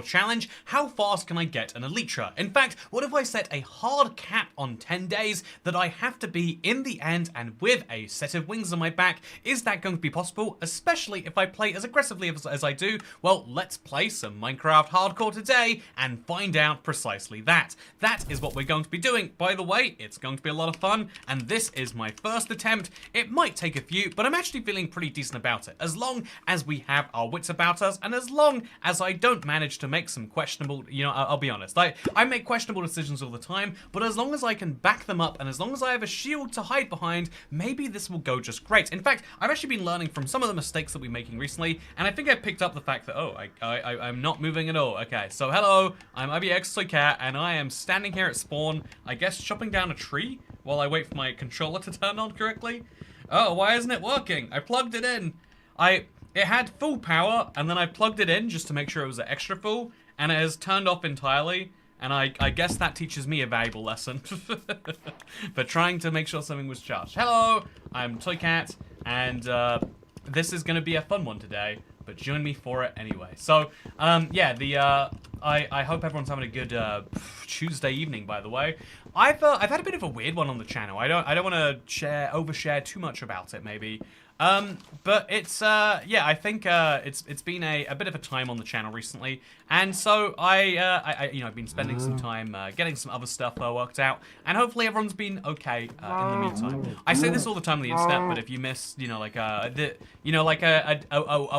challenge, how fast can I get an Elytra? In fact, what if I set a hard cap on 10 days that I have to be in the end and with a set of wings on my back? Is that going to be possible, especially if I play as aggressively as I do? Well, let's play some Minecraft Hardcore today and find out precisely that. That is what we're going to be doing. By the way, it's going to be a lot of fun, and this is my first attempt. It might take a few, but I'm actually feeling pretty decent about it, as long as we have our wits about us, and as long as I don't manage to make some questionable, I'll be honest, I make questionable decisions all the time, but as long as I can back them up and as long as I have a shield to hide behind, maybe this will go just great. In fact, I've actually been learning from some of the mistakes that we're making recently, and I think I picked up the fact that, I'm not moving at all. Okay, so hello, I'm IBX Toy Cat, and I am standing here at spawn, I guess chopping down a tree while I wait for my controller to turn on correctly. Oh, why isn't it working? I plugged it in. It had full power, and then I plugged it in just to make sure it was at extra full, and it has turned off entirely, and I guess that teaches me a valuable lesson for trying to make sure something was charged. Hello, I'm Toy Cat, and this is going to be a fun one today, but join me for it anyway. So, yeah, I hope everyone's having a good Tuesday evening, by the way. I've had a bit of a weird one on the channel. I don't want to overshare too much about it, maybe. But it's, yeah, I think, it's been a bit of a time on the channel recently, and so I've been spending some time, getting some other stuff worked out, and hopefully everyone's been okay, in the meantime. I say this all the time on the internet, but if you miss, like, a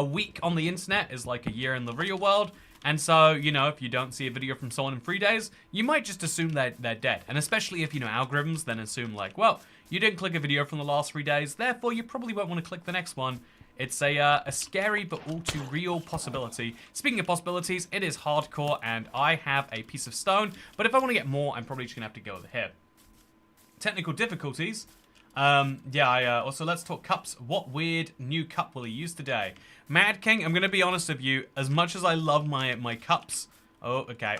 week on the internet is like a year in the real world. And so, if you don't see a video from someone in 3 days, you might just assume they're dead. And especially if you know algorithms, then assume like, well, you didn't click a video from the last 3 days, therefore you probably won't want to click the next one. It's a scary but all too real possibility. Speaking of possibilities, it is hardcore, and I have a piece of stone. But if I want to get more, I'm probably just going to have to go over here. Technical difficulties. Also let's talk cups. What weird new cup will he use today? Mad King, I'm gonna be honest with you, as much as I love my cups. Oh, okay.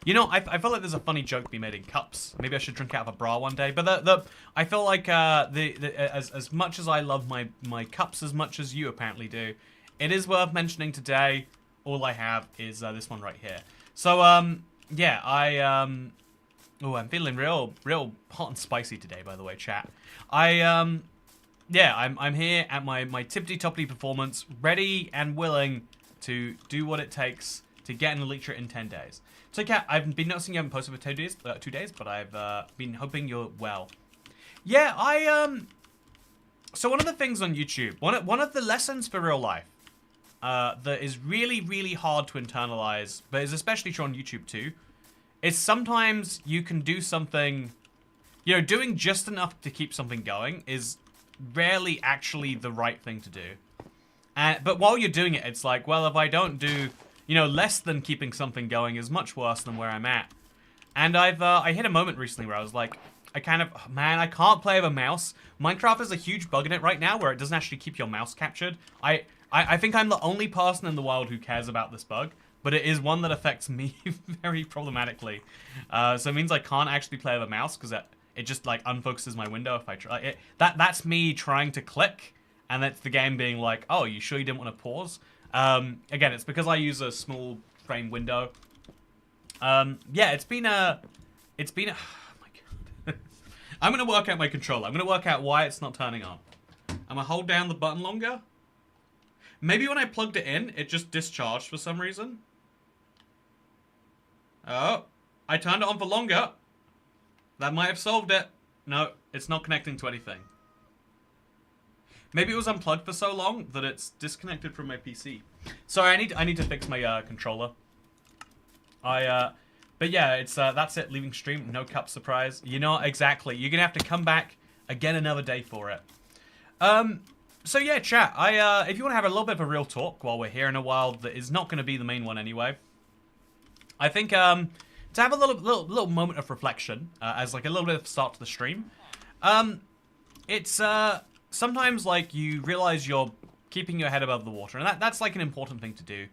I feel like there's a funny joke to be made in cups. Maybe I should drink out of a bra one day. But I feel like as much as I love my cups as much as you apparently do, it is worth mentioning today. All I have is this one right here. So yeah, oh, I'm feeling real hot and spicy today, by the way, chat. Yeah, I'm here at my tippity-toppity performance, ready and willing to do what it takes to get an Elytra in 10 days. So, Kat, I've been noticing you haven't posted for 2 days, but I've been hoping you're well. Yeah, so one of the things on YouTube, one of the lessons for real life that is really, really hard to internalize, but is especially true on YouTube too, is sometimes you can do something, doing just enough to keep something going is rarely actually the right thing to do. But while you're doing it, it's like, well, if I don't do, less than keeping something going is much worse than where I'm at. And I hit a moment recently where I was like, I can't play with a mouse. Minecraft has a huge bug in it right now where it doesn't actually keep your mouse captured. I think I'm the only person in the world who cares about this bug, but it is one that affects me very problematically. So it means I can't actually play with a mouse because it just like unfocuses my window if I try. That's me trying to click, and that's the game being like, "Oh, you sure you didn't want to pause?" Again, it's because I use a small frame window. Yeah, it's been a. Oh my god. I'm gonna work out my controller. I'm gonna work out why it's not turning on. I'm gonna hold down the button longer. Maybe when I plugged it in, it just discharged for some reason. Oh, I turned it on for longer. That might have solved it. No, it's not connecting to anything. Maybe it was unplugged for so long that it's disconnected from my PC. Sorry, I need to fix my controller. But yeah, it's that's it. Leaving stream, no cup surprise. Exactly. You're gonna have to come back again another day for it. So yeah, chat. If you want to have a little bit of a real talk while we're here in a while, that is not gonna be the main one anyway. I think to have a little moment of reflection, as like a little bit of start to the stream. It's sometimes like you realize you're keeping your head above the water, and that's like an important thing to do.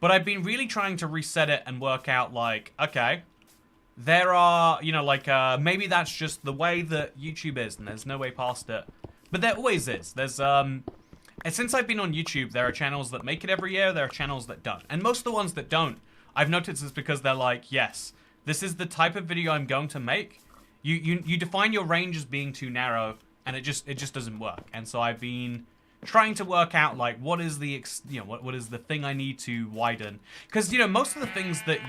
But I've been really trying to reset it and work out like, okay, there are, maybe that's just the way that YouTube is, and there's no way past it. But there always is. There's since I've been on YouTube, there are channels that make it every year, there are channels that don't. And most of the ones that don't I've noticed it's because they're like, yes, this is the type of video I'm going to make. You define your range as being too narrow, and it just doesn't work. And so I've been trying to work out like what is the what is the thing I need to widen, because most of the things that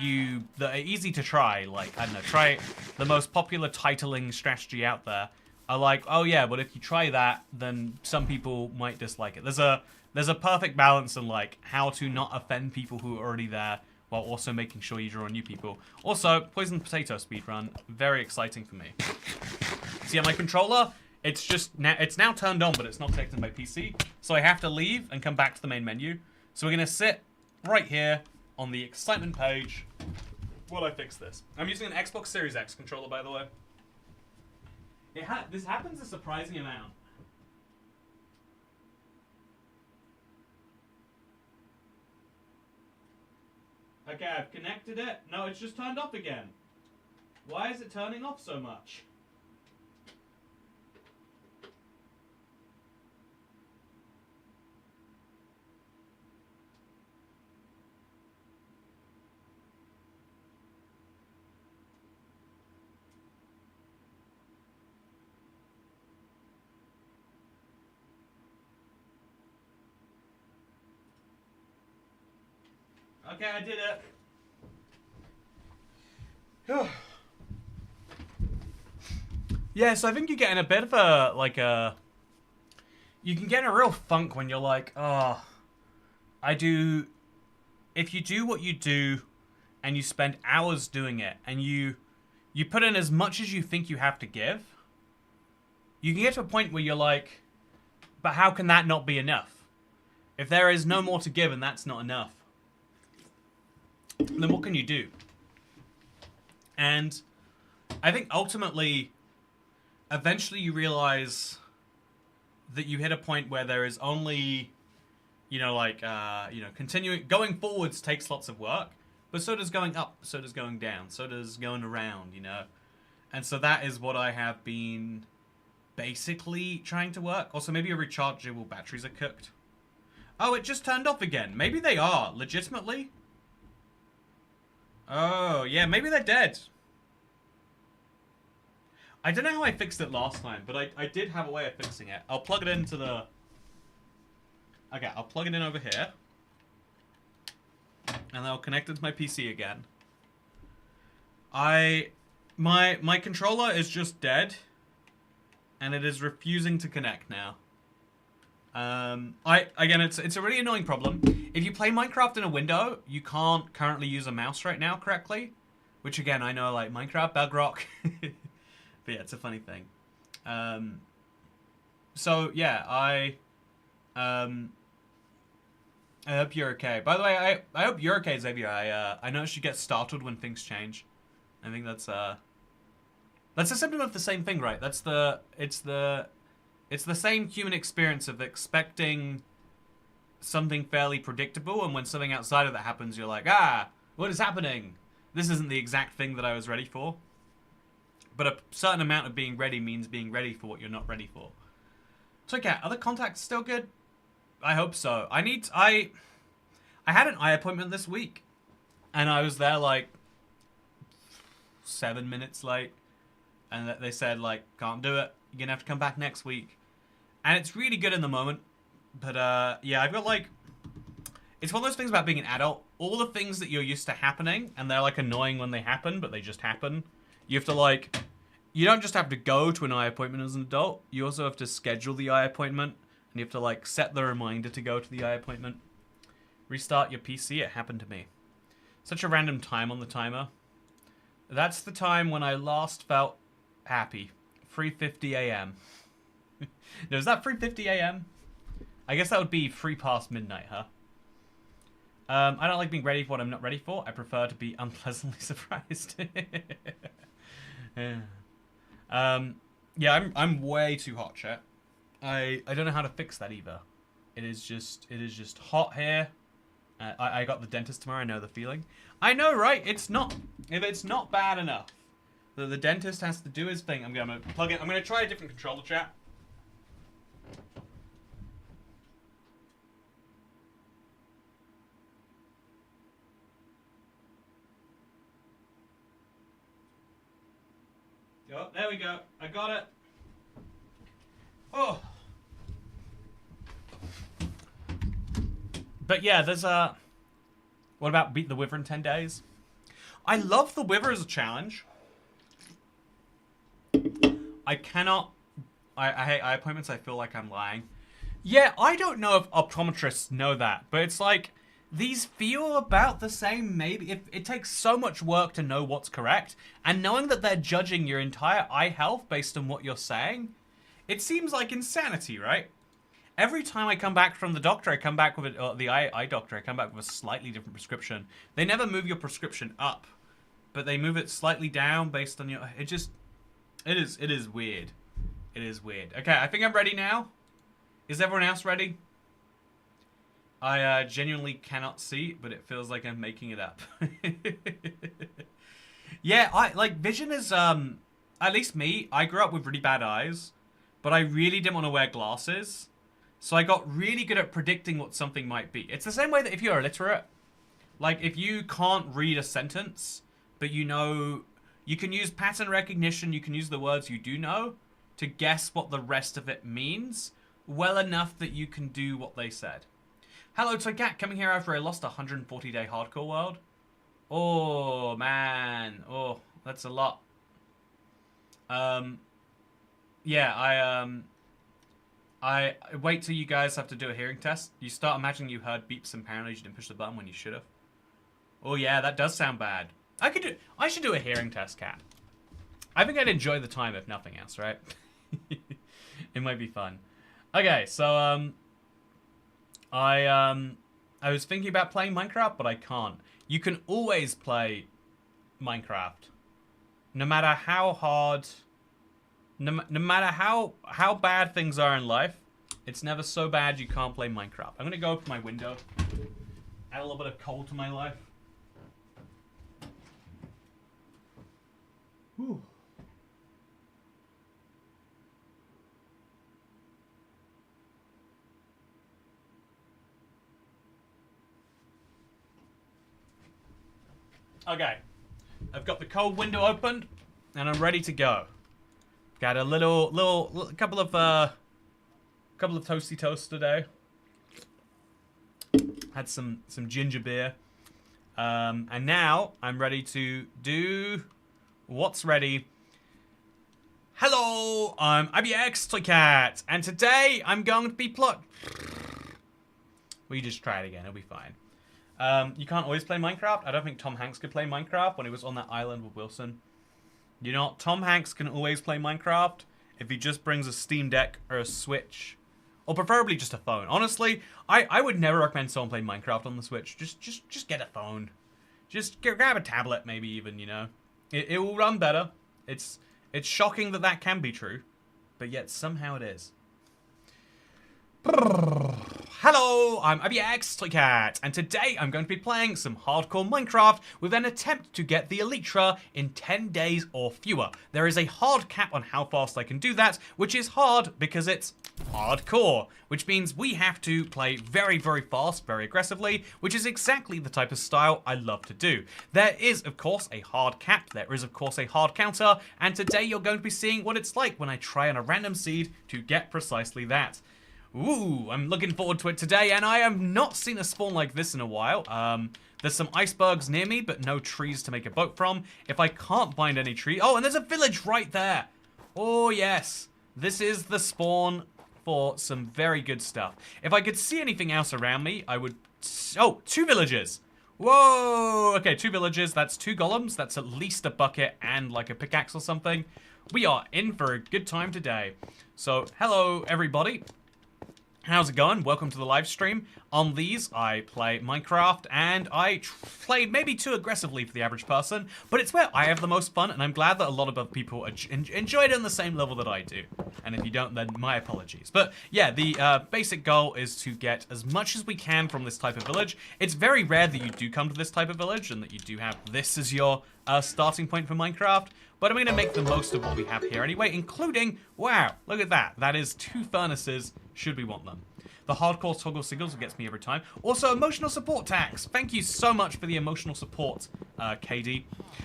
are easy to try, like I don't know, try the most popular titling strategy out there, are like, oh yeah, but if you try that, then some people might dislike it. There's a perfect balance in like how to not offend people who are already there while also making sure you draw new people. Also, poison potato speedrun, very exciting for me. So yeah, my controller, it's now turned on, but it's not connected to my PC. So I have to leave and come back to the main menu. So we're gonna sit right here on the excitement page while I fix this. I'm using an Xbox Series X controller, by the way. This happens a surprising amount. Okay, I've connected it. No, it's just turned off again. Why is it turning off so much? Okay, I did it. Yeah, so I think you get in a bit of a, you can get in a real funk when you're like, oh, if you do what you do and you spend hours doing it and you put in as much as you think you have to give, you can get to a point where you're like, but how can that not be enough? If there is no more to give and that's not enough, then what can you do? And I think ultimately, eventually you realize that you hit a point where there is only, continuing, going forwards takes lots of work, but so does going up, so does going down, so does going around, And so that is what I have been basically trying to work. Also, maybe your rechargeable batteries are cooked. Oh, it just turned off again. Maybe they are, legitimately. Oh, yeah, maybe they're dead. I don't know how I fixed it last time, but I did have a way of fixing it. I'll plug it into the... Okay, I'll plug it in over here. And then I'll connect it to my PC again. My controller is just dead. And it is refusing to connect now. Again, it's a really annoying problem. If you play Minecraft in a window, you can't currently use a mouse right now correctly. Which again, I know, like, Minecraft, Bedrock. But yeah, it's a funny thing. So yeah, I hope you're okay. By the way, I hope you're okay, Xavier. I noticed you get startled when things change. I think that's a symptom of the same thing, right? It's the same human experience of expecting something fairly predictable, and when something outside of that happens, you're like, ah, what is happening? This isn't the exact thing that I was ready for. But a certain amount of being ready means being ready for what you're not ready for. So okay, other contacts still good? I hope so. I had an eye appointment this week, and I was there like 7 minutes late, and they said like, can't do it. You're gonna have to come back next week. And it's really good in the moment, but yeah, I've got like, it's one of those things about being an adult. All the things that you're used to happening, and they're like annoying when they happen, but they just happen. You have to like, you don't just have to go to an eye appointment as an adult. You also have to schedule the eye appointment, and you have to like set the reminder to go to the eye appointment. Restart your PC, it happened to me. Such a random time on the timer. That's the time when I last felt happy. 3:50 a.m. No, is that 3:50 a.m.? I guess that would be 3 past midnight, huh? I don't like being ready for what I'm not ready for. I prefer to be unpleasantly surprised. Yeah, I'm way too hot, chat. I don't know how to fix that either. It is just hot here. I got the dentist tomorrow. I know the feeling. I know, right? It's not. If it's not bad enough, the dentist has to do his thing. I'm gonna plug it. I'm gonna try a different controller, chat. go. There we go. I got it. Oh. But yeah, there's a... What about beat the Wither in 10 days? I love the Wither as a challenge. I cannot... I hate eye appointments. I feel like I'm lying. Yeah, I don't know if optometrists know that, but it's like... These feel about the same, maybe. It takes so much work to know what's correct, and knowing that they're judging your entire eye health based on what you're saying, it seems like insanity, right? Every time I come back from the doctor, I come back with the eye doctor, I come back with a slightly different prescription. They never move your prescription up, but they move it slightly down based on your... It is weird. It is weird. Okay, I think I'm ready now. Is everyone else ready? I genuinely cannot see, but it feels like I'm making it up. Yeah, vision is, at least me, I grew up with really bad eyes, but I really didn't want to wear glasses. So I got really good at predicting what something might be. It's the same way that if you're illiterate, like if you can't read a sentence, but you know, you can use pattern recognition, you can use the words you do know to guess what the rest of it means well enough that you can do what they said. Hello, Toy Cat, coming here after I lost a 140-day hardcore world. Oh, man. Oh, that's a lot. Yeah, I wait till you guys have to do a hearing test. You start imagining you heard beeps and paranoid you didn't push the button when you should have. Oh, yeah, that does sound bad. I should do a hearing test, Cat. I think I'd enjoy the time if nothing else, right? It might be fun. Okay, so, I was thinking about playing Minecraft, but I can't. You can always play Minecraft. No matter how hard... No matter how bad things are in life, it's never so bad you can't play Minecraft. I'm going to go open my window. Add a little bit of cold to my life. Whew. Okay, I've got the cold window opened, and I'm ready to go. Got a couple of toasty toasts today. Had some ginger beer, and now I'm ready to do what's ready. Hello, I'm IBX Toy Cat, and today I'm going to be We just try it again, it'll be fine. You can't always play Minecraft. I don't think Tom Hanks could play Minecraft when he was on that island with Wilson. You know, Tom Hanks can always play Minecraft if he just brings a Steam Deck or a Switch. Or preferably just a phone. Honestly, I would never recommend someone play Minecraft on the Switch. Just get a phone. Just grab a tablet, maybe even, you know. It will run better. It's shocking that that can be true. But yet somehow it is. Hello, I'm IBX Toy Cat, and today I'm going to be playing some hardcore Minecraft with an attempt to get the Elytra in 10 days or fewer. There is a hard cap on how fast I can do that, which is hard because it's hardcore, which means we have to play very, very fast, very aggressively, which is exactly the type of style I love to do. There is, of course, a hard cap, there is, of course, a hard counter, and today you're going to be seeing what it's like when I try on a random seed to get precisely that. Ooh, I'm looking forward to it today, and I have not seen a spawn like this in a while. There's some icebergs near me, but no trees to make a boat from. If I can't find any tree... Oh, and there's a village right there! Oh, yes. This is the spawn for some very good stuff. If I could see anything else around me, I would... Oh, 2 villages! Whoa! Okay, 2 villages. That's 2 golems. That's at least a bucket and, like, a pickaxe or something. We are in for a good time today. So, hello, everybody. How's it going? Welcome to the live stream. On these, I play Minecraft, and I play maybe too aggressively for the average person, but it's where I have the most fun, and I'm glad that a lot of other people enjoy it on the same level that I do. And if you don't, then my apologies. But yeah, the basic goal is to get as much as we can from this type of village. It's very rare that you do come to this type of village, and that you do have this as your starting point for Minecraft. But I'm going to make the most of what we have here anyway, including, wow, look at that. That is 2 furnaces, should we want them. The hardcore toggle signals gets me every time. Also, emotional support tax. Thank you so much for the emotional support, KD.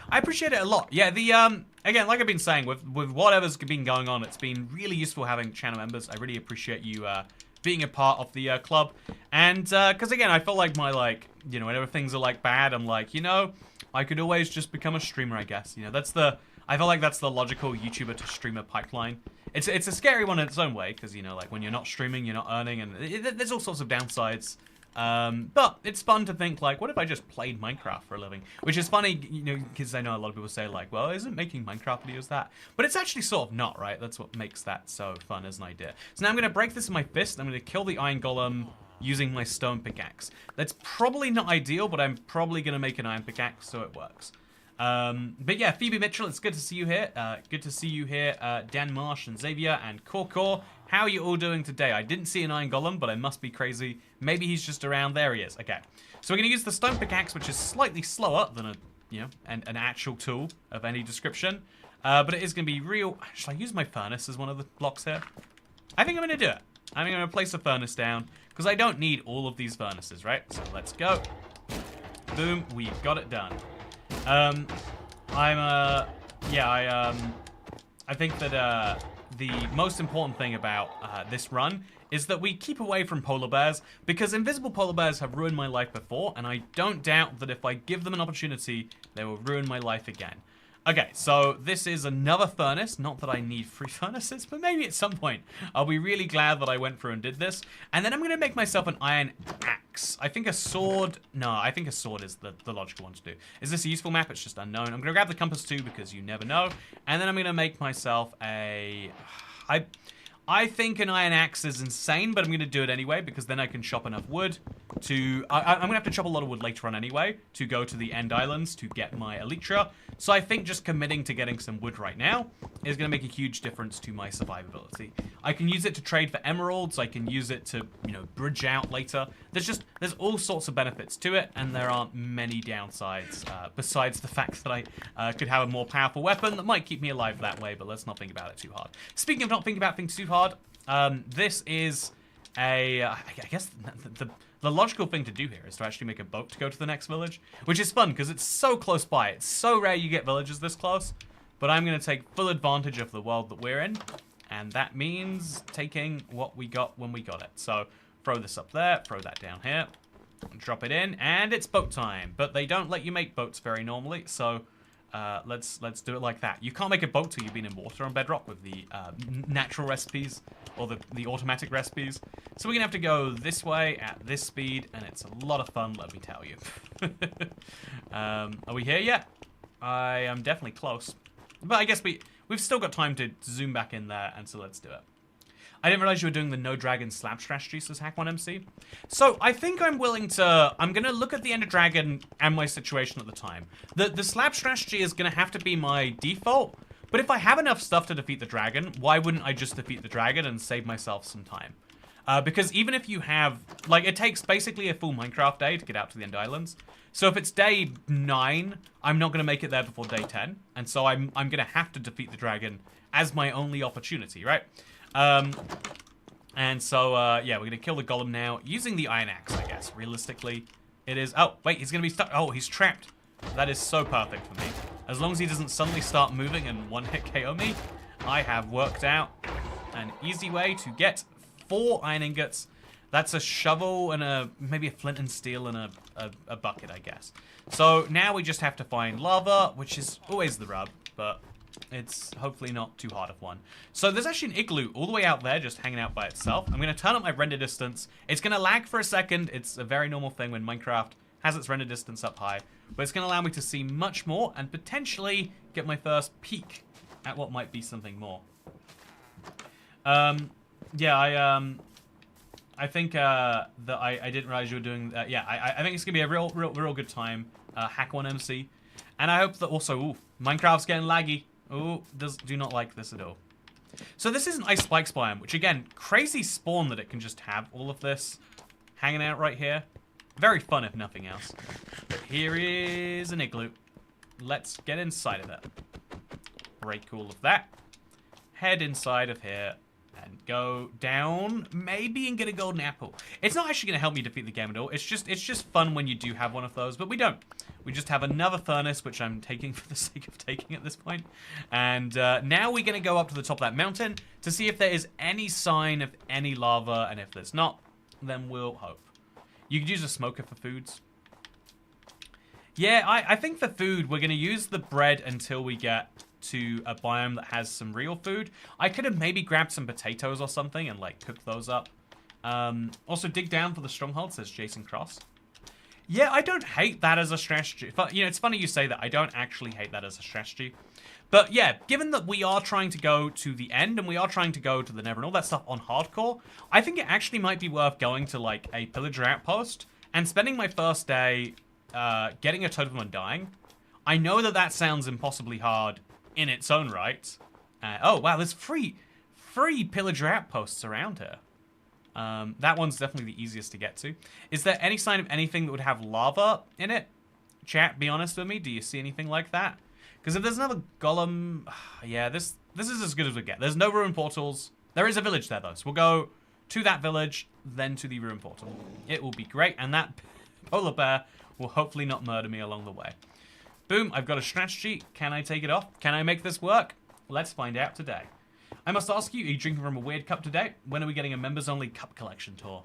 I appreciate it a lot. Yeah, again, like I've been saying, with whatever's been going on, it's been really useful having channel members. I really appreciate you being a part of the club. And, because again, I feel like whenever things are like bad, I'm like, I could always just become a streamer, I guess. I feel like that's the logical YouTuber to streamer pipeline. It's a scary one in its own way, because, like, when you're not streaming, you're not earning, and there's all sorts of downsides. But it's fun to think, like, what if I just played Minecraft for a living? Which is funny, because I know a lot of people say, like, well, isn't making Minecraft videos that? But it's actually sort of not, right? That's what makes that so fun as an idea. So now I'm going to break this in my fist. I'm going to kill the iron golem using my stone pickaxe. That's probably not ideal, but I'm probably going to make an iron pickaxe so it works. But yeah, Phoebe Mitchell, it's good to see you here. Good to see you here, Dan Marsh and Xavier and Korkor. How are you all doing today? I didn't see an iron golem, but I must be crazy. Maybe he's just around. There he is. Okay. So we're going to use the stone pickaxe, which is slightly slower than an actual tool of any description. But it is going to be real. Should I use my furnace as one of the blocks here? I think I'm going to do it. I think I'm going to place a furnace down, because I don't need all of these furnaces, right? So let's go. Boom. We've got it done. I think that the most important thing about this run is that we keep away from polar bears, because invisible polar bears have ruined my life before, and I don't doubt that if I give them an opportunity, they will ruin my life again. Okay, so this is another furnace. Not that I need 3 furnaces, but maybe at some point I'll be really glad that I went through and did this. And then I'm going to make myself an iron axe. I think a sword... No, I think a sword is the logical one to do. Is this a useful map? It's just unknown. I'm going to grab the compass too, because you never know. And then I'm going to make myself a... I think an iron axe is insane, but I'm going to do it anyway, because then I can chop enough wood to... I'm going to have to chop a lot of wood later on anyway, to go to the End Islands to get my Elytra. So I think just committing to getting some wood right now is going to make a huge difference to my survivability. I can use it to trade for emeralds. I can use it to, bridge out later. There's all sorts of benefits to it, and there aren't many downsides, besides the fact that I could have a more powerful weapon that might keep me alive that way, but let's not think about it too hard. Speaking of not thinking about things too hard, this is I guess the logical thing to do here is to actually make a boat to go to the next village, which is fun because it's so close by. It's so rare you get villages this close, but I'm going to take full advantage of the world that we're in, and that means taking what we got when we got it. So throw this up there, throw that down here, drop it in, and it's boat time. But they don't let you make boats very normally, so let's do it like that. You can't make a boat till you've been in water on Bedrock with the natural recipes or the automatic recipes. So we're gonna have to go this way at this speed, and it's a lot of fun, let me tell you. Are we here yet? I am definitely close, but I guess we've still got time to zoom back in there, and so let's do it. I didn't realize you were doing the no dragon slab strategy, says Hack1MC. So I think I'm going to look at the Ender Dragon and my situation at the time. The slab strategy is going to have to be my default, but if I have enough stuff to defeat the dragon, why wouldn't I just defeat the dragon and save myself some time? Because even if you have, it takes basically a full Minecraft day to get out to the End Islands. So if it's day 9, I'm not going to make it there before day 10. And so I'm going to have to defeat the dragon as my only opportunity, right? And so, yeah, we're going to kill the golem now using the iron axe, I guess. Realistically, it is... Oh, wait, he's going to be stuck. Oh, he's trapped. That is so perfect for me. As long as he doesn't suddenly start moving and one-hit KO me, I have worked out an easy way to get 4 iron ingots. That's a shovel and maybe a flint and steel and a bucket, I guess. So now we just have to find lava, which is always the rub, but... it's hopefully not too hard of one. So there's actually an igloo all the way out there just hanging out by itself. I'm going to turn up my render distance. It's going to lag for a second. It's a very normal thing when Minecraft has its render distance up high. But it's going to allow me to see much more and potentially get my first peek at what might be something more. Yeah, I think that I didn't realize you were doing... yeah, I think it's going to be a real good time. Hack1MC. And I hope that also... Ooh, Minecraft's getting laggy. Oh, do not like this at all. So this is an ice spikes biome, which again, crazy spawn that it can just have all of this hanging out right here. Very fun if nothing else. But here is an igloo. Let's get inside of it. Break all of that. Head inside of here. And go down, maybe, and get a golden apple. It's not actually going to help me defeat the game at all. It's just fun when you do have one of those, but we don't. We just have another furnace, which I'm taking for the sake of taking at this point. And now we're going to go up to the top of that mountain to see if there is any sign of any lava, and if there's not, then we'll hope. You could use a smoker for foods. Yeah, I think for food, we're going to use the bread until we get to a biome that has some real food. I could have maybe grabbed some potatoes or something and like cook those up. Also dig down for the stronghold, says Jason Cross. Yeah, I don't hate that as a strategy. But, you know, it's funny you say that. I don't actually hate that as a strategy. But yeah, given that we are trying to go to the end and we are trying to go to the Nether and all that stuff on hardcore, I think it actually might be worth going to like a pillager outpost and spending my first day getting a totem and dying. I know that that sounds impossibly hard in its own right. Oh, wow, there's free pillager outposts around here. That one's definitely the easiest to get to. Is there any sign of anything that would have lava in it? Chat, be honest with me. Do you see anything like that? Because if there's another golem... Yeah, this is as good as we get. There's no ruin portals. There is a village there, though. So we'll go to that village, then to the ruin portal. It will be great. And that polar bear will hopefully not murder me along the way. Boom, I've got a strategy. Can I take it off? Can I make this work? Let's find out today. I must ask you, are you drinking from a weird cup today? When are we getting a members-only cup collection tour?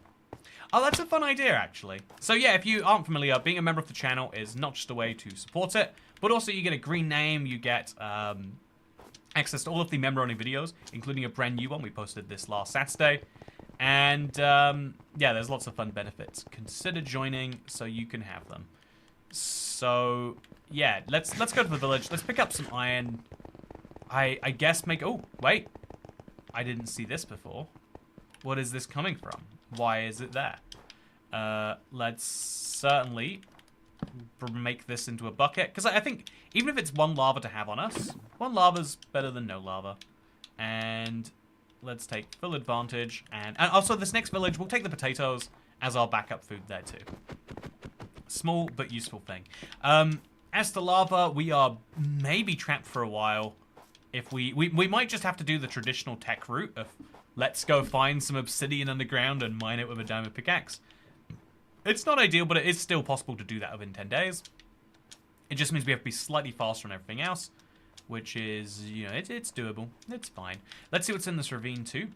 Oh, that's a fun idea, actually. So yeah, if you aren't familiar, being a member of the channel is not just a way to support it, but also you get a green name, you get access to all of the member-only videos, including a brand new one we posted this last Saturday. And yeah, there's lots of fun benefits. Consider joining so you can have them. So yeah, let's go to the village. Let's pick up some iron. I guess make... Oh, wait. I didn't see this before. What is this coming from? Why is it there? Let's certainly make this into a bucket. Because I think even if it's one lava to have on us, one lava's better than no lava. And let's take full advantage. And also this next village, we'll take the potatoes as our backup food there too. Small but useful thing. As to lava, we are maybe trapped for a while. If we might just have to do the traditional tech route of let's go find some obsidian underground and mine it with a diamond pickaxe. It's not ideal, but it is still possible to do that within 10 days. It just means we have to be slightly faster on everything else, which is, you know, it's doable. It's fine. Let's see what's in this ravine too.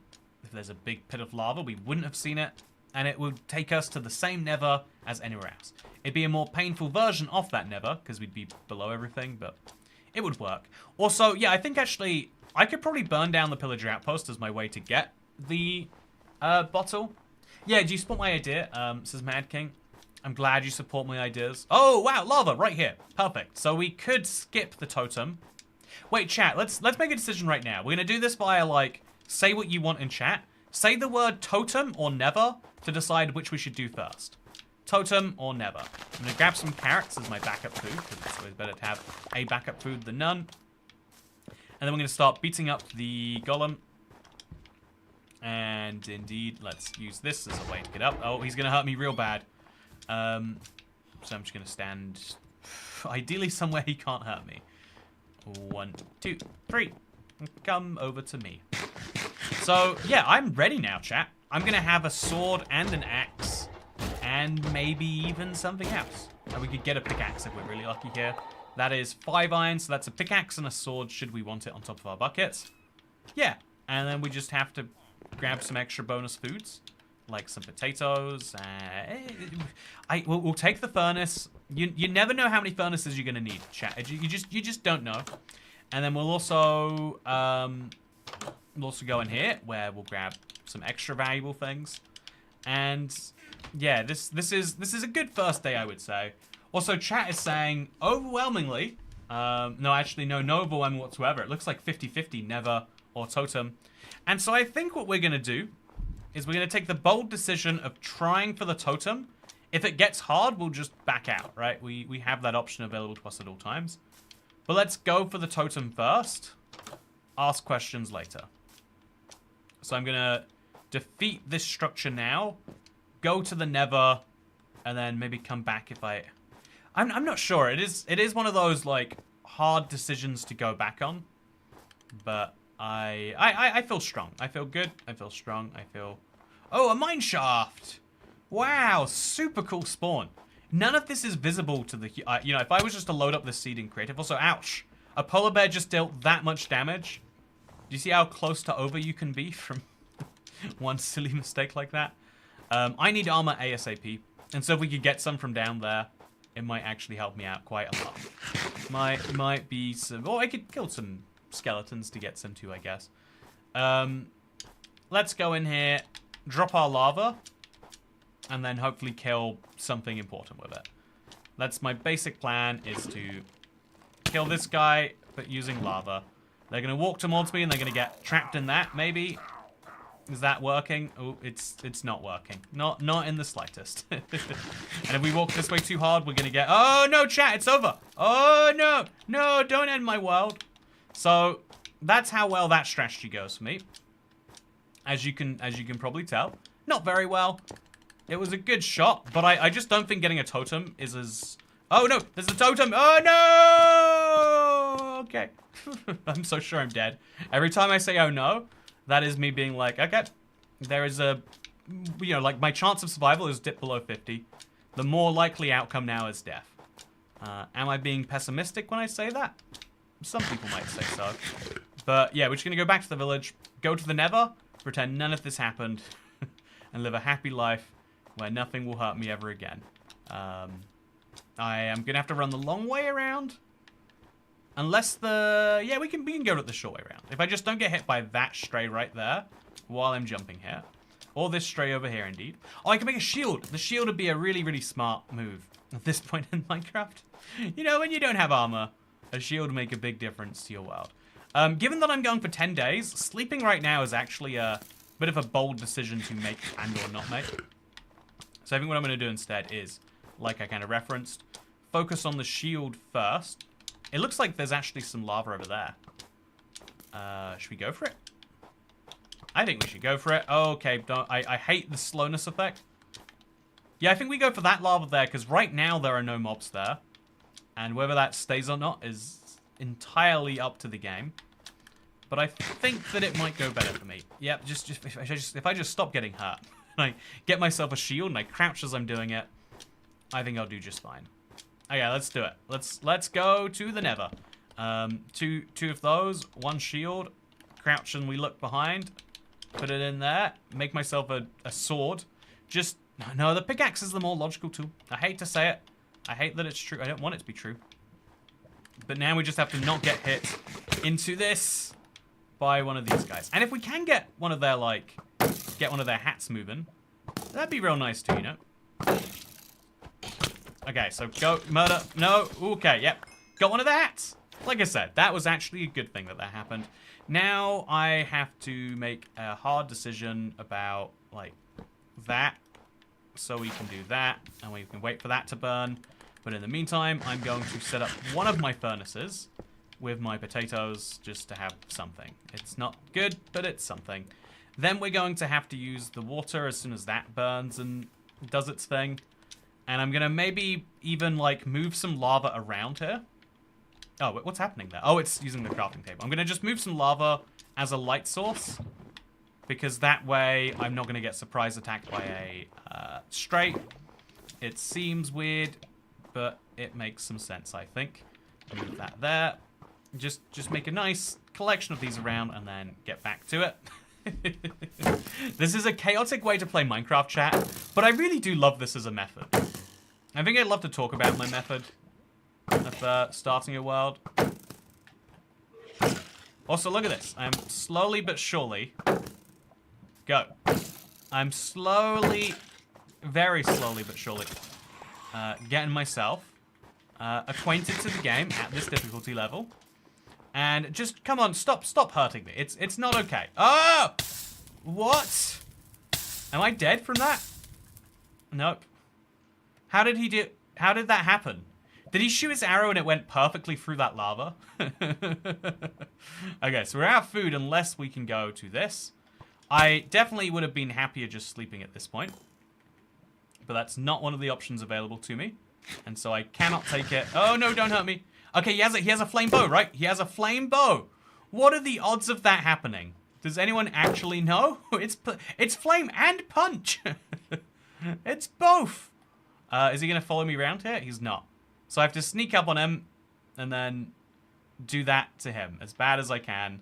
If there's a big pit of lava, we wouldn't have seen it, and it would take us to the same nether as anywhere else. It'd be a more painful version of that nether, because we'd be below everything, but it would work. Also, yeah, I think actually I could probably burn down the pillager outpost as my way to get the bottle. Yeah, do you support my idea? Says Mad King. I'm glad you support my ideas. Oh, wow, lava right here. Perfect. So we could skip the totem. Wait, chat, let's make a decision right now. We're going to do this via, like, say what you want in chat. Say the word totem or never to decide which we should do first. Totem or never. I'm going to grab some carrots as my backup food, because it's always better to have a backup food than none. And then we're going to start beating up the golem. And indeed, let's use this as a way to get up. Oh, he's going to hurt me real bad. So I'm just going to stand, ideally somewhere he can't hurt me. 1, 2, 3. Come over to me. So, yeah, I'm ready now, chat. I'm going to have a sword and an axe. And maybe even something else. And we could get a pickaxe if we're really lucky here. That is 5 iron, so that's a pickaxe and a sword should we want it on top of our buckets. Yeah, and then we just have to grab some extra bonus foods. Like some potatoes. We'll take the furnace. You never know how many furnaces you're going to need, chat. You just don't know. And then we'll also go in here where we'll grab some extra valuable things. And yeah, this is a good first day, I would say. Also, chat is saying overwhelmingly, no overwhelming whatsoever. It looks like 50-50, never or totem. And so I think what we're going to do is we're going to take the bold decision of trying for the totem. If it gets hard, we'll just back out, right? We have that option available to us at all times. But let's go for the totem first. Ask questions later. So I'm going to defeat this structure now. Go to the nether. And then maybe come back if I'm not sure. It is one of those, like, hard decisions to go back on. But I feel strong. I feel good. I feel strong. I feel... Oh, a mine shaft! Wow, super cool spawn. None of this is visible to the... you know, if I was just to load up the seed in creative... Also, ouch. A polar bear just dealt that much damage. Do you see how close to over you can be from one silly mistake like that? I need armor ASAP. And so if we could get some from down there, it might actually help me out quite a lot. Might be some... Oh, I could kill some skeletons to get some too, I guess. Let's go in here, drop our lava, and then hopefully kill something important with it. That's my basic plan, is to kill this guy, but using lava. They're going to walk towards me, and they're going to get trapped in that, maybe. Is that working? Oh, it's not working. Not in the slightest. And if we walk this way too hard, we're going to get... Oh, no, chat, it's over. Oh, no. No, don't end my world. So, that's how well that strategy goes for me. As you can probably tell. Not very well. It was a good shot, but I just don't think getting a totem is as... Oh, no, there's a totem. Oh, no! Okay. I'm so sure I'm dead. Every time I say, oh, no, that is me being like, okay, there is a... You know, like, my chance of survival is dipped below 50. The more likely outcome now is death. Am I being pessimistic when I say that? Some people might say so. But, yeah, we're just going to go back to the village, go to the Nether, pretend none of this happened, and live a happy life where nothing will hurt me ever again. I am going to have to run the long way around. Unless the... Yeah, we can go the short way around. If I just don't get hit by that stray right there while I'm jumping here. Or this stray over here, indeed. Oh, I can make a shield. The shield would be a really, really smart move at this point in Minecraft. You know, when you don't have armor, a shield would make a big difference to your world. Given that I'm going for 10 days, sleeping right now is actually a bit of a bold decision to make and or not make. So I think what I'm going to do instead is, like I kind of referenced, focus on the shield first. It looks like there's actually some lava over there. Should we go for it? I think we should go for it. Okay, I hate the slowness effect. Yeah, I think we go for that lava there, because right now there are no mobs there. And whether that stays or not is entirely up to the game. But I think that it might go better for me. Yep, if I just stop getting hurt, and I get myself a shield and I crouch as I'm doing it, I think I'll do just fine. Okay, let's do it. Let's go to the Nether. Two of those, one shield, crouch and we look behind, put it in there, make myself a sword. Just, no, the pickaxe is the more logical tool. I hate to say it. I hate that it's true. I don't want it to be true. But now we just have to not get hit into this by one of these guys. And if we can get one of their, like, get one of their hats moving, that'd be real nice too, you know? Okay, so go, murder, no, okay, yep. Got one of the hats. Like I said, that was actually a good thing that happened. Now I have to make a hard decision about, like, that. So we can do that, and we can wait for that to burn. But in the meantime, I'm going to set up one of my furnaces with my potatoes just to have something. It's not good, but it's something. Then we're going to have to use the water as soon as that burns and does its thing. And I'm going to maybe even, like, move some lava around here. Oh, wait, what's happening there? Oh, it's using the crafting table. I'm going to just move some lava as a light source. Because that way, I'm not going to get surprise attacked by a stray. It seems weird, but it makes some sense, I think. Move that there. Just make a nice collection of these around and then get back to it. This is a chaotic way to play Minecraft, chat, but I really do love this as a method. I think I'd love to talk about my method of starting a world. Also, look at this. I'm slowly but surely... Go. I'm slowly, very slowly but surely, getting myself acquainted to the game at this difficulty level. And just, come on, stop hurting me. It's not okay. Oh! What? Am I dead from that? Nope. How did that happen? Did he shoot his arrow and it went perfectly through that lava? Okay, so we're out of food unless we can go to this. I definitely would have been happier just sleeping at this point. But that's not one of the options available to me. And so I cannot take it. Oh, no, don't hurt me. Okay, he has a flame bow, right? He has a flame bow. What are the odds of that happening? Does anyone actually know? It's flame and punch. It's both. Is he going to follow me around here? He's not. So I have to sneak up on him and then do that to him as bad as I can.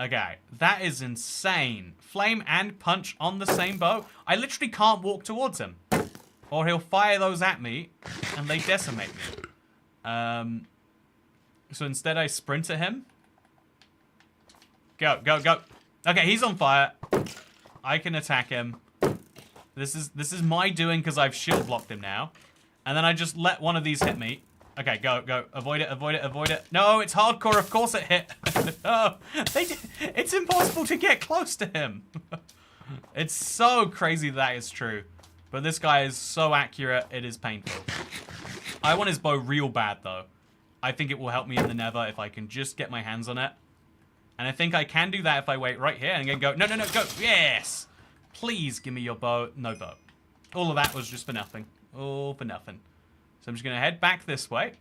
Okay, that is insane. Flame and punch on the same bow. I literally can't walk towards him. Or he'll fire those at me and they decimate me. So instead I sprint at him. Go, go, go. Okay, he's on fire. I can attack him. This is my doing because I've shield blocked him now. And then I just let one of these hit me. Okay, go, go. Avoid it, avoid it, avoid it. No, it's hardcore. Of course it hit. Oh, it's impossible to get close to him. It's so crazy that is true. But this guy is so accurate, it is painful. I want his bow real bad, though. I think it will help me in the Nether if I can just get my hands on it. And I think I can do that if I wait right here and then go, no, no, no, go. Yes! Please give me your bow. No bow. All of that was just for nothing. All for nothing. So I'm just going to head back this way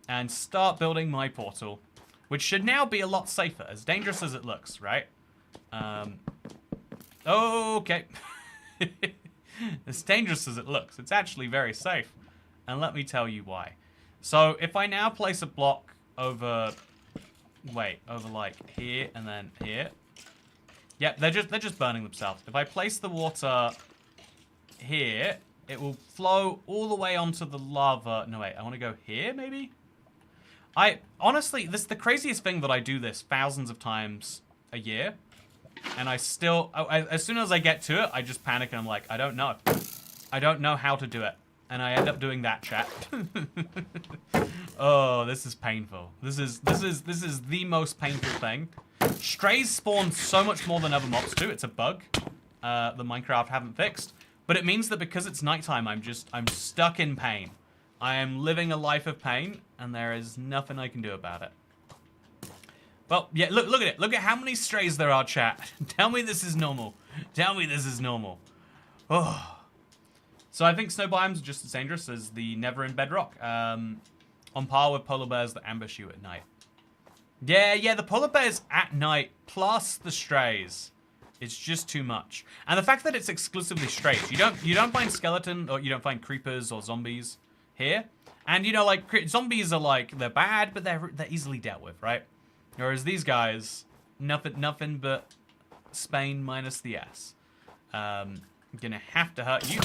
and start building my portal, which should now be a lot safer, as dangerous as it looks, right? Okay. As dangerous as it looks, it's actually very safe. And let me tell you why. So if I now place a block over... Wait, over like here and then here. Yep, they're just burning themselves. If I place the water here, it will flow all the way onto the lava. No, wait, I want to go here, maybe? Honestly, this is the craziest thing that I do this thousands of times a year. And I still, as soon as I get to it, I just panic and I'm like, I don't know. I don't know how to do it. And I end up doing that, chat. Oh, this is painful. This is the most painful thing. Strays spawn so much more than other mobs do. It's a bug that Minecraft haven't fixed. But it means that because it's nighttime, I'm stuck in pain. I am living a life of pain, and there is nothing I can do about it. Well, yeah, look at it. Look at how many strays there are, chat. Tell me this is normal. Tell me this is normal. Oh. So I think snow biomes are just as dangerous as the Nether in Bedrock. On par with polar bears that ambush you at night. Yeah, the polar bears at night plus the strays. It's just too much. And the fact that it's exclusively strays. You don't find skeleton or you don't find creepers or zombies here. And you know, like zombies are like they're bad, but they're easily dealt with, right? Whereas these guys, nothing but Spain minus the S. I'm gonna have to hurt you.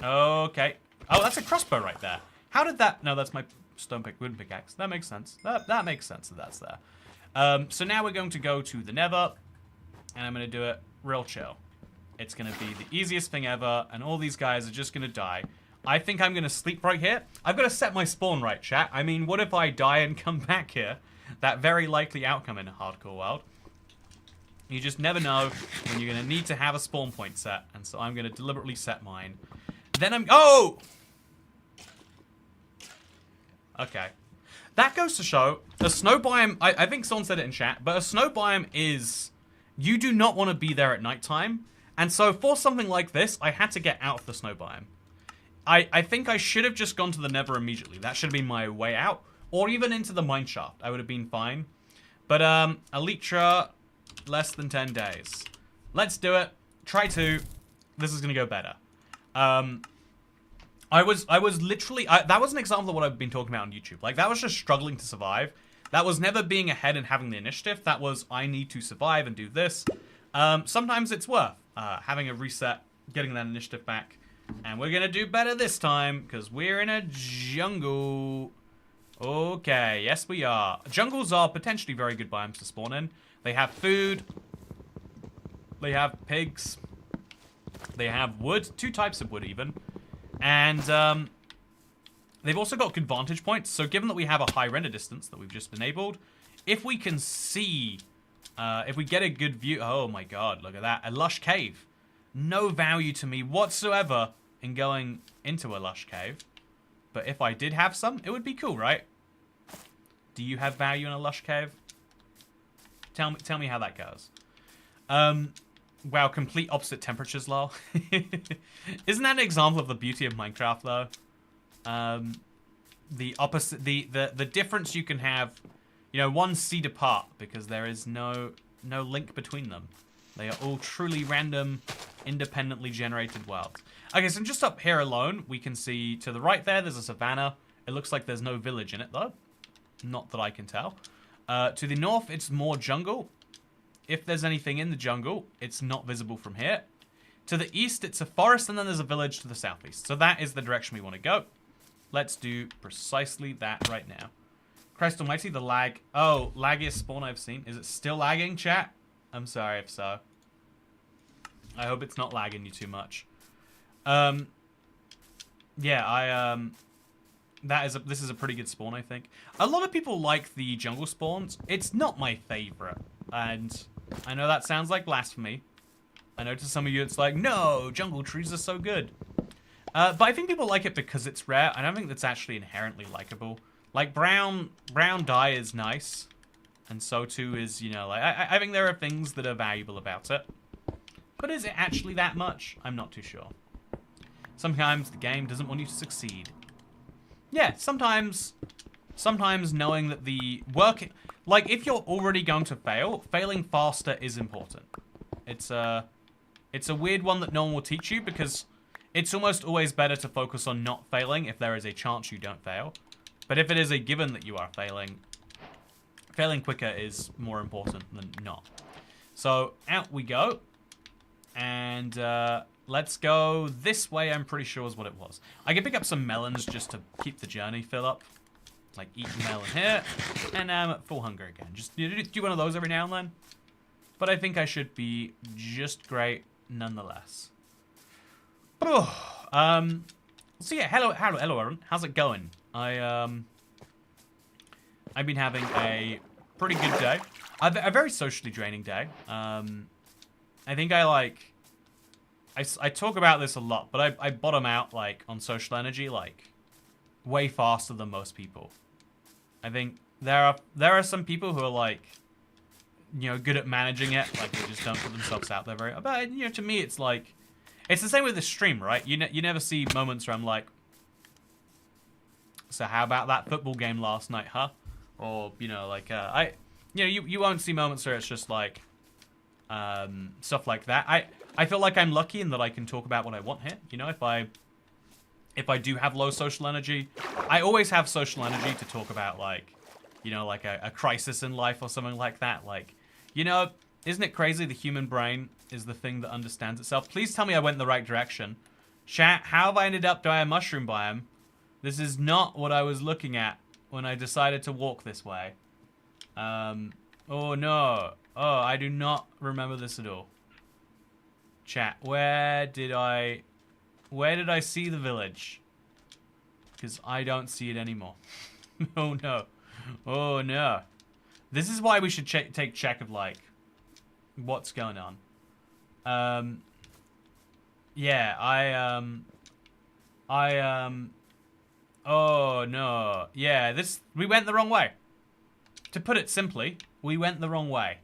Okay. Oh, that's a crossbow right there. How did that? No, that's my wooden pickaxe. That makes sense. That makes sense that that's there. So now we're going to go to the Nether, and I'm going to do it real chill. It's going to be the easiest thing ever, and all these guys are just going to die. I think I'm going to sleep right here. I've got to set my spawn right, chat. I mean, what if I die and come back here? That very likely outcome in a hardcore world. You just never know when you're going to need to have a spawn point set, and so I'm going to deliberately set mine. Then oh! Okay. That goes to show, a snow biome, I think someone said it in chat, but a snow biome is, you do not want to be there at nighttime. And so for something like this, I had to get out of the snow biome. I think I should have just gone to the Nether immediately. That should have been my way out. Or even into the mineshaft. I would have been fine. But, Elytra, less than 10 days. Let's do it. Try 2. This is going to go better. I was literally, that was an example of what I've been talking about on YouTube. Like, that was just struggling to survive. That was never being ahead and having the initiative. That was, I need to survive and do this. Sometimes it's worth having a reset, getting that initiative back. And we're going to do better this time, because we're in a jungle. Okay, yes we are. Jungles are potentially very good biomes to spawn in. They have food. They have pigs. They have wood. 2 types of wood, even. And they've also got good vantage points. So given that we have a high render distance that we've just enabled, if we can see, if we get a good view, oh my god, look at that, a lush cave. No value to me whatsoever in going into a lush cave. But if I did have some, it would be cool, right? Do you have value in a lush cave? Tell me how that goes. Wow, complete opposite temperatures, lol. Isn't that an example of the beauty of Minecraft, though? The opposite, the difference you can have. you know, 1 seed apart because there is no link between them. They are all truly random, independently generated worlds. Okay, so just up here alone, we can see to the right there's a savanna. It looks like there's no village in it, though. Not that I can tell. To the north, it's more jungle. If there's anything in the jungle, it's not visible from here. To the east, it's a forest, and then there's a village to the southeast. So that is the direction we want to go. Let's do precisely that right now. Christ almighty, the lag. Oh, laggiest spawn I've seen. Is it still lagging, chat? I'm sorry if so. I hope it's not lagging you too much. Yeah, this is a pretty good spawn, I think. A lot of people like the jungle spawns. It's not my favorite, and I know that sounds like blasphemy. I know to some of you it's like, no, jungle trees are so good. But I think people like it because it's rare. I don't think that's actually inherently likable. Like brown dye is nice, and so too is, you know, like I think there are things that are valuable about it. But is it actually that much? I'm not too sure. Sometimes the game doesn't want you to succeed. Yeah, sometimes knowing that the work, like if you're already going to fail, failing faster is important. It's a weird one that no one will teach you because it's almost always better to focus on not failing if there is a chance you don't fail. But if it is a given that you are failing, failing quicker is more important than not. So out we go. And let's go this way, I'm pretty sure is what it was. I can pick up some melons just to keep the journey fill up. Like eat a melon here. And I'm at full hunger again. Just do one of those every now and then. But I think I should be just great nonetheless. So yeah, hello everyone. How's it going? I've been having a pretty good day. A very socially draining day. I think I talk about this a lot, but I bottom out like on social energy like way faster than most people. I think there are some people who are like, you know, good at managing it, like they just don't put themselves out there very. But you know, to me, it's like, it's the same with the stream, right? You never see moments where I'm like, so how about that football game last night, huh? Or you know, like you won't see moments where it's just like, stuff like that. I feel like I'm lucky in that I can talk about what I want here. You know, if I do have low social energy, I always have social energy to talk about, like, you know, like a crisis in life or something like that. Like, you know, isn't it crazy the human brain is the thing that understands itself? Please tell me I went in the right direction. Chat, how have I ended up by a mushroom biome? This is not what I was looking at when I decided to walk this way. Oh no. Oh, I do not remember this at all. Chat, where did I see the village? Because I don't see it anymore. Oh no. Oh no. This is why we should take check of like what's going on. Yeah, oh no. Yeah, we went the wrong way. To put it simply, we went the wrong way.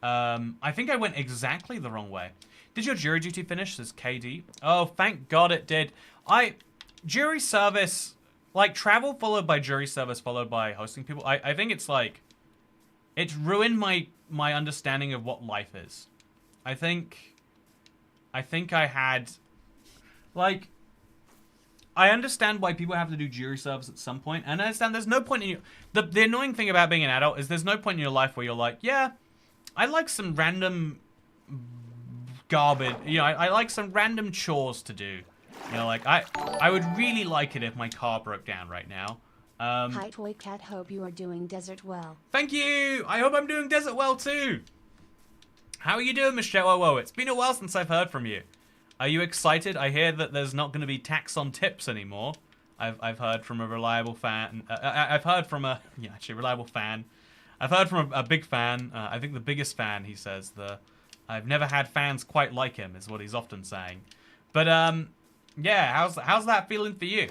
I think I went exactly the wrong way. Did your jury duty finish? Says KD. Oh, thank God it did. Jury service, like travel followed by jury service followed by hosting people. I think it's like, it's ruined my understanding of what life is. I think I had, like, I understand why people have to do jury service at some point, and I understand there's no point in you. The annoying thing about being an adult is there's no point in your life where you're like, yeah, I like some random garbage. You know, I like some random chores to do. You know, like I would really like it if my car broke down right now. Hi Toy Cat, hope you are doing desert well. Thank you. I hope I'm doing desert well too. How are you doing, Michelle? Whoa, it's been a while since I've heard from you. Are you excited? I hear that there's not going to be tax on tips anymore. I've heard from a reliable fan. I've heard from a reliable fan. I've heard from a big fan. I think the biggest fan. He says I've never had fans quite like him is what he's often saying. But yeah, how's that feeling for you?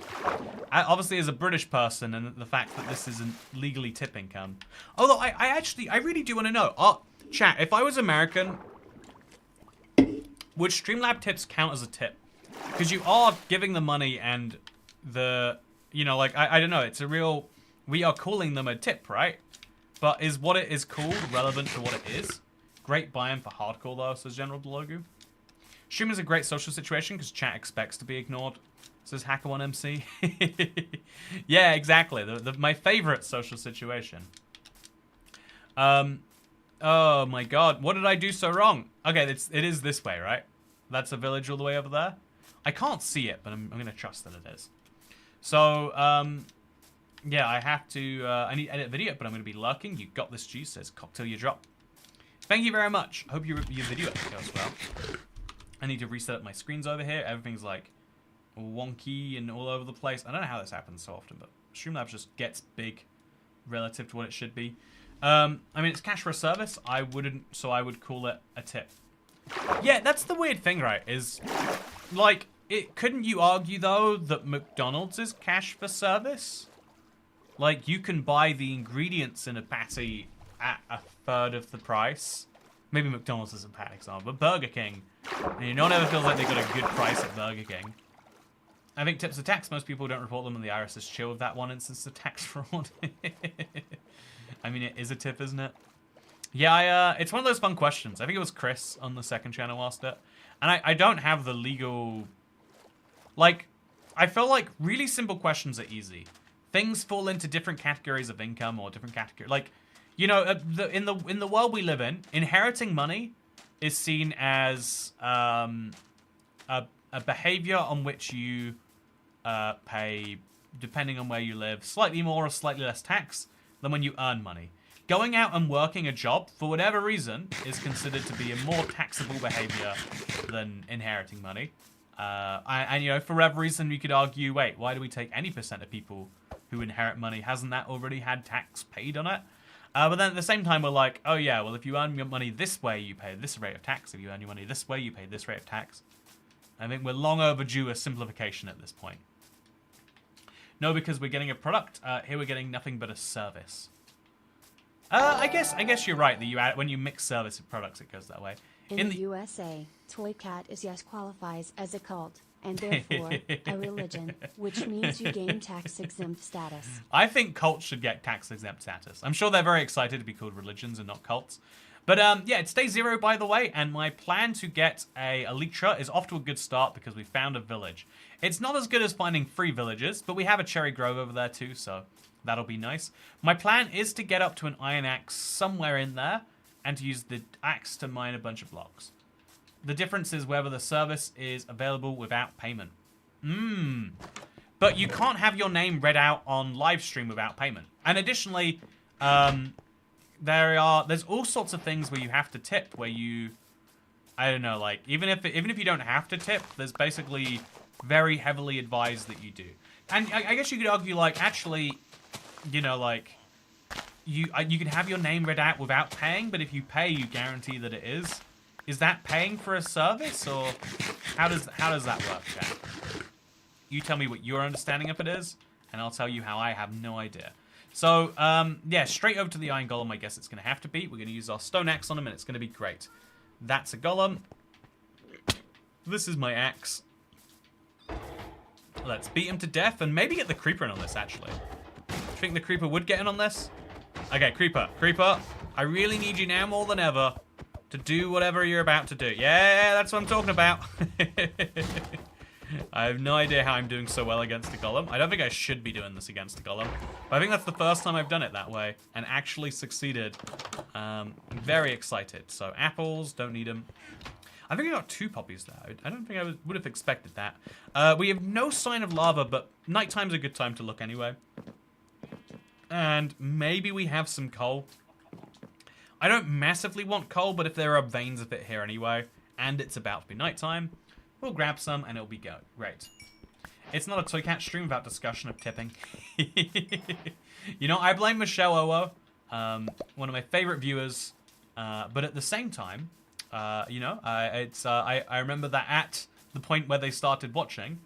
Obviously, as a British person, and the fact that this isn't legally tip income. Although I really do want to know. Chat, if I was American, would Streamlab tips count as a tip? Because you are giving the money and the, you know, like, I don't know, it's a real, we are calling them a tip, right? But is what it is called relevant to what it is? Great buy-in for hardcore though, says General Delogu. Stream is a great social situation because chat expects to be ignored, says Hacker1MC. Yeah, exactly. My favorite social situation. Oh my god, what did I do so wrong? Okay, it is this way, right? That's a village all the way over there. I can't see it, but I'm gonna trust that it is. So, yeah, I have to, I need to edit video, but I'm gonna be lurking. You got this, G, says cocktail you drop. Thank you very much. Hope your video goes well. I need to reset up my screens over here. Everything's like wonky and all over the place. I don't know how this happens so often, but Streamlabs just gets big relative to what it should be. I mean, it's cash for a service. I would call it a tip. Yeah, that's the weird thing, right? Is like, couldn't you argue though that McDonald's is cash for service? Like, you can buy the ingredients in a patty at a third of the price. Maybe McDonald's isn't a bad example, but Burger King. And no one ever feels like they got a good price at Burger King. I think tips are tax. Most people don't report them, and the IRS is chill with that one instance of tax fraud. I mean, it is a tip, isn't it? Yeah, it's one of those fun questions. I think it was Chris on the second channel asked it. And I don't have the legal... Like, I feel like really simple questions are easy. Things fall into different categories of income or different categories. Like, you know, in the world we live in, inheriting money is seen as a behavior on which you pay, depending on where you live, slightly more or slightly less tax than when you earn money. Going out and working a job, for whatever reason, is considered to be a more taxable behavior than inheriting money. And, you know, for whatever reason, you could argue, wait, why do we take any percent of people who inherit money? Hasn't that already had tax paid on it? But then at the same time, we're like, oh yeah, well, if you earn your money this way, you pay this rate of tax. If you earn your money this way, you pay this rate of tax. I think we're long overdue a simplification at this point. No, because we're getting a product. Here we're getting nothing but a service. I guess you're right that you add, when you mix service and products, it goes that way. In the USA, Toy Cat is qualifies as a cult, and therefore a religion, which means you gain tax-exempt status. I think cults should get tax-exempt status. I'm sure they're very excited to be called religions and not cults. But yeah, it's day 0, by the way, and my plan to get a Elytra is off to a good start because we found a village. It's not as good as finding 3 villages, but we have a cherry grove over there too, so that'll be nice. My plan is to get up to an iron axe somewhere in there and to use the axe to mine a bunch of blocks. The difference is whether the service is available without payment. But you can't have your name read out on live stream without payment. And additionally, there's all sorts of things where you have to tip, where you, I don't know, like even if you don't have to tip, there's basically very heavily advised that you do. And I guess you could argue, like, actually, you know, like, you can have your name read out without paying, but if you pay, you guarantee that it is. Is that paying for a service, or how does that work, chat? You tell me what your understanding of it is, and I'll tell you how I have no idea. So, yeah, straight over to the Iron Golem, I guess it's going to have to be. We're going to use our Stone Axe on him, and it's going to be great. That's a Golem. This is my axe. Let's beat him to death, and maybe get the Creeper in on this, actually. Do you think the Creeper would get in on this? Okay, Creeper, I really need you now more than ever to do whatever you're about to do. Yeah, that's what I'm talking about. I have no idea how I'm doing so well against a Golem. I don't think I should be doing this against a Golem, but I think that's the first time I've done it that way and actually succeeded. I'm very excited. So apples, don't need them. I think I got 2 poppies there. I don't think I would have expected that. We have no sign of lava, but nighttime's a good time to look anyway. And maybe we have some coal. I don't massively want coal, but if there are veins of it here anyway, and it's about to be nighttime, we'll grab some and it'll be great. It's not a Toy Cat stream without discussion of tipping. You know, I blame Michelle Owo, one of my favorite viewers, but at the same time, you know, I remember that at the point where they started watching,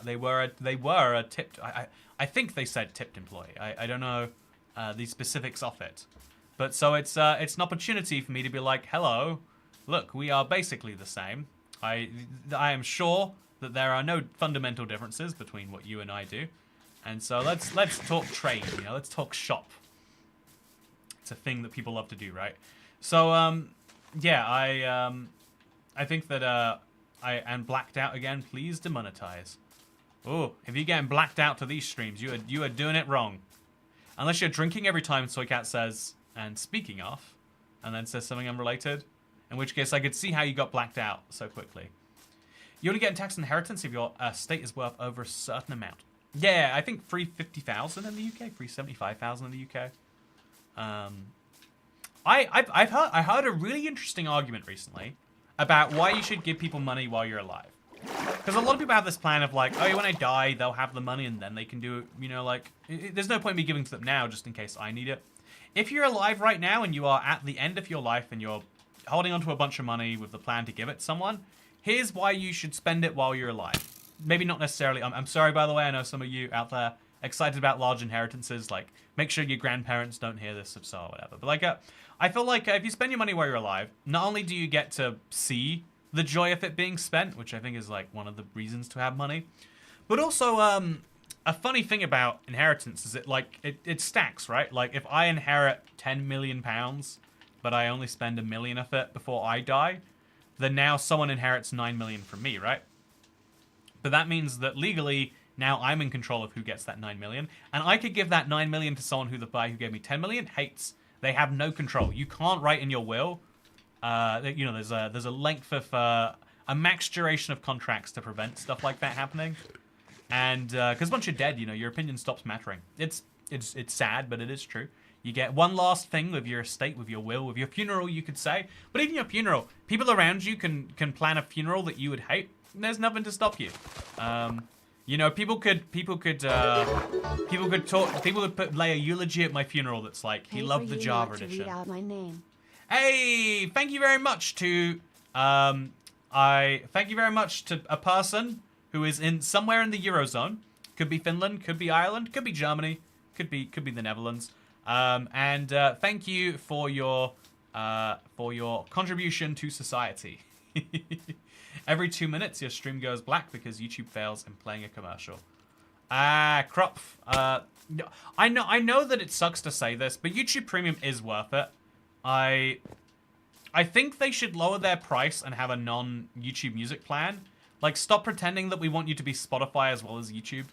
they were a tipped. I think they said tipped employee. I don't know the specifics of it, but so it's an opportunity for me to be like, hello, look, we are basically the same. I am sure that there are no fundamental differences between what you and I do, and so let's talk trade. You know, let's talk shop. a thing that people love to do, right? So, yeah, I think that, I am blacked out again. Please demonetize. Oh, if you're getting blacked out to these streams, you are doing it wrong. Unless you're drinking every time Soycat says, and speaking of, and then says something unrelated, in which case I could see how you got blacked out so quickly. You only get in tax inheritance if your estate is worth over a certain amount. Yeah, I think 350,000 in the UK, 375,000 in the UK. I heard a really interesting argument recently about why you should give people money while you're alive. Because a lot of people have this plan of like, oh, when I die, they'll have the money and then they can do it, you know, like, there's no point in me giving to them now just in case I need it. If you're alive right now and you are at the end of your life and you're holding onto a bunch of money with the plan to give it to someone, here's why you should spend it while you're alive. Maybe not necessarily, I'm sorry, by the way, I know some of you out there excited about large inheritances, like, make sure your grandparents don't hear this, if so, or whatever. But, like, I feel like if you spend your money while you're alive, not only do you get to see the joy of it being spent, which I think is, like, one of the reasons to have money, but also, a funny thing about inheritance is it stacks, right? Like, if I inherit 10 million pounds, but I only spend $1 million of it before I die, then now someone inherits 9 million from me, right? But that means that legally, now I'm in control of who gets that 9 million, and I could give that 9 million to someone who the guy who gave me 10 million hates. They have no control. You can't write in your will, you know, there's a length of, a max duration of contracts to prevent stuff like that happening. And, because once you're dead, you know, your opinion stops mattering. It's sad, but it is true. You get one last thing with your estate, with your will, with your funeral, you could say. But even your funeral, people around you can plan a funeral that you would hate. And there's nothing to stop you. You know, people could lay a eulogy at my funeral that's like, he loved the Java edition. Read out my name. Hey, thank you very much to, thank you very much to a person who is in somewhere in the Eurozone. Could be Finland, could be Ireland, could be Germany, could be the Netherlands. And thank you for your contribution to society. Every 2 minutes, your stream goes black because YouTube fails in playing a commercial. Crop. I know that it sucks to say this, but YouTube Premium is worth it. I think they should lower their price and have a non-YouTube music plan. Like, stop pretending that we want you to be Spotify as well as YouTube.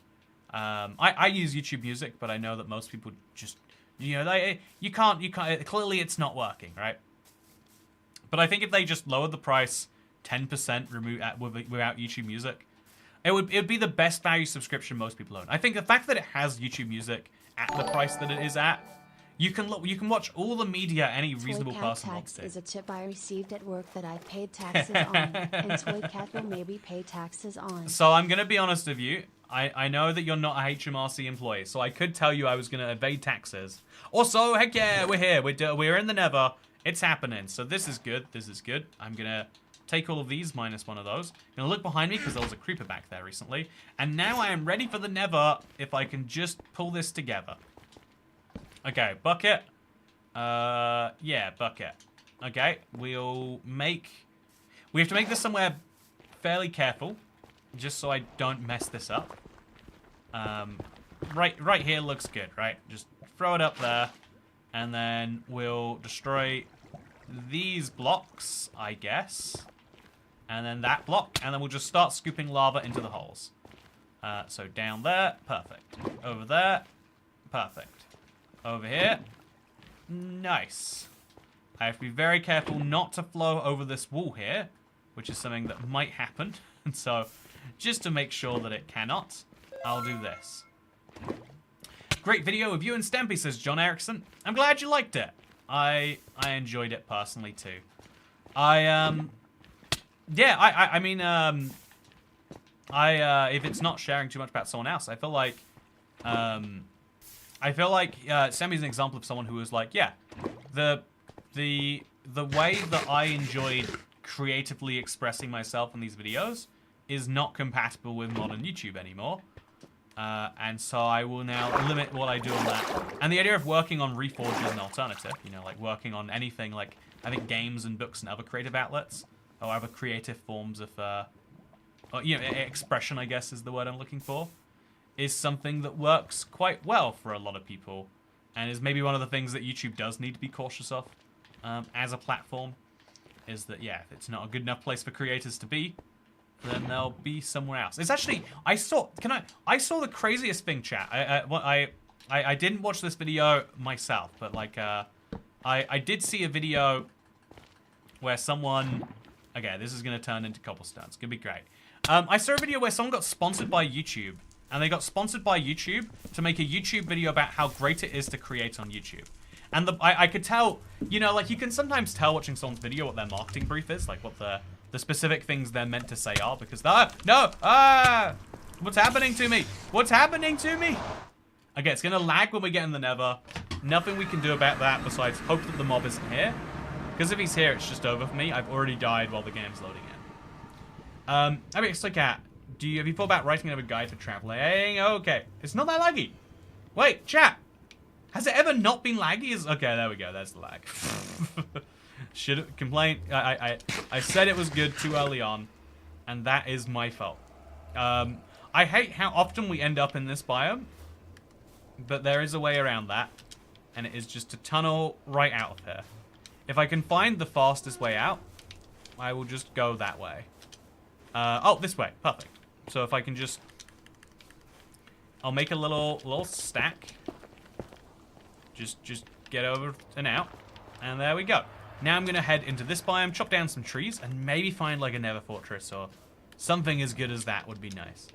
I use YouTube Music, but I know that most people just, you know, you can't, clearly it's not working, right? But I think if they just lowered the price 10% without YouTube Music, it would be the best value subscription most people own. I think the fact that it has YouTube Music at the price that it is at, you can watch all the media any reasonable person wants to. Toy Cat tax is a tip I received at work that I paid taxes on, and Toy Cat will maybe pay taxes on. So I'm gonna be honest with you. I know that you're not a HMRC employee, so I could tell you I was gonna evade taxes. Also, heck yeah, we're here. We're in the Nether. It's happening. So this is good. This is good. I'm gonna take all of these minus one of those. I'm gonna look behind me because there was a creeper back there recently, and now I am ready for the Nether. If I can just pull this together. Okay, bucket. Yeah, bucket. Okay, we have to make this somewhere fairly careful, just so I don't mess this up. Right here looks good, right? Just throw it up there, and then we'll destroy these blocks, I guess, and then that block, and then we'll just start scooping lava into the holes. So down there, perfect. Over there, perfect. Over here, nice. I have to be very careful not to flow over this wall here, which is something that might happen. And so, just to make sure that it cannot, I'll do this. Great video of you and Stampy, says John Erickson. I'm glad you liked it. I enjoyed it personally too. I mean, if it's not sharing too much about someone else, I feel like, Sammy's an example of someone who was like, yeah, the way that I enjoyed creatively expressing myself in these videos is not compatible with modern YouTube anymore. And so I will now limit what I do on that. And the idea of working on Reforge is an alternative, you know, like working on anything like, I think, games and books and other creative outlets, or other creative forms of, you know, expression, I guess is the word I'm looking for, is something that works quite well for a lot of people. and is maybe one of the things that YouTube does need to be cautious of as a platform, is that, yeah, if it's not a good enough place for creators to be, then they'll be somewhere else. It's actually, I saw the craziest thing, chat. I didn't watch this video myself, but like, I did see a video where someone, okay, this is gonna turn into cobblestone. It's gonna be great. I saw a video where someone got sponsored by YouTube, and they got sponsored by YouTube to make a YouTube video about how great it is to create on YouTube. And I could tell, you know, like you can sometimes tell watching someone's video what their marketing brief is, like what the specific things they're meant to say are, because what's happening to me? What's happening to me? Okay, it's gonna lag when we get in the Nether. Nothing we can do about that besides hope that the mob isn't here. Because if he's here, it's just over for me. I've already died while the game's loading in. I mean, it's like, have you thought about writing another guide for traveling? Okay, it's not that laggy. Wait, chat. Has it ever not been laggy? Okay, there we go. There's the lag. Should have complained. I said it was good too early on, and that is my fault. I hate how often we end up in this biome, but there is a way around that, and it is just to tunnel right out of here. If I can find the fastest way out, I will just go that way. Oh, this way. Perfect. So if I can just, I'll make a little stack. Just get over and out, and there we go. Now I'm gonna head into this biome, chop down some trees, and maybe find like a nether fortress or something as good as that would be nice.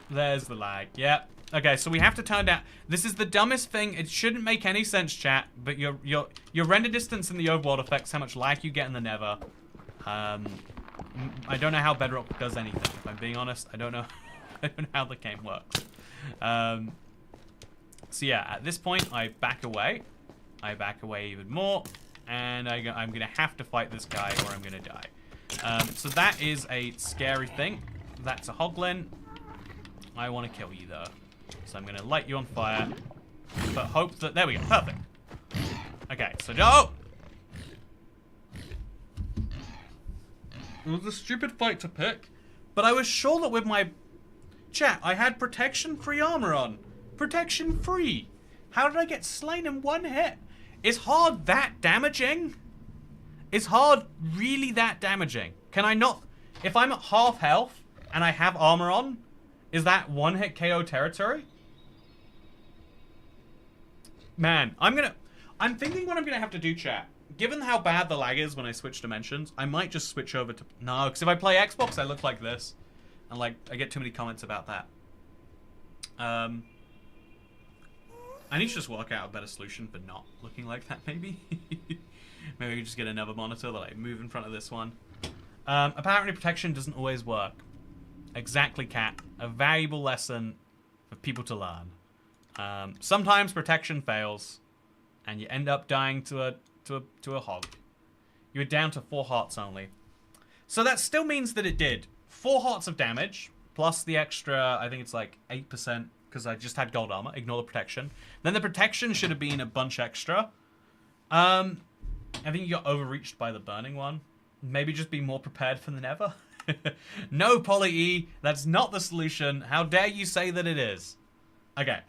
There's the lag. Yep. Okay, so we have to turn down. This is the dumbest thing. It shouldn't make any sense, chat. But your render distance in the overworld affects how much lag you get in the Nether. I don't know how Bedrock does anything. If I'm being honest, I don't know. I don't know how the game works. So yeah, at this point, I back away. I back away even more, and I'm gonna have to fight this guy, or I'm gonna die. So that is a scary thing. That's a hoglin. I want to kill you though. So I'm going to light you on fire, but hope that, there we go, perfect. Okay, so no! It was a stupid fight to pick, but I was sure that with my, chat, I had protection-free armor on. Protection-free. How did I get slain in one hit? Is hard that damaging? Is hard really that damaging? Can I not, if I'm at half health and I have armor on, is that one hit KO territory? Man, I'm thinking what I'm gonna have to do, chat. Given how bad the lag is when I switch dimensions, I might just switch over to, no, because if I play Xbox, I look like this. And like, I get too many comments about that. I need to just work out a better solution for not looking like that, maybe. Maybe we just get another monitor that I move in front of this one. Apparently protection doesn't always work. Exactly, Cat. A valuable lesson for people to learn. Sometimes protection fails, and you end up dying to a hog. You were down to 4 hearts only. So that still means that it did 4 hearts of damage, plus the extra, I think it's like 8%, because I just had gold armor. Ignore the protection. Then the protection should have been a bunch extra. I think you got overreached by the burning one. Maybe just be more prepared for the Nether. No, Polly E, that's not the solution. How dare you say that it is? Okay.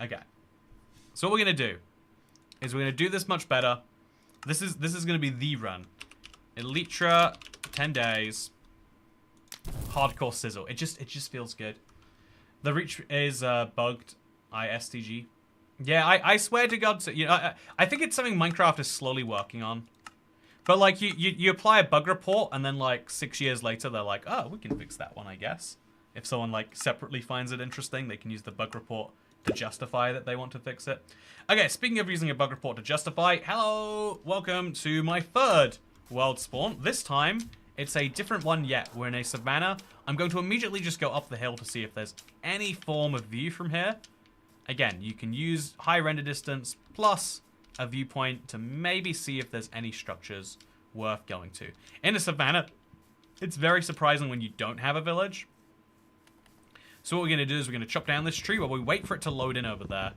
So what we're gonna do is we're gonna do this much better. This is gonna be the run. Elytra, 10 days. Hardcore sizzle. It just feels good. The reach is bugged. ISTG. Yeah, I swear to God. You know, I think it's something Minecraft is slowly working on. But like you apply a bug report, and then like 6 years later they're like, oh, we can fix that one, I guess. If someone like separately finds it interesting, they can use the bug report to justify that they want to fix it. Okay, speaking of using a bug report to justify, hello, welcome to my 3rd world spawn. This time it's a different one yet. We're in a savannah. I'm going to immediately just go up the hill to see if there's any form of view from here. Again, you can use high render distance plus a viewpoint to maybe see if there's any structures worth going to. In a savannah, it's very surprising when you don't have a village. So what we're going to do is we're going to chop down this tree while we wait for it to load in over there.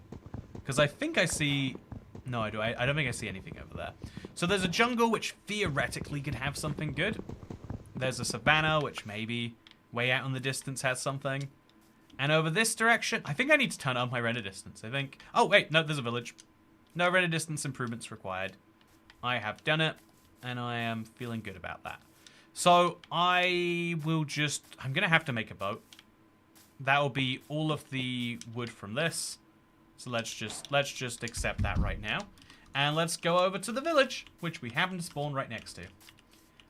Because I think I see... No, I don't think I see anything over there. So there's a jungle which theoretically could have something good. There's a savannah which maybe way out in the distance has something. And over this direction, I think I need to turn up my render distance, I think. Oh, wait, no, there's a village. No render distance improvements required. I have done it, and I am feeling good about that. So I will just, I'm going to have to make a boat. That will be all of the wood from this. So let's just accept that right now. And let's go over to the village, which we happen to spawn right next to.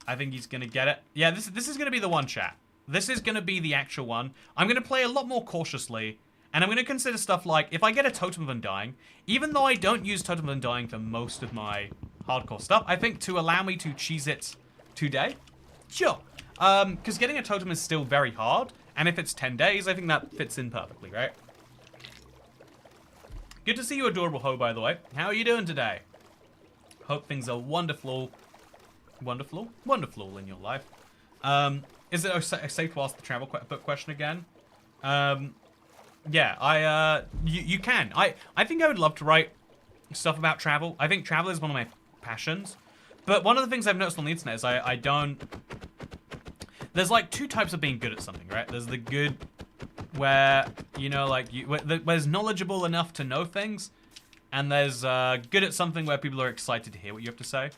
I think he's going to get it. Yeah, this is going to be the one, chat. This is going to be the actual one. I'm going to play a lot more cautiously. And I'm going to consider stuff like, if I get a Totem of Undying, even though I don't use Totem of Undying for most of my hardcore stuff, I think to allow me to cheese it today, sure. Because getting a Totem is still very hard. And if it's 10 days, I think that fits in perfectly, right? Good to see you, adorable Ho, by the way. How are you doing today? Hope things are wonderful. Wonderful in your life. Is it safe to ask the travel book question again? Yeah, you can. I think I would love to write stuff about travel. I think travel is one of my passions. But one of the things I've noticed on the internet is I don't... There's like two types of being good at something, right? There's the good where, you know, like, where's knowledgeable enough to know things. And there's good at something where people are excited to hear what you have to say.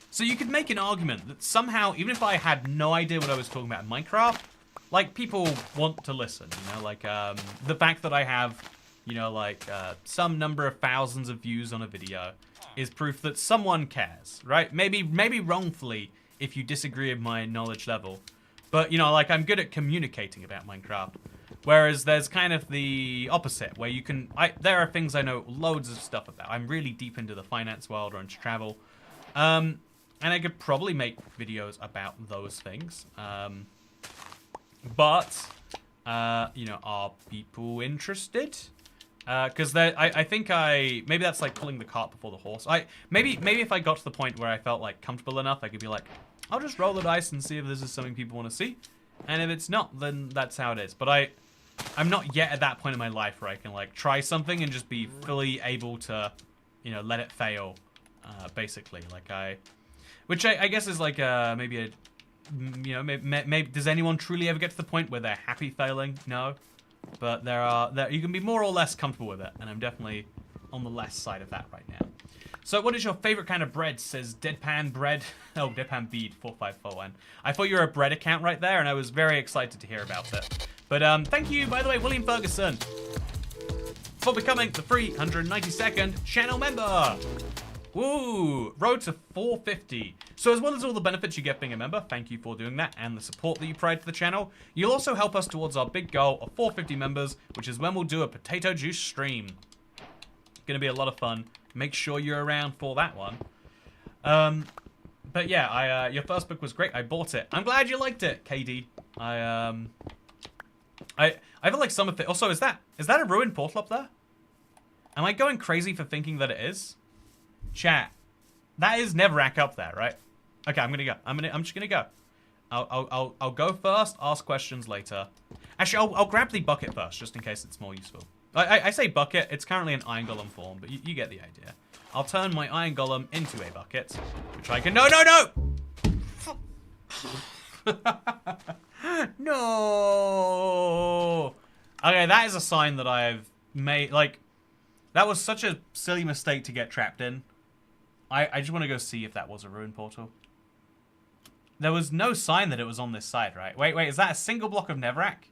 So you could make an argument that somehow, even if I had no idea what I was talking about in Minecraft, like, people want to listen, you know? Like, the fact that I have, you know, like, some number of thousands of views on a video is proof that someone cares, right? Maybe wrongfully if you disagree with my knowledge level. But, you know, like, I'm good at communicating about Minecraft. Whereas there's kind of the opposite, where you can... there are things I know loads of stuff about. I'm really deep into the finance world or into travel. And I could probably make videos about those things. But, you know, are people interested? Because I think maybe that's like pulling the cart before the horse. Maybe if I got to the point where I felt like comfortable enough, I could be like, I'll just roll the dice and see if this is something people want to see. And if it's not, then that's how it is. But I'm not yet at that point in my life where I can like try something and just be fully able to, you know, let it fail, basically. Like which I guess is like maybe a, you know, maybe does anyone truly ever get to the point where they're happy failing? No. But you can be more or less comfortable with it, and I'm definitely on the less side of that right now. So what is your favorite kind of bread, says Deadpan Bread. Oh, Deadpan Bead 4541. I thought you were a bread account right there, and I was very excited to hear about it. But thank you, by the way, William Ferguson, for becoming the 392nd channel member. Woo! Road to 450. So as well as all the benefits you get being a member, thank you for doing that, and the support that you provide to the channel, you'll also help us towards our big goal of 450 members, which is when we'll do a potato juice stream. Gonna be a lot of fun. Make sure you're around for that one. But yeah, your first book was great. I bought it. I'm glad you liked it, KD. I feel like some of it... Also, is that a ruined portal up there? Am I going crazy for thinking that it is? Chat. That is Neverack up there, right? Okay, I'm gonna go. I'm just gonna go. I'll go first, ask questions later. Actually, I'll grab the bucket first, just in case it's more useful. I say bucket, it's currently an iron golem form, but you get the idea. I'll turn my iron golem into a bucket, which I can... No! No! Okay, that is a sign that I've made, like, that was such a silly mistake to get trapped in. I just want to go see if that was a ruined portal. There was no sign that it was on this side, right? Wait, is that a single block of Neverack?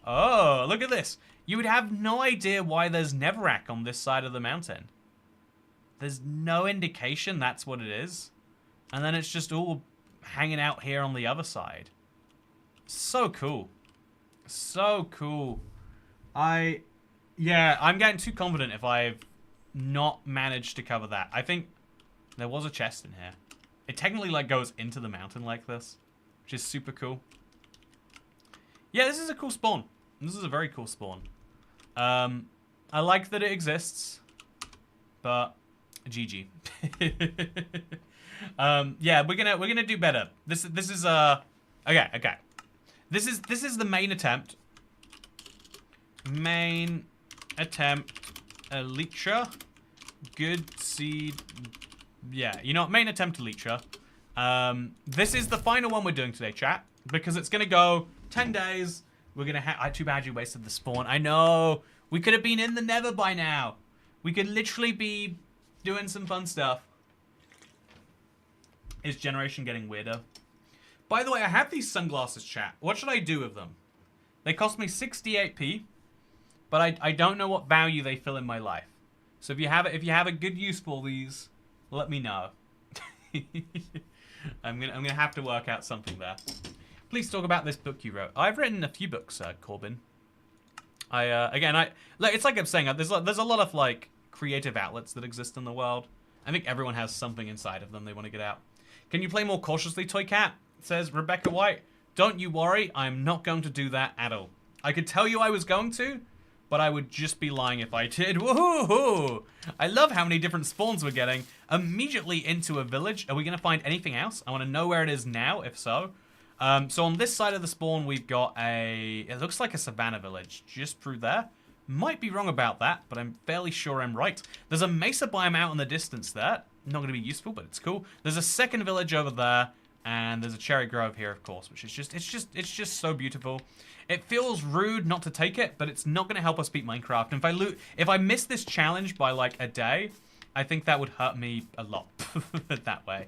Oh, look at this. You would have no idea why there's Neverack on this side of the mountain. There's no indication that's what it is. And then it's just all hanging out here on the other side. So cool. So cool. Yeah, I'm getting too confident if I've not managed to cover that. I think there was a chest in here. It technically like goes into the mountain like this, which is super cool. Yeah, this is a cool spawn. This is a very cool spawn. I like that it exists, but GG. Yeah, we're gonna do better. This is okay. This is the main attempt. Main attempt, Elytra. Good seed. Yeah, you know what? Main attempt, Elytra. This is the final one we're doing today, chat, because it's gonna go 10 days. We're gonna have... Too bad you wasted the spawn. I know. We could have been in the Nether by now. We could literally be doing some fun stuff. Is generation getting weirder? By the way, I have these sunglasses, chat. What should I do with them? They cost me 68p, but I don't know what value they fill in my life. So if you have a good use for these, let me know. I'm gonna have to work out something there. Please talk about this book you wrote. I've written a few books, Corbin. It's like I'm saying, there's a lot of like creative outlets that exist in the world. I think everyone has something inside of them they want to get out. Can you play more cautiously, Toy Cat? Says Rebecca White. Don't you worry, I'm not going to do that at all. I could tell you I was going to, but I would just be lying if I did. Woohoo! I love how many different spawns we're getting. Immediately into a village. Are we going to find anything else? I want to know where it is now, if so. So on this side of the spawn, we've got it looks like a savannah village just through there. Might be wrong about that, but I'm fairly sure I'm right. There's a mesa biome out in the distance there. Not going to be useful, but it's cool. There's a second village over there, and there's a cherry grove here, of course, which is just so beautiful. It feels rude not to take it, but it's not going to help us beat Minecraft. And if I miss this challenge by like a day, I think that would hurt me a lot that way.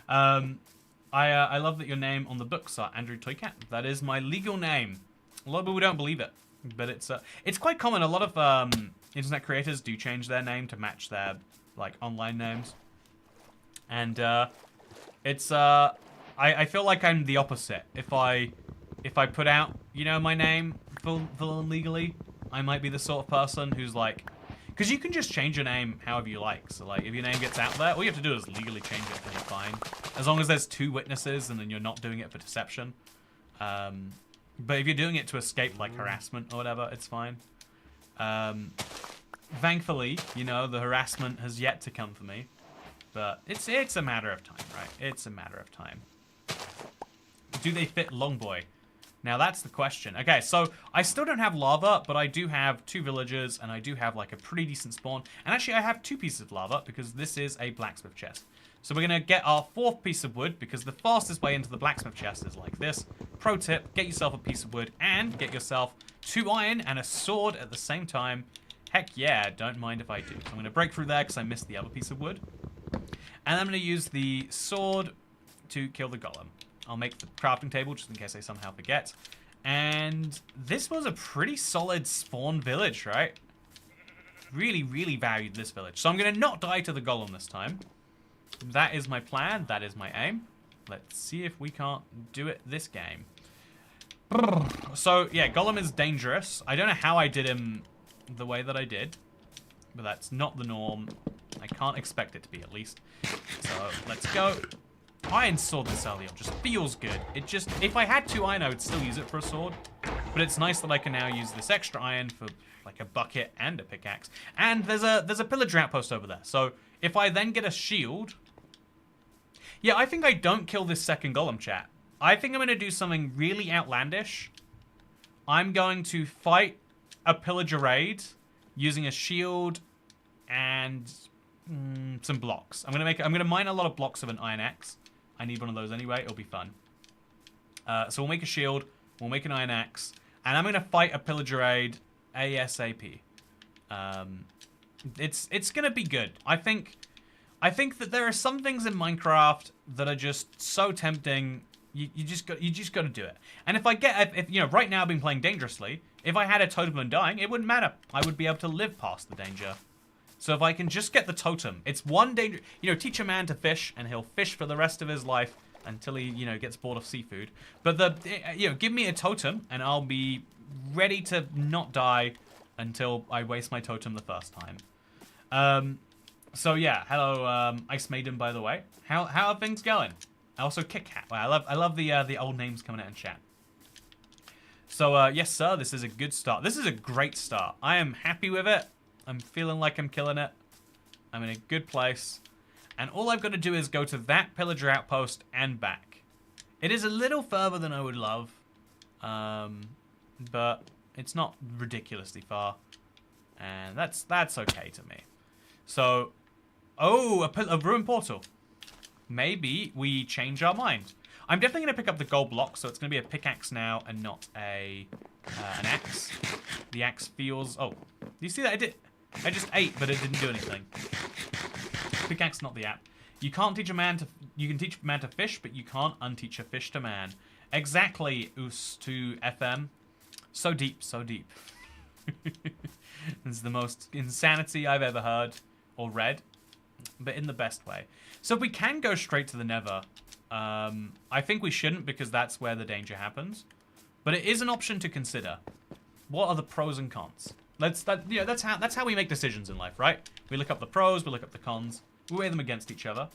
I love that your name on the books are Andrew Toycat. That is my legal name. A lot of people don't believe it, but it's quite common. A lot of internet creators do change their name to match their like online names, and I feel like I'm the opposite. If I put out, you know, my name full legally, I might be the sort of person who's like, because you can just change your name however you like. So like, if your name gets out there, all you have to do is legally change it and you're fine. As long as there's 2 witnesses and then you're not doing it for deception. But if you're doing it to escape like harassment or whatever, it's fine. Thankfully, you know, the harassment has yet to come for me. But it's a matter of time, right? It's a matter of time. Do they fit Longboy? Now that's the question. Okay, so I still don't have lava, but I do have 2 villagers, and I do have like a pretty decent spawn. And actually I have 2 pieces of lava because this is a blacksmith chest. So we're gonna get our 4th piece of wood because the fastest way into the blacksmith chest is like this. Pro tip, get yourself a piece of wood and get yourself 2 iron and a sword at the same time. Heck yeah, don't mind if I do. So I'm gonna break through there because I missed the other piece of wood. And I'm gonna use the sword to kill the golem. I'll make the crafting table just in case I somehow forget. And this was a pretty solid spawn village, right? Really, really valued this village. So I'm going to not die to the golem this time. That is my plan. That is my aim. Let's see if we can't do it this game. So, yeah, golem is dangerous. I don't know how I did him the way that I did. But that's not the norm. I can't expect it to be, at least. So, let's go. Iron sword this early on just feels good. It just, if I had 2 iron, I would still use it for a sword. But it's nice that I can now use this extra iron for like a bucket and a pickaxe. And there's a pillager outpost over there. So if I then get a shield, yeah, I think I don't kill this second golem, chat. I think I'm gonna do something really outlandish. I'm going to fight a pillager raid using a shield and some blocks. I'm gonna mine a lot of blocks of an iron axe. I need one of those anyway. It'll be fun. So we'll make a shield. We'll make an iron axe. And I'm going to fight a pillager raid ASAP. It's going to be good. I think that there are some things in Minecraft that are just so tempting. You just got to do it. And if you know, right now I've been playing dangerously. If I had a totem and dying, it wouldn't matter. I would be able to live past the danger. So if I can just get the totem, it's one danger. You know, teach a man to fish, and he'll fish for the rest of his life until he, you know, gets bored of seafood. But you know, give me a totem, and I'll be ready to not die until I waste my totem the first time. So yeah, hello, Ice Maiden, by the way. How are things going? Also, Kit Kat. Wow, I love the old names coming out in chat. So yes, sir, this is a good start. This is a great start. I am happy with it. I'm feeling like I'm killing it. I'm in a good place. And all I've got to do is go to that pillager outpost and back. It is a little further than I would love. But it's not ridiculously far. And that's okay to me. So, oh, a ruined portal. Maybe we change our mind. I'm definitely going to pick up the gold block, so it's going to be a pickaxe now and not an axe. The axe feels... Oh, do you see that? I just ate, but it didn't do anything. Pickaxe, not the app. You can't teach a man to... You can teach a man to fish, but you can't unteach a fish to man. Exactly, Us to FM. So deep, so deep. This is the most insanity I've ever heard or read, but in the best way. So if we can go straight to the Nether, I think we shouldn't because that's where the danger happens. But it is an option to consider. What are the pros and cons? That's how we make decisions in life, right? We look up the pros, we look up the cons, we weigh them against each other.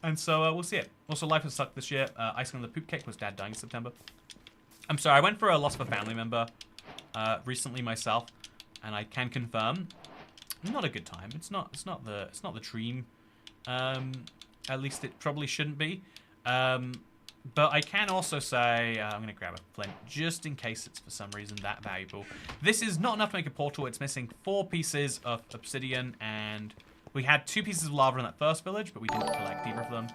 And so we'll see it. Also, life has sucked this year. Icing on the poop cake was dad dying in September. I'm sorry, I went for a loss of a family member recently myself, and I can confirm, not a good time. It's not the dream. At least it probably shouldn't be. But I can also say, I'm going to grab a flint just in case it's for some reason that valuable. This is not enough to make a portal. It's missing 4 pieces of obsidian, and we had 2 pieces of lava in that first village, but we didn't collect either of them,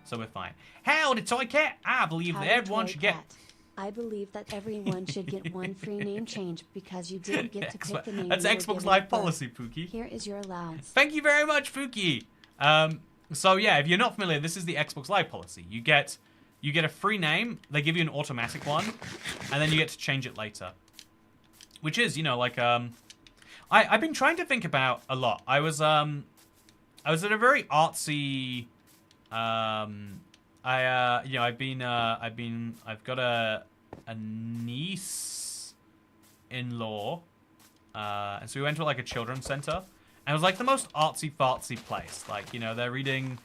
so we're fine. Howdy, Toy Cat! I believe that everyone should get... I believe that everyone should get 1 free name change because you didn't get to pick the name. That's Xbox Live policy, Pookie. Here is your allowance. Thank you very much, Pookie. So yeah, if you're not familiar, this is the Xbox Live policy. You get a free name, they give you an automatic one, and then you get to change it later. Which is, you know, like I've been trying to think about a lot. I was at a very artsy I've got a niece-in-law, and so we went to like a children's center, and it was like the most artsy-fartsy place. Like, you know, they're reading,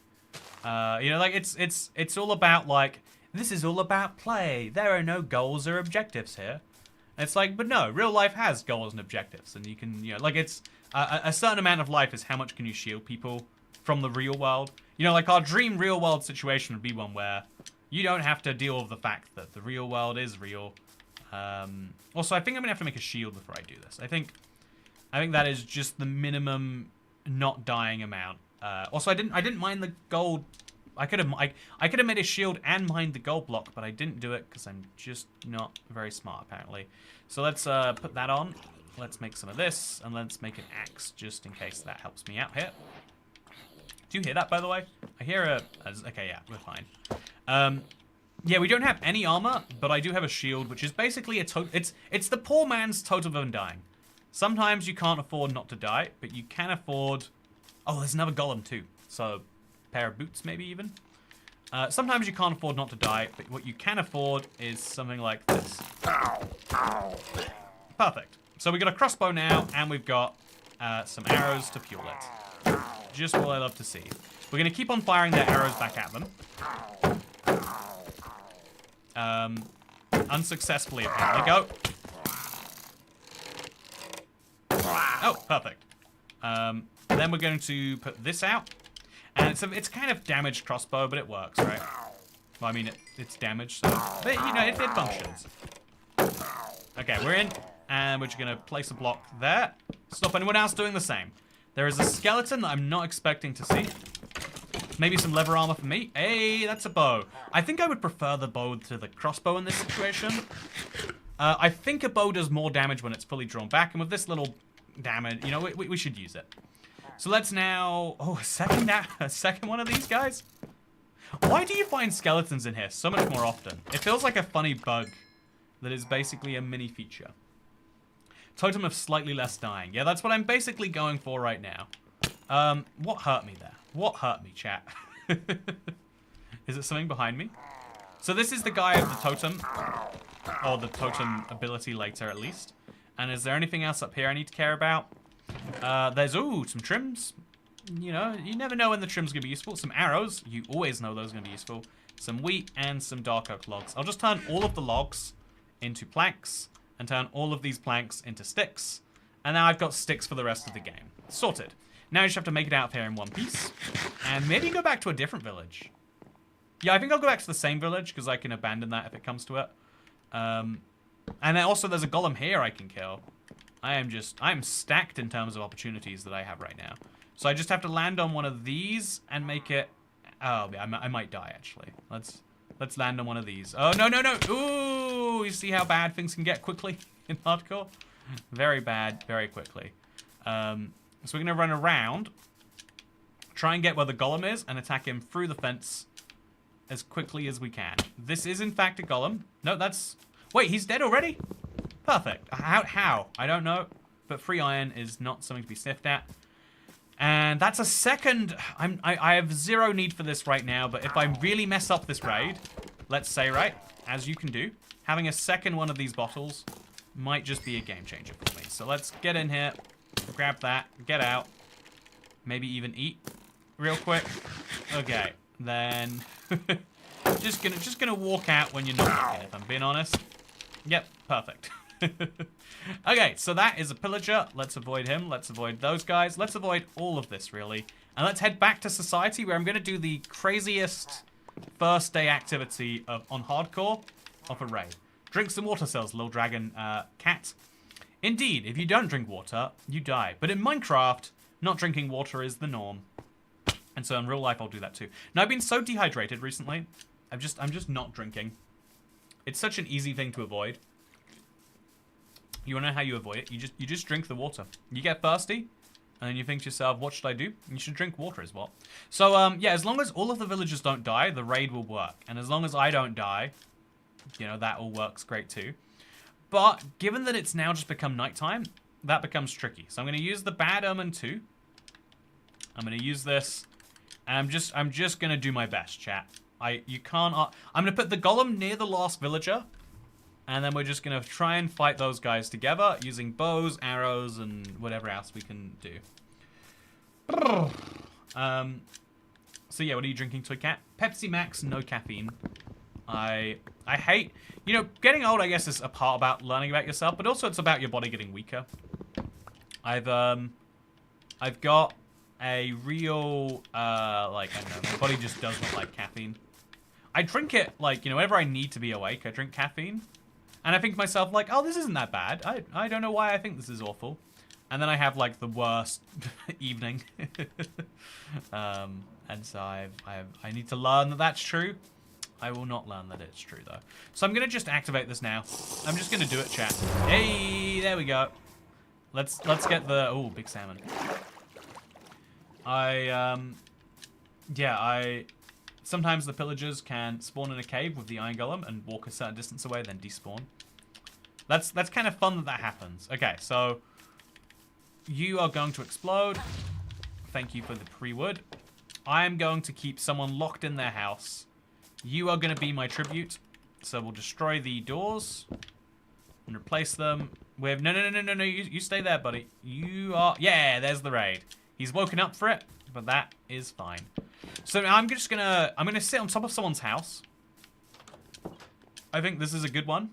like it's all about like, this is all about play. There are no goals or objectives here. And it's like, but no, real life has goals and objectives, and you can, you know, like it's a certain amount of life is how much can you shield people from the real world. You know, like our dream real world situation would be one where you don't have to deal with the fact that the real world is real. Also, I think I'm gonna have to make a shield before I do this. I think that is just the minimum not dying amount. Also, I didn't mine the gold. I could have made a shield and mined the gold block, but I didn't do it because I'm just not very smart apparently. So let's put that on. Let's make some of this, and let's make an axe just in case that helps me out here. Do you hear that, by the way? I hear a... Okay, yeah, we're fine. Yeah, we don't have any armor, but I do have a shield, which is basically it's the poor man's totem of undying. Sometimes you can't afford not to die, but you can afford... Oh, there's another golem too. So, pair of boots maybe even. Sometimes you can't afford not to die, but what you can afford is something like this. Perfect. So we got a crossbow now, and we've got some arrows to fuel it. Just what I love to see. We're going to keep on firing their arrows back at them. Unsuccessfully, apparently. Go. Oh, perfect. Then we're going to put this out. And it's kind of damaged crossbow, but it works, right? Well, I mean, it's damaged, so... But, you know, it functions. Okay, we're in. And we're just going to place a block there. Stop anyone else doing the same. There is a skeleton that I'm not expecting to see. Maybe some leather armor for me. Hey, that's a bow. I think I would prefer the bow to the crossbow in this situation. I think a bow does more damage when it's fully drawn back. And with this little damage, you know, we should use it. So let's now... Oh, a second one of these guys? Why do you find skeletons in here so much more often? It feels like a funny bug that is basically a mini feature. Totem of slightly less dying. Yeah, that's what I'm basically going for right now. What hurt me there? What hurt me, chat? Is it something behind me? So this is the guy of the totem. Or the totem ability later, at least. And is there anything else up here I need to care about? There's, ooh, some trims. You know, you never know when the trim's going to be useful. Some arrows. You always know those are going to be useful. Some wheat and some dark oak logs. I'll just turn all of the logs into planks. And turn all of these planks into sticks. And now I've got sticks for the rest of the game. Sorted. Now I just have to make it out of here in one piece. And maybe go back to a different village. Yeah, I think I'll go back to the same village, because I can abandon that if it comes to it. And then also there's a golem here I can kill. I'm stacked in terms of opportunities that I have right now. So I just have to land on one of these and make it... Oh, yeah, I might die, actually. Let's Let's land on one of these. Oh, no, no, no. Ooh, you see how bad things can get quickly in hardcore? Very bad, very quickly. So we're going to run around, try and get where the golem is, and attack him through the fence as quickly as we can. This is, in fact, a golem. No, that's... Wait, he's dead already? Perfect. How? I don't know. But free iron is not something to be sniffed at. And that's a second... I have zero need for this right now, but if I really mess up this raid, let's say, right, as you can do, having a second one of these bottles might just be a game changer for me. So let's get in here, grab that, get out, maybe even eat real quick. Okay, then just gonna walk out when you're not looking, if I'm being honest. Yep, perfect. Okay, so that is a pillager. Let's avoid him. Let's avoid those guys. Let's avoid all of this, really. And let's head back to society, where I'm going to do the craziest first day activity on hardcore of a raid. Drink some water cells, little dragon cat. Indeed, if you don't drink water, you die. But in Minecraft, not drinking water is the norm. And so in real life, I'll do that too. Now, I've been so dehydrated recently. I'm just not drinking. It's such an easy thing to avoid. You wanna know how you avoid it? You just drink the water. You get thirsty, and then you think to yourself, what should I do? You should drink water as well. So, yeah, as long as all of the villagers don't die, the raid will work. And as long as I don't die, you know, that all works great too. But given that it's now just become nighttime, that becomes tricky. So I'm gonna use the Bad Omen 2. I'm gonna use this, and I'm just gonna do my best, chat. I'm gonna put the golem near the last villager. And then we're just going to try and fight those guys together using bows, arrows, and whatever else we can do. So yeah, what are you drinking, Toy Cat? Pepsi Max, no caffeine. I hate... You know, getting old, I guess, is a part about learning about yourself, but also it's about your body getting weaker. I've got a real, like, I don't know, my body just does not like caffeine. I drink it, like, you know, whenever I need to be awake, I drink caffeine. And I think to myself, like, oh, this isn't that bad. I don't know why I think this is awful. And then I have, like, the worst evening. And so I need to learn that that's true. I will not learn that it's true, though. So I'm going to just activate this now. I'm just going to do it, chat. Hey, there we go. Let's get the... Oh, big salmon. Sometimes the pillagers can spawn in a cave with the Iron Golem and walk a certain distance away, then despawn. That's kind of fun that happens. Okay, so you are going to explode. Thank you for the pre-wood. I am going to keep someone locked in their house. You are going to be my tribute. So we'll destroy the doors and replace them with... No. You stay there, buddy. You are... Yeah, there's the raid. He's woken up for it, but that is fine. So I'm gonna sit on top of someone's house. I think this is a good one.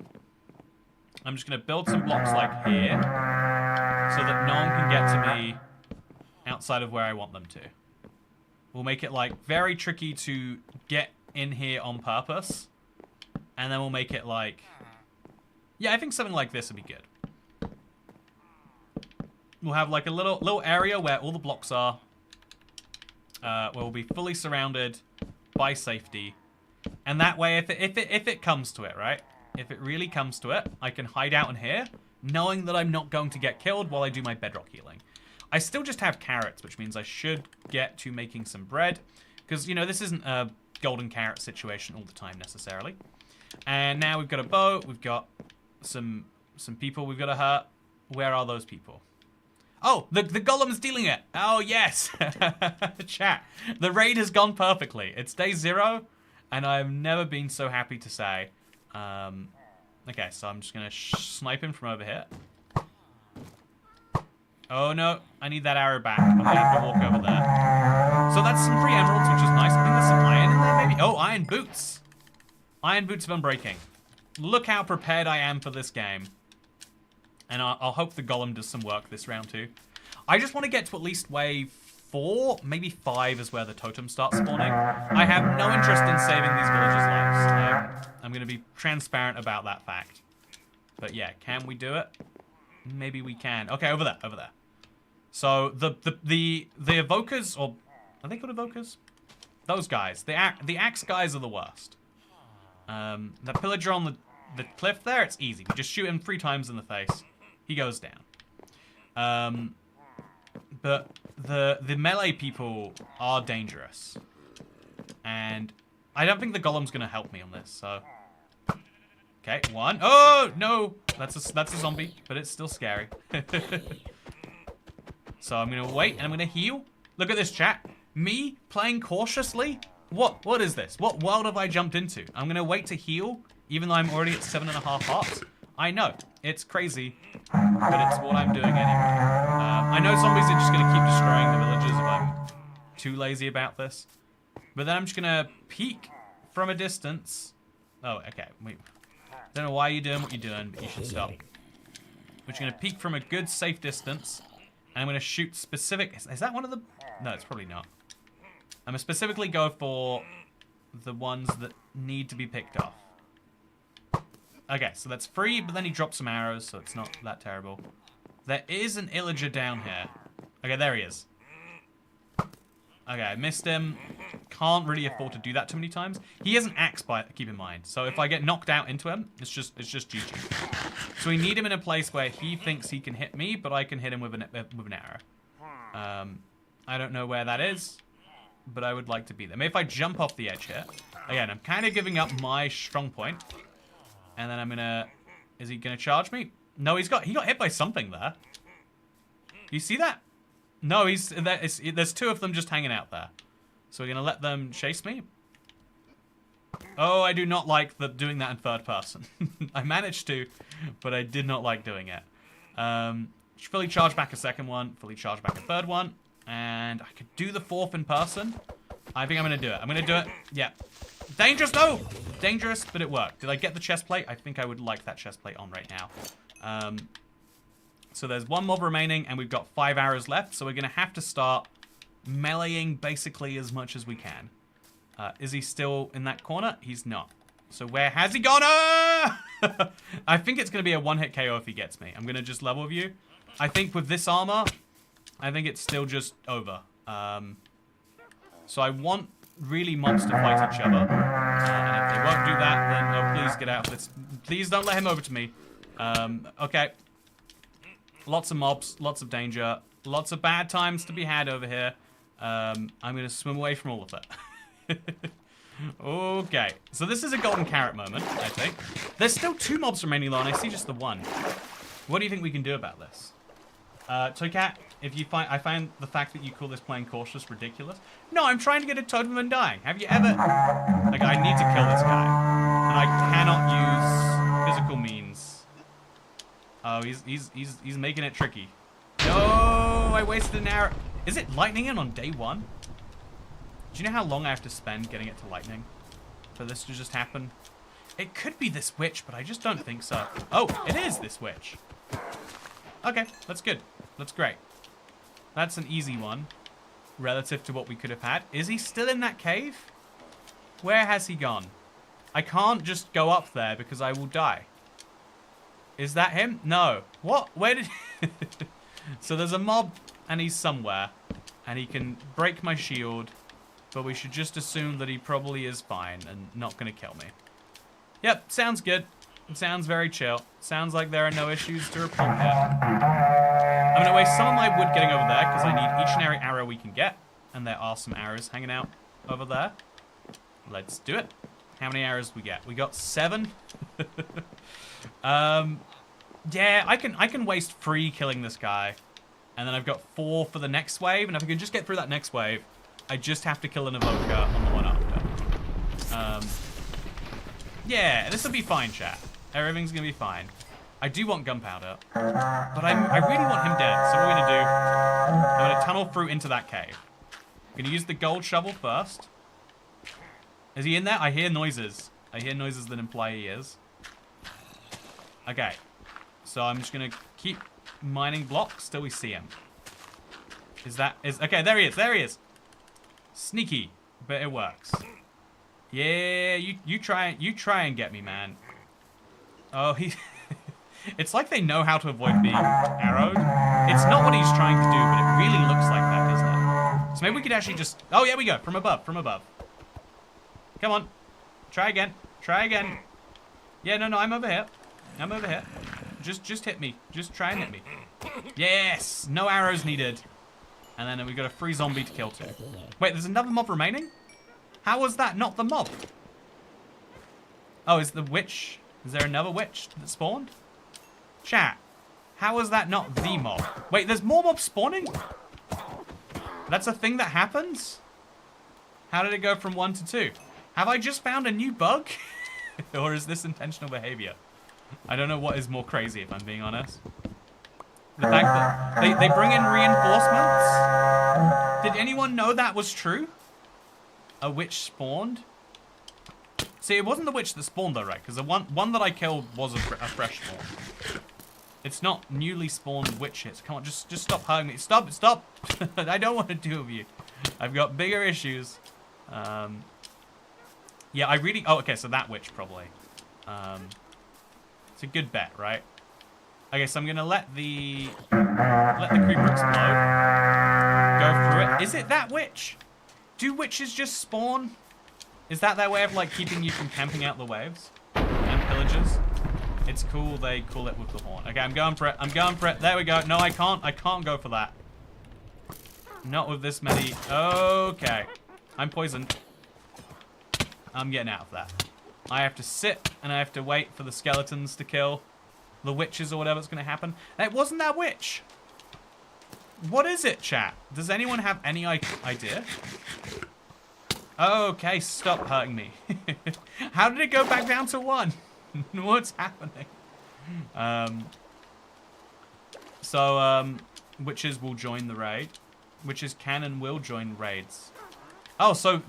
I'm just gonna build some blocks like here, so that no one can get to me outside of where I want them to. We'll make it like very tricky to get in here on purpose, and then we'll make it like, yeah, I think something like this would be good. We'll have like a little area where all the blocks are. Where we'll be fully surrounded by safety. And that way, if it comes to it, right? If it really comes to it, I can hide out in here, knowing that I'm not going to get killed while I do my bedrock healing. I still just have carrots, which means I should get to making some bread. Because, you know, this isn't a golden carrot situation all the time, necessarily. And now we've got a bow, we've got some people we've got to hurt. Where are those people? Oh, the golem's stealing it. Oh, yes. Chat. The raid has gone perfectly. It's day 0, and I've never been so happy to say. Okay, so I'm just going to snipe him from over here. Oh, no. I need that arrow back. I'm going to have to walk over there. So that's some free emeralds, which is nice. I think there's some iron in there, maybe. Oh, iron boots. Iron boots of unbreaking. Look how prepared I am for this game. And I'll hope the golem does some work this round too. I just want to get to at least wave 4, maybe 5 is where the totem starts spawning. I have no interest in saving these villagers' lives. I'm going to be transparent about that fact. But yeah, can we do it? Maybe we can. Okay, over there. So the evokers, or are they called evokers? Those guys. The axe guys are the worst. That pillager on the cliff there, it's easy. We just shoot him 3 times in the face. He goes down. But the melee people are dangerous. And I don't think the golem's going to help me on this, so... Okay, 1. Oh, no! That's a zombie, but it's still scary. So I'm going to wait, and I'm going to heal. Look at this, chat. Me playing cautiously? What is this? What world have I jumped into? I'm going to wait to heal, even though I'm already at 7.5 hearts. I know, it's crazy, but it's what I'm doing anyway. I know zombies are just going to keep destroying the villages if I'm too lazy about this. But then I'm just going to peek from a distance. Oh, okay, wait. Don't know why you're doing what you're doing, but you should stop. We're just going to peek from a good, safe distance. And I'm going to shoot specific... Is that one of the... No, it's probably not. I'm going to specifically go for the ones that need to be picked off. Okay, so that's free, but then he dropped some arrows, so it's not that terrible. There is an Elytra down here. Okay, there he is. Okay, I missed him. Can't really afford to do that too many times. He has an axe, keep in mind. So if I get knocked out into him, it's just GG. So we need him in a place where he thinks he can hit me, but I can hit him with an arrow. I don't know where that is, but I would like to be there. Maybe if I jump off the edge here. Again, I'm kind of giving up my strong point. And then I'm gonna... Is he gonna charge me? No, he got hit by something there. You see that? No, there's 2 of them just hanging out there. So we're gonna let them chase me. Oh, I do not like doing that in 3rd person. I managed to, but I did not like doing it. Fully charge back a 2nd one, fully charge back a 3rd one, and I could do the 4th in person. I think I'm gonna do it. I'm gonna do it. Yeah. Dangerous, no! Dangerous, but it worked. Did I get the chest plate? I think I would like that chest plate on right now. So there's 1 mob remaining, and we've got 5 arrows left, so we're going to have to start meleeing basically as much as we can. Is he still in that corner? He's not. So where has he gone? I think it's going to be a 1-hit KO if he gets me. I'm going to just level view. I think with this armor, I think it's still just over. So I want really mobs to fight each other. And if they won't do that, then oh, please get out of this. Please don't let him over to me. Okay. Lots of mobs, lots of danger, lots of bad times to be had over here. I'm going to swim away from all of that. Okay, so this is a golden carrot moment, I think. There's still 2 mobs remaining though, and I see just the 1. What do you think we can do about this? Toycat, if you I find the fact that you call this playing cautious ridiculous. No, I'm trying to get a totem and dying. Have you ever... Like, I need to kill this guy. And I cannot use physical means. Oh, he's making it tricky. No, I wasted an arrow. Is it lightning in on day 1? Do you know how long I have to spend getting it to lightning for this to just happen? It could be this witch, but I just don't think so. Oh, it is this witch. Okay, that's good. That's great. That's an easy one relative to what we could have had. Is he still in that cave? Where has he gone? I can't just go up there because I will die. Is that him? No. What? Where did... So there's a mob, and he's somewhere. And he can break my shield. But we should just assume that he probably is fine and not going to kill me. Yep, sounds good. It sounds very chill. Sounds like there are no issues to report here. I'm going to waste some of my wood getting over there, because I need each and every arrow we can get. And there are some arrows hanging out over there. Let's do it. How many arrows we get? We got 7. Yeah, I can waste 3 killing this guy. And then I've got 4 for the next wave. And if I can just get through that next wave, I just have to kill an evoker on the one after. Yeah, this will be fine, chat. Everything's gonna be fine. I do want gunpowder, but I really want him dead. So what we're gonna do, I'm gonna tunnel through into that cave. I'm gonna use the gold shovel first. Is he in there? I hear noises. I hear noises that imply he is. Okay. So I'm just gonna keep mining blocks till we see him. Okay, there he is, there he is. Sneaky, but it works. Yeah, you try and get me, man. Oh, he it's like they know how to avoid being arrowed. It's not what he's trying to do, but it really looks like that, isn't it? So maybe we could actually just... Oh, yeah, we go. From above, from above. Come on. Try again. Try again. Yeah, no, I'm over here. I'm over here. Just hit me. Just try and hit me. Yes! No arrows needed. And then we got a free zombie to kill too. Wait, there's another mob remaining? How was that not the mob? Oh, is the witch... Is there another witch that spawned? Chat. How is that not the mob? Wait, there's more mobs spawning? That's a thing that happens? How did it go from 1 to 2? Have I just found a new bug? Or is this intentional behavior? I don't know what is more crazy, if I'm being honest. The fact that they bring in reinforcements? Did anyone know that was true? A witch spawned? See, it wasn't the witch that spawned though, right? Because the one that I killed was a fresh spawn. It's not newly spawned witches. Come on, just stop hurting me. Stop. I don't want to deal with you. I've got bigger issues. Yeah, I really... Oh, okay, so that witch probably. It's a good bet, right? Okay, so I'm gonna let the creeper explode. Go through it. Is it that witch? Do witches just spawn? Is that their way of like keeping you from camping out the waves and pillagers? It's cool. They call it with the horn. Okay, I'm going for it. I'm going for it. There we go. No, I can't. I can't go for that. Not with this many. Okay, I'm poisoned. I'm getting out of that. I have to sit and I have to wait for the skeletons to kill the witches or whatever's going to happen. It wasn't that witch. What is it, chat? Does anyone have any idea? Okay, stop hurting me. How did it go back down to 1? What's happening? Witches will join the raid. Witches can and will join raids. Oh, so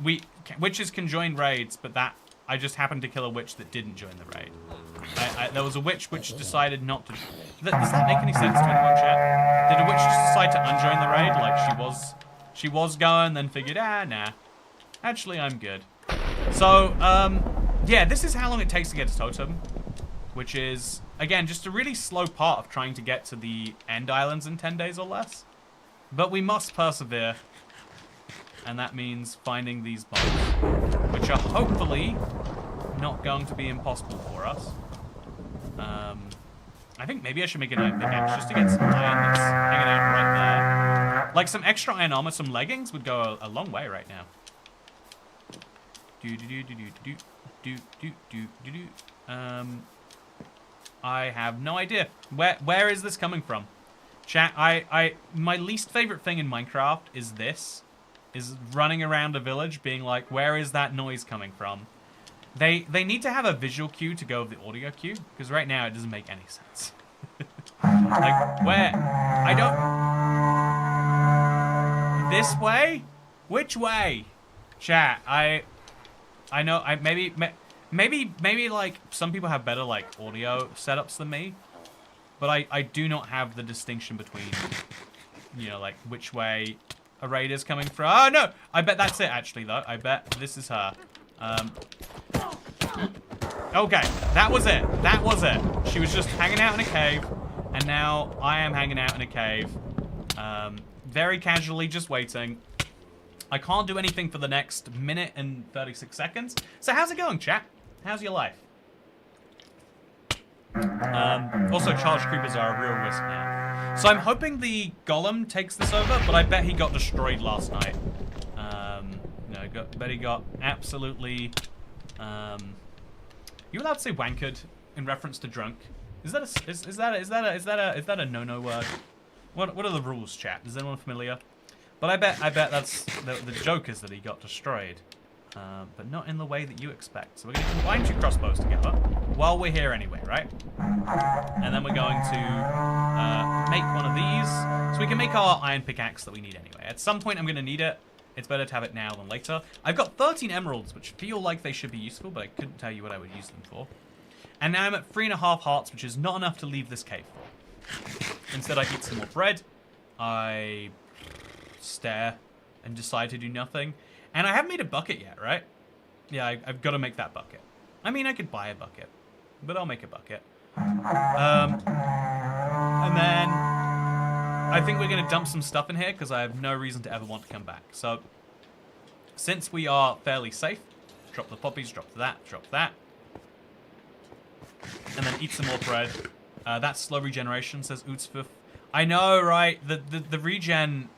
witches can join raids, but that I just happened to kill a witch that didn't join the raid. There was a witch which decided not to. Does that make any sense to anyone, chat? Did a witch just decide to unjoin the raid? Like she was going, then figured, nah. Actually, I'm good. So, yeah, this is how long it takes to get to Totem, which is again just a really slow part of trying to get to the end islands in 10 days or less. But we must persevere. And that means finding these bugs, which are hopefully not going to be impossible for us. I think maybe I should make an iron pickaxe just to get some iron that's hanging out right there. Like some extra iron armor, some leggings would go a long way right now. I have no idea. Where is this coming from? Chat, my least favorite thing in Minecraft is this. Is running around a village being like, where is that noise coming from? They need to have a visual cue to go with the audio cue, because right now it doesn't make any sense. Like, where? I don't... This way? Which way? Chat, I know, maybe like, some people have better, like, audio setups than me, but I do not have the distinction between, you know, like, which way... a raid is coming from. Oh, no! I bet that's it, actually, though. I bet this is her. Okay, that was it. That was it. She was just hanging out in a cave, and now I am hanging out in a cave. Very casually, just waiting. I can't do anything for the next minute and 36 seconds. So how's it going, chat? How's your life? Also, charged creepers are a real risk now. So I'm hoping the golem takes this over, but I bet he got destroyed last night. Bet he got absolutely. You allowed to say wankered in reference to drunk? Is that a no-no word? What are the rules, chat? Is anyone familiar? But I bet that's the joke is that he got destroyed. But not in the way that you expect. So we're going to combine 2 crossbows together while we're here anyway, right? And then we're going to make one of these so we can make our iron pickaxe that we need anyway. At some point I'm going to need it. It's better to have it now than later. I've got 13 emeralds, which feel like they should be useful, but I couldn't tell you what I would use them for. And now I'm at 3.5 hearts, which is not enough to leave this cave for. Instead I eat some more bread. I stare and decide to do nothing. And I haven't made a bucket yet, right? Yeah, I've got to make that bucket. I mean, I could buy a bucket, but I'll make a bucket. And then I think we're going to dump some stuff in here because I have no reason to ever want to come back. So since we are fairly safe, drop the poppies, drop that, drop that. and then eat some more bread. That's slow regeneration, says Ootsfoof. I know, right? The regen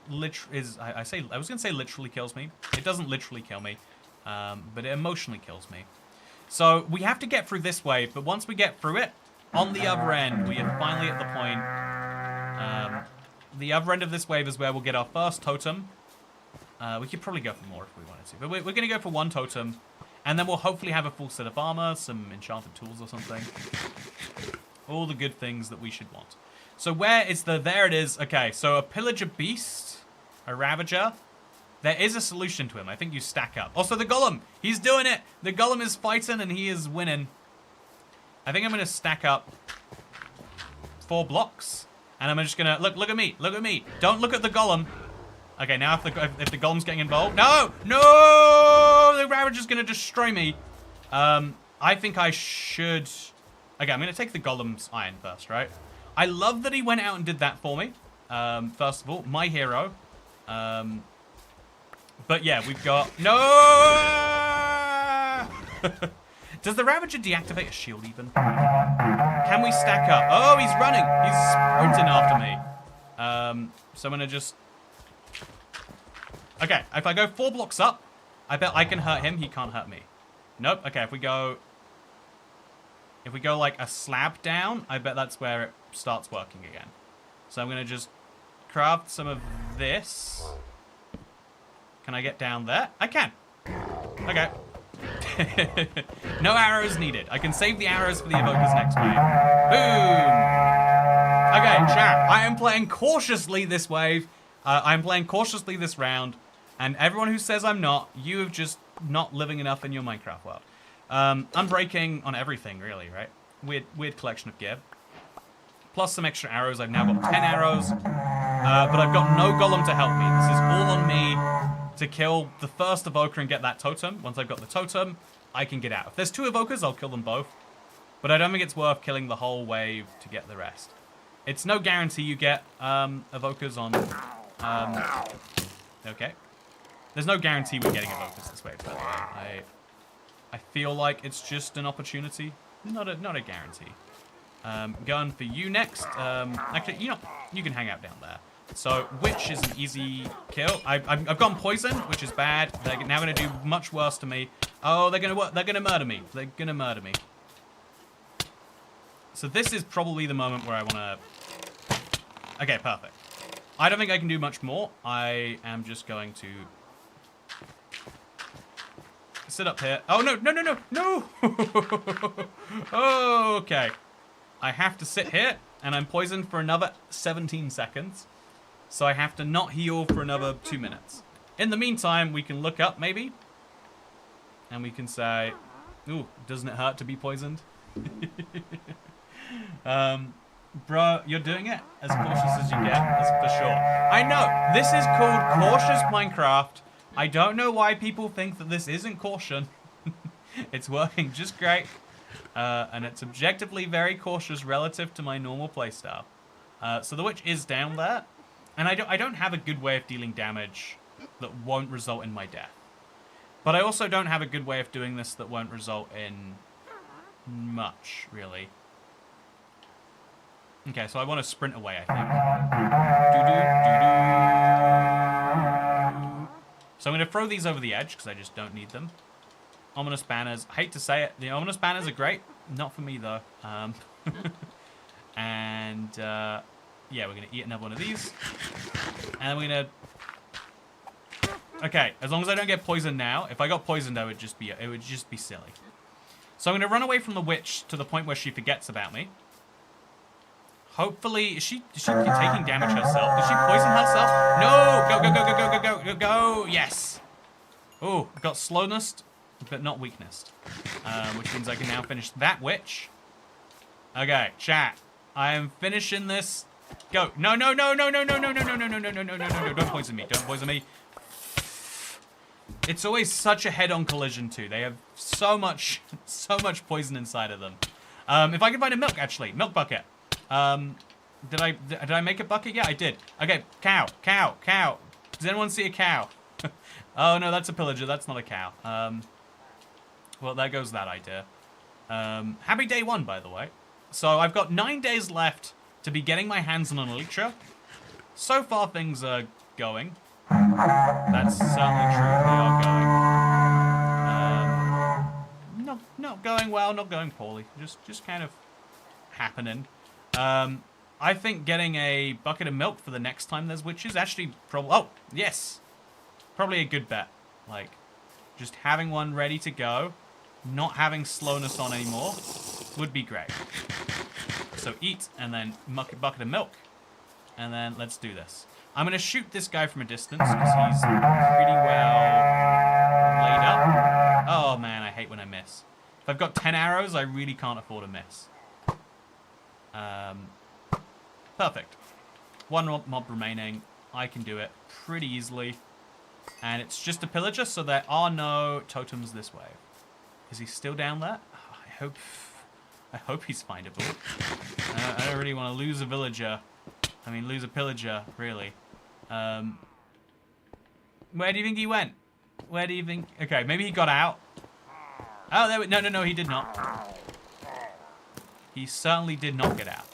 is I was gonna say literally kills me. It doesn't literally kill me, but it emotionally kills me. So we have to get through this wave, but once we get through it, on the other end, we are finally at the point. The other end of this wave is where we'll get our first totem. We could probably go for more if we wanted to, but we're gonna go for one totem, and then we'll hopefully have a full set of armor, some enchanted tools or something. All the good things that we should want. So where is the... There it is. Okay, so a pillager beast. A ravager. There is a solution to him. I think you stack up. Also, the golem. He's doing it. The golem is fighting and he is winning. I think I'm going to stack up 4 blocks. And I'm just going to... Look at me. Look at me. Don't look at the golem. Okay, now if the golem's getting involved... No! No! The ravager's going to destroy me. I think I should... Okay, I'm going to take the golem's iron first, right? I love that he went out and did that for me. First of all, my hero. But yeah, we've got... No! Does the Ravager deactivate a shield even? Can we stack up? Oh, he's running. He's sprinting after me. So I'm going to just... Okay, if I go 4 blocks up, I bet I can hurt him. He can't hurt me. Nope. Okay, if we go like a slab down, I bet that's where it starts working again. So I'm going to just craft some of this. Can I get down there? I can. Okay. No arrows needed. I can save the arrows for the evokers next wave. Boom! Okay, chat. I am playing cautiously this wave. I'm playing cautiously this round. And everyone who says I'm not, you have just not living enough in your Minecraft world. I'm breaking on everything, really, right? Weird collection of gear. Plus some extra arrows. I've now got 10 arrows. But I've got no golem to help me. This is all on me to kill the first evoker and get that totem. Once I've got the totem, I can get out. If there's 2 evokers, I'll kill them both. But I don't think it's worth killing the whole wave to get the rest. It's no guarantee you get evokers on... okay. There's no guarantee we're getting evokers this wave, by the way. I feel like it's just an opportunity, not a guarantee. Going for you next. Actually, you can hang out down there. So Witch is an easy kill. I've gone poison, which is bad. They're now going to do much worse to me. Oh, they're going to murder me. They're going to murder me. So this is probably the moment where I want to. Okay, perfect. I don't think I can do much more. I am just going to. Sit up here. Oh, no. Oh, okay. I have to sit here, and I'm poisoned for another 17 seconds. So I have to not heal for another 2 minutes. In the meantime, we can look up, maybe. And we can say, ooh, doesn't it hurt to be poisoned? Bro, you're doing it as cautious as you get, that's for sure. I know, this is called Cautious Minecraft. I don't know why people think that this isn't caution. It's working just great. And it's objectively very cautious relative to my normal playstyle. So the witch is down there. And I don't have a good way of dealing damage that won't result in my death. But I also don't have a good way of doing this that won't result in much, really. Okay, so I want to sprint away, I think. So I'm going to throw these over the edge, because I just don't need them. Ominous banners. I hate to say it. The ominous banners are great. Not for me, though. And, yeah, we're going to eat another one of these. And we're going to... Okay, as long as I don't get poisoned now. If I got poisoned, it would just be silly. So I'm going to run away from the witch to the point where she forgets about me. Hopefully, is she taking damage herself? Did she poison herself? No! Go! Yes! Oh, got slowness, but not weakness. Which means I can now finish that witch. Okay, chat. I am finishing this. Go. No. Don't poison me. Don't poison me. It's always such a head-on collision, too. They have so much poison inside of them. If I can find a milk, actually. Milk bucket. Did I make a bucket? Yeah, I did. Okay, cow. Does anyone see a cow? Oh, no, that's a pillager. That's not a cow. Well, there goes that idea. Happy day 1, by the way. So I've got 9 days left to be getting my hands on an Elytra. So far, things are going. That's certainly true. They are going. Not going well, not going poorly. Just kind of happening. I think getting a bucket of milk for the next time there's witches actually probably... Oh, yes. Probably a good bet. Like, just having one ready to go, not having slowness on anymore, would be great. So eat, and then bucket of milk. And then let's do this. I'm going to shoot this guy from a distance, because he's pretty well laid up. Oh, man, I hate when I miss. If I've got 10 arrows, I really can't afford a miss. Perfect. One mob remaining. I can do it pretty easily. And it's just a pillager, so there are no totems this way. Is he still down there? Oh, I hope he's findable. I don't really want to lose a villager. I mean, lose a pillager, really. Where do you think he went? Where do you think... Okay, maybe he got out. Oh, there we... No, he did not. He certainly did not get out.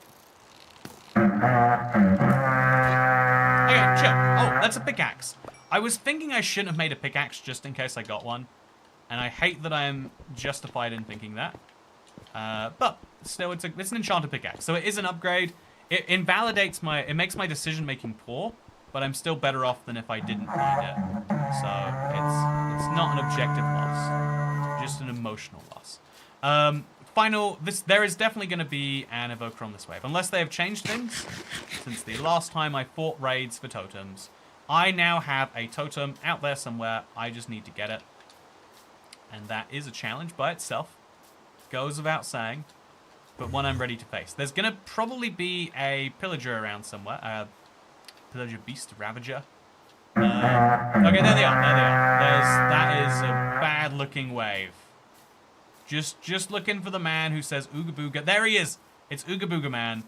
Okay, chill. Oh, that's a pickaxe. I was thinking I shouldn't have made a pickaxe just in case I got one. And I hate that I am justified in thinking that. But still, it's an enchanted pickaxe. So it is an upgrade. It invalidates my... It makes my decision-making poor. But I'm still better off than if I didn't find it. So it's not an objective loss. Just an emotional loss. There is definitely going to be an evoker on this wave. Unless they have changed things. Since the last time I fought raids for totems. I now have a totem out there somewhere. I just need to get it. And that is a challenge by itself. Goes without saying. But one I'm ready to face. There's going to probably be a pillager around somewhere. Pillager beast, ravager. Okay, there they are. That is a bad looking wave. Just looking for the man who says Ooga Booga. There he is. It's Ooga Booga Man.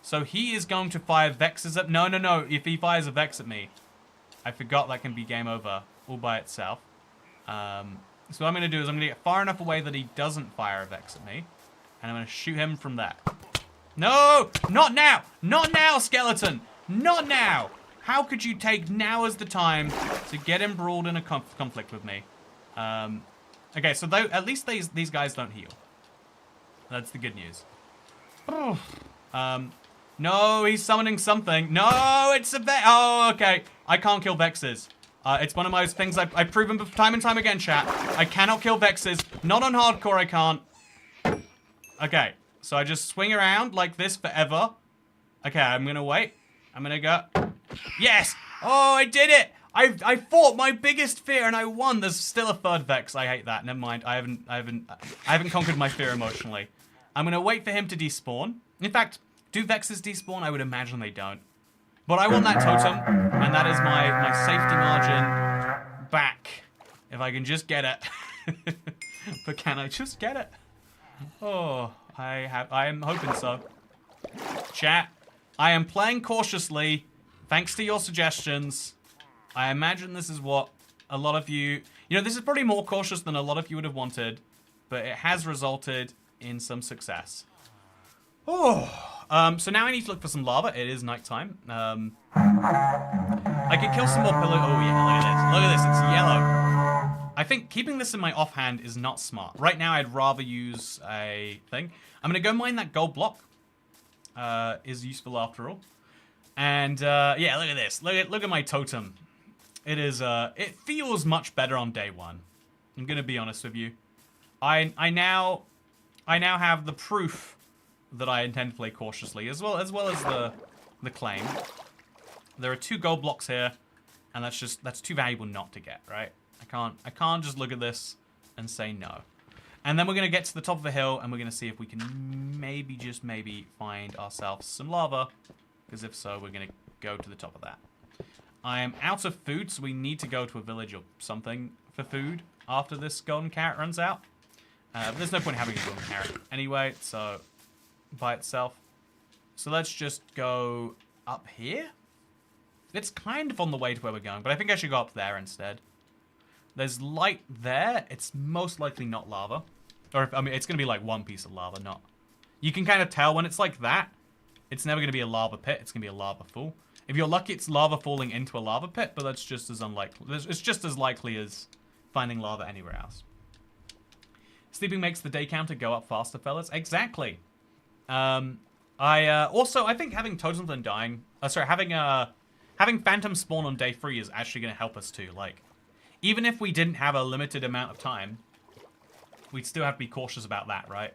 So he is going to fire Vexes at... No. If he fires a Vex at me, I forgot that can be game over all by itself. So what I'm going to do is I'm going to get far enough away that he doesn't fire a Vex at me. And I'm going to shoot him from there. No! Not now! Not now, skeleton! Not now! How could you take now as the time to get embroiled in a conflict with me? Okay, so at least these guys don't heal. That's the good news. No, he's summoning something. No, it's a Vex. Oh, okay. I can't kill Vexes. It's one of those things I've proven time and time again, chat. I cannot kill Vexes. Not on hardcore, I can't. Okay, so I just swing around like this forever. Okay, I'm gonna wait. I'm gonna go. Yes! Oh, I did it! I fought my biggest fear and I won. There's still a third Vex. I hate that. Never mind. I haven't conquered my fear emotionally. I'm gonna wait for him to despawn. In fact, do Vexes despawn? I would imagine they don't. But I want that totem, and that is my safety margin back. If I can just get it. But can I just get it? Oh, I am hoping so. Chat, I am playing cautiously, thanks to your suggestions. I imagine this is what a lot of you... You know, this is probably more cautious than a lot of you would have wanted, but it has resulted in some success. Oh, so now I need to look for some lava. It is nighttime. I could kill some more pillars. Oh, yeah, look at this. Look at this, it's yellow. I think keeping this in my offhand is not smart. Right now, I'd rather use a thing. I'm going to go mine that gold block. Is useful after all. And, yeah, look at this. Look at my totem. It is, it feels much better on day one. I'm going to be honest with you. I now have the proof that I intend to play cautiously, as well as the claim. There are 2 gold blocks here, and that's too valuable not to get, right? I can't just look at this and say no. And then we're going to get to the top of the hill, and we're going to see if we can maybe, just maybe, find ourselves some lava. Because if so, we're going to go to the top of that. I am out of food, so we need to go to a village or something for food after this golden carrot runs out. But there's no point having a golden carrot anyway, so by itself. So let's just go up here. It's kind of on the way to where we're going, but I think I should go up there instead. There's light there. It's most likely not lava. Or, I mean, it's going to be like one piece of lava, not... You can kind of tell when it's like that, it's never going to be a lava pit. It's going to be a lava pool. If you're lucky, it's lava falling into a lava pit, but that's just as unlikely. It's just as likely as finding lava anywhere else. Sleeping makes the day counter go up faster, fellas. Exactly. I think having Totems Undying... having Phantom spawn on day 3 is actually going to help us too. Like, even if we didn't have a limited amount of time, we'd still have to be cautious about that, right?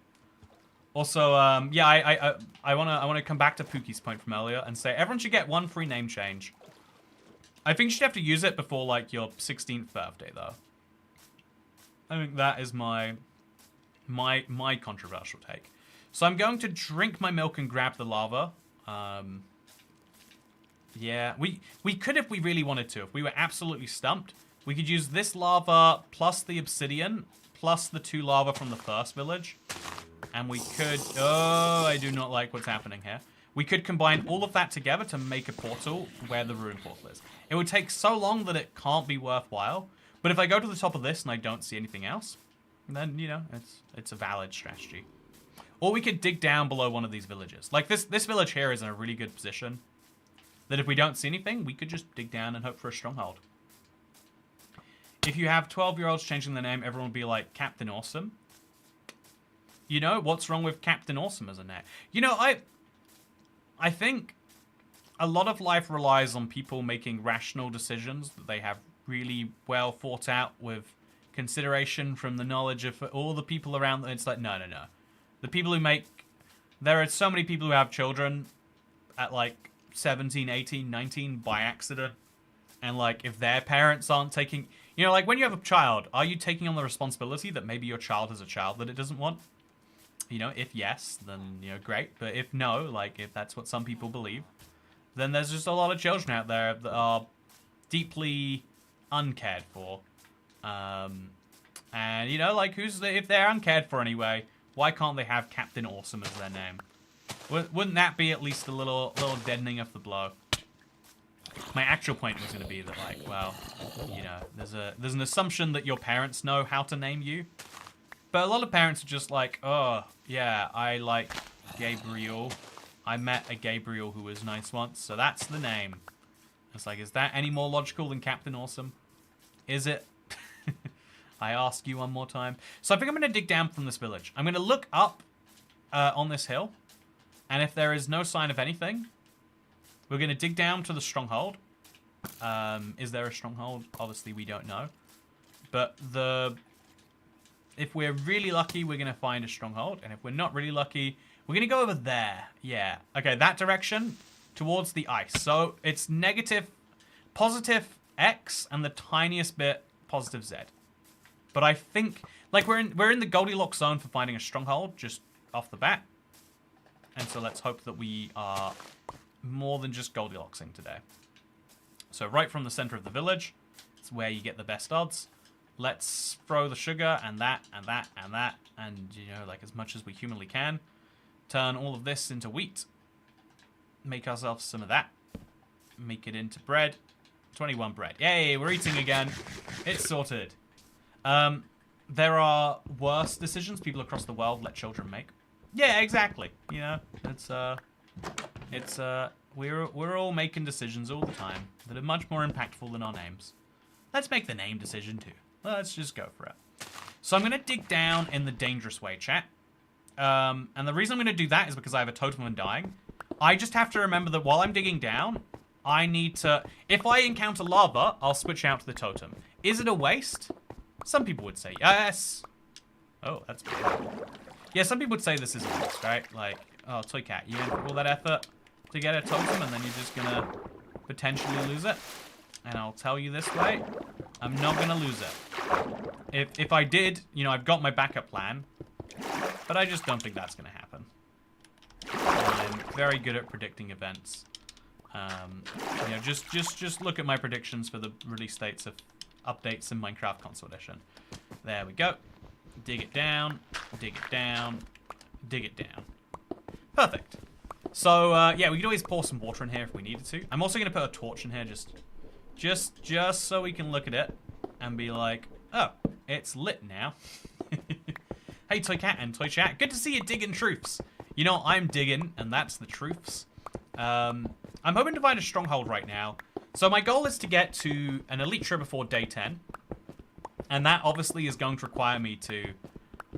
Also, yeah, I wanna come back to Pookie's point from earlier and say everyone should get 1 free name change. I think you should have to use it before like your 16th birthday, though. I think that is my controversial take. So I'm going to drink my milk and grab the lava. Yeah, we could if we really wanted to. If we were absolutely stumped, we could use this lava plus the obsidian plus the 2 lava from the first village. And we could... Oh, I do not like what's happening here. We could combine all of that together to make a portal where the ruined portal is. It would take so long that it can't be worthwhile. But if I go to the top of this and I don't see anything else, then, you know, it's a valid strategy. Or we could dig down below one of these villages. Like, this village here is in a really good position. That if we don't see anything, we could just dig down and hope for a stronghold. If you have 12-year-olds changing their name, everyone will be like, Captain Awesome. You know, what's wrong with Captain Awesome as a name? You know, I think a lot of life relies on people making rational decisions that they have really well thought out with consideration from the knowledge of all the people around them. It's like, no. The people who make... There are so many people who have children at like 17, 18, 19 by accident. And like, if their parents aren't taking... You know, like when you have a child, are you taking on the responsibility that maybe your child has a child that it doesn't want? You know, if yes, then, you know, great. But if no, like, if that's what some people believe, then there's just a lot of children out there that are deeply uncared for. And, you know, like, if they're uncared for anyway, why can't they have Captain Awesome as their name? Wouldn't that be at least a little deadening of the blow? My actual point was going to be that, like, well, you know, there's an assumption that your parents know how to name you. But a lot of parents are just like, oh, yeah, I like Gabriel. I met a Gabriel who was nice once, so that's the name. It's like, is that any more logical than Captain Awesome? Is it? I ask you one more time. So I think I'm going to dig down from this village. I'm going to look up on this hill. And if there is no sign of anything, we're going to dig down to the stronghold. Is there a stronghold? Obviously, we don't know. But if we're really lucky, we're going to find a stronghold. And if we're not really lucky, we're going to go over there. Yeah. Okay, that direction towards the ice. So it's positive X and the tiniest bit positive Z. But I think, like, we're in the Goldilocks zone for finding a stronghold just off the bat. And so let's hope that we are more than just Goldilocksing today. So right from the center of the village, it's where you get the best odds. Let's throw the sugar and that and that and that, and, you know, like, as much as we humanly can. Turn all of this into wheat. Make ourselves some of that. Make it into bread. 21 bread. Yay, we're eating again. It's sorted. There are worse decisions people across the world let children make. Yeah, exactly. You know, we're all making decisions all the time that are much more impactful than our names. Let's make the name decision too. Let's just go for it. So I'm going to dig down in the dangerous way, chat. And the reason I'm going to do that is because I have a totem of undying. I just have to remember that while I'm digging down, I need to... If I encounter lava, I'll switch out to the totem. Is it a waste? Some people would say yes. Oh, that's good. Yeah, some people would say this is a waste, right? Like, oh, Toy Cat, you went through all that effort to get a totem and then you're just going to potentially lose it. And I'll tell you this way, I'm not going to lose it. If I did, you know, I've got my backup plan. But I just don't think that's going to happen. I'm very good at predicting events. You know, just look at my predictions for the release dates of updates in Minecraft Console Edition. There we go. Dig it down, dig it down, dig it down. Perfect. So, yeah, we could always pour some water in here if we needed to. I'm also going to put a torch in here just so we can look at it and be like, oh, it's lit now. Hey, Toy Cat and Toy Chat. Good to see you digging truths. You know, I'm digging, and that's the truths. I'm hoping to find a stronghold right now. So my goal is to get to an Elytra before day 10. And that obviously is going to require me to...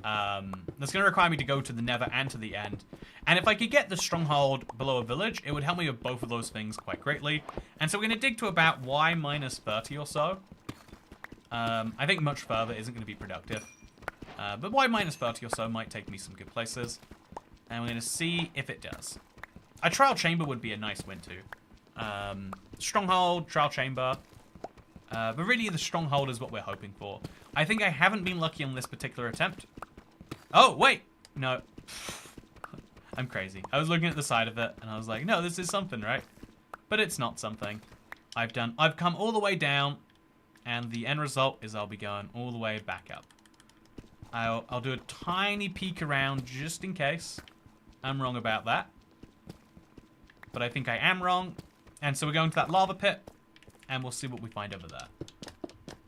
that's going to require me to go to the Nether and to the end. And if I could get the stronghold below a village, it would help me with both of those things quite greatly. And so we're going to dig to about Y minus 30 or so. I think much further isn't going to be productive. But Y minus 30 or so might take me some good places. And we're going to see if it does. A trial chamber would be a nice win too. Stronghold, trial chamber. But really the stronghold is what we're hoping for. I think I haven't been lucky on this particular attempt. Oh, wait. No. I'm crazy. I was looking at the side of it and I was like, no, this is something, right? But it's not something. I've come all the way down and the end result is I'll be going all the way back up. I'll do a tiny peek around just in case I'm wrong about that. But I think I am wrong. And so we're going to that lava pit and we'll see what we find over there.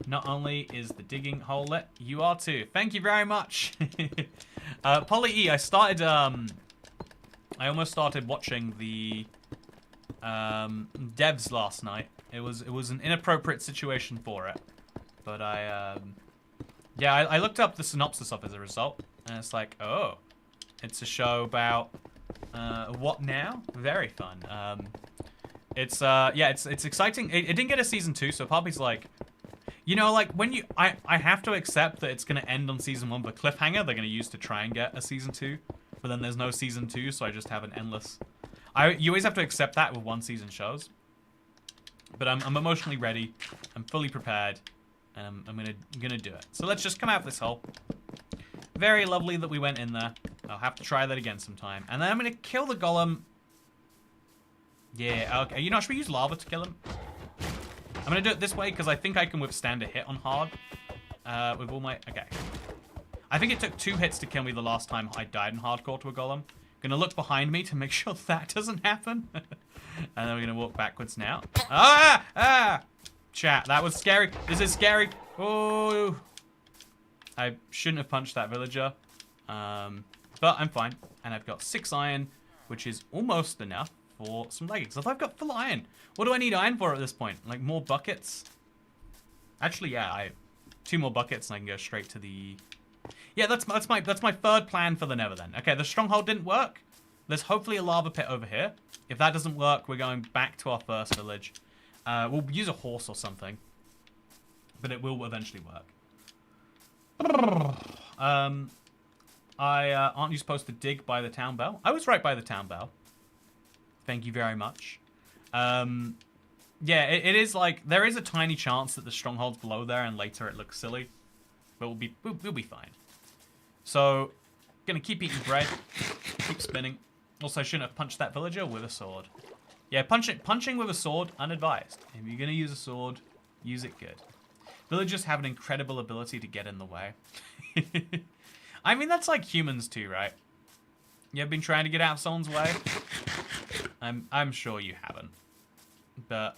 Not only is the digging hole lit, you are too. Thank you very much. Polly E, I almost started watching the devs last night. It was an inappropriate situation for it. But yeah, I looked up the synopsis of it as a result. And it's like, oh, it's a show about what now? Very fun. Yeah, it's exciting. It didn't get a season 2, so Poppy's like, you know, like when I have to accept that it's gonna end on season 1 with a cliffhanger they're gonna use to try and get a season 2, but then there's no season 2, so I just have an endless. You always have to accept that with one season shows. But I'm emotionally ready. I'm fully prepared, and I'm gonna do it. So let's just come out of this hole. Very lovely that we went in there. I'll have to try that again sometime, and then I'm gonna kill the golem. Yeah, okay. You know, should we use lava to kill him? I'm gonna do it this way because I think I can withstand a hit on hard. With all my... Okay. I think it took 2 hits to kill me the last time I died in hardcore to a golem. Gonna look behind me to make sure that doesn't happen. And then we're gonna walk backwards now. Ah! Ah! Chat, that was scary. This is scary. Oh! I shouldn't have punched that villager. But I'm fine. And I've got 6 iron, which is almost enough for some leggings. If I've got full iron, what do I need iron for at this point? Like more buckets? Actually, yeah, 2 more buckets and I can go straight to the... Yeah, that's my third plan for the Nether then. Okay, the stronghold didn't work. There's hopefully a lava pit over here. If that doesn't work, we're going back to our first village. We'll use a horse or something, but it will eventually work. Aren't you supposed to dig by the town bell? I was right by the town bell. Thank you very much. Yeah, it is like, there is a tiny chance that the stronghold's below there and later it looks silly. But we'll be fine. So, gonna keep eating bread. Keep spinning. Also, I shouldn't have punched that villager with a sword. Yeah, punching with a sword, unadvised. If you're gonna use a sword, use it good. Villagers have an incredible ability to get in the way. I mean, that's like humans too, right? You ever been trying to get out of someone's way? I'm sure you haven't. But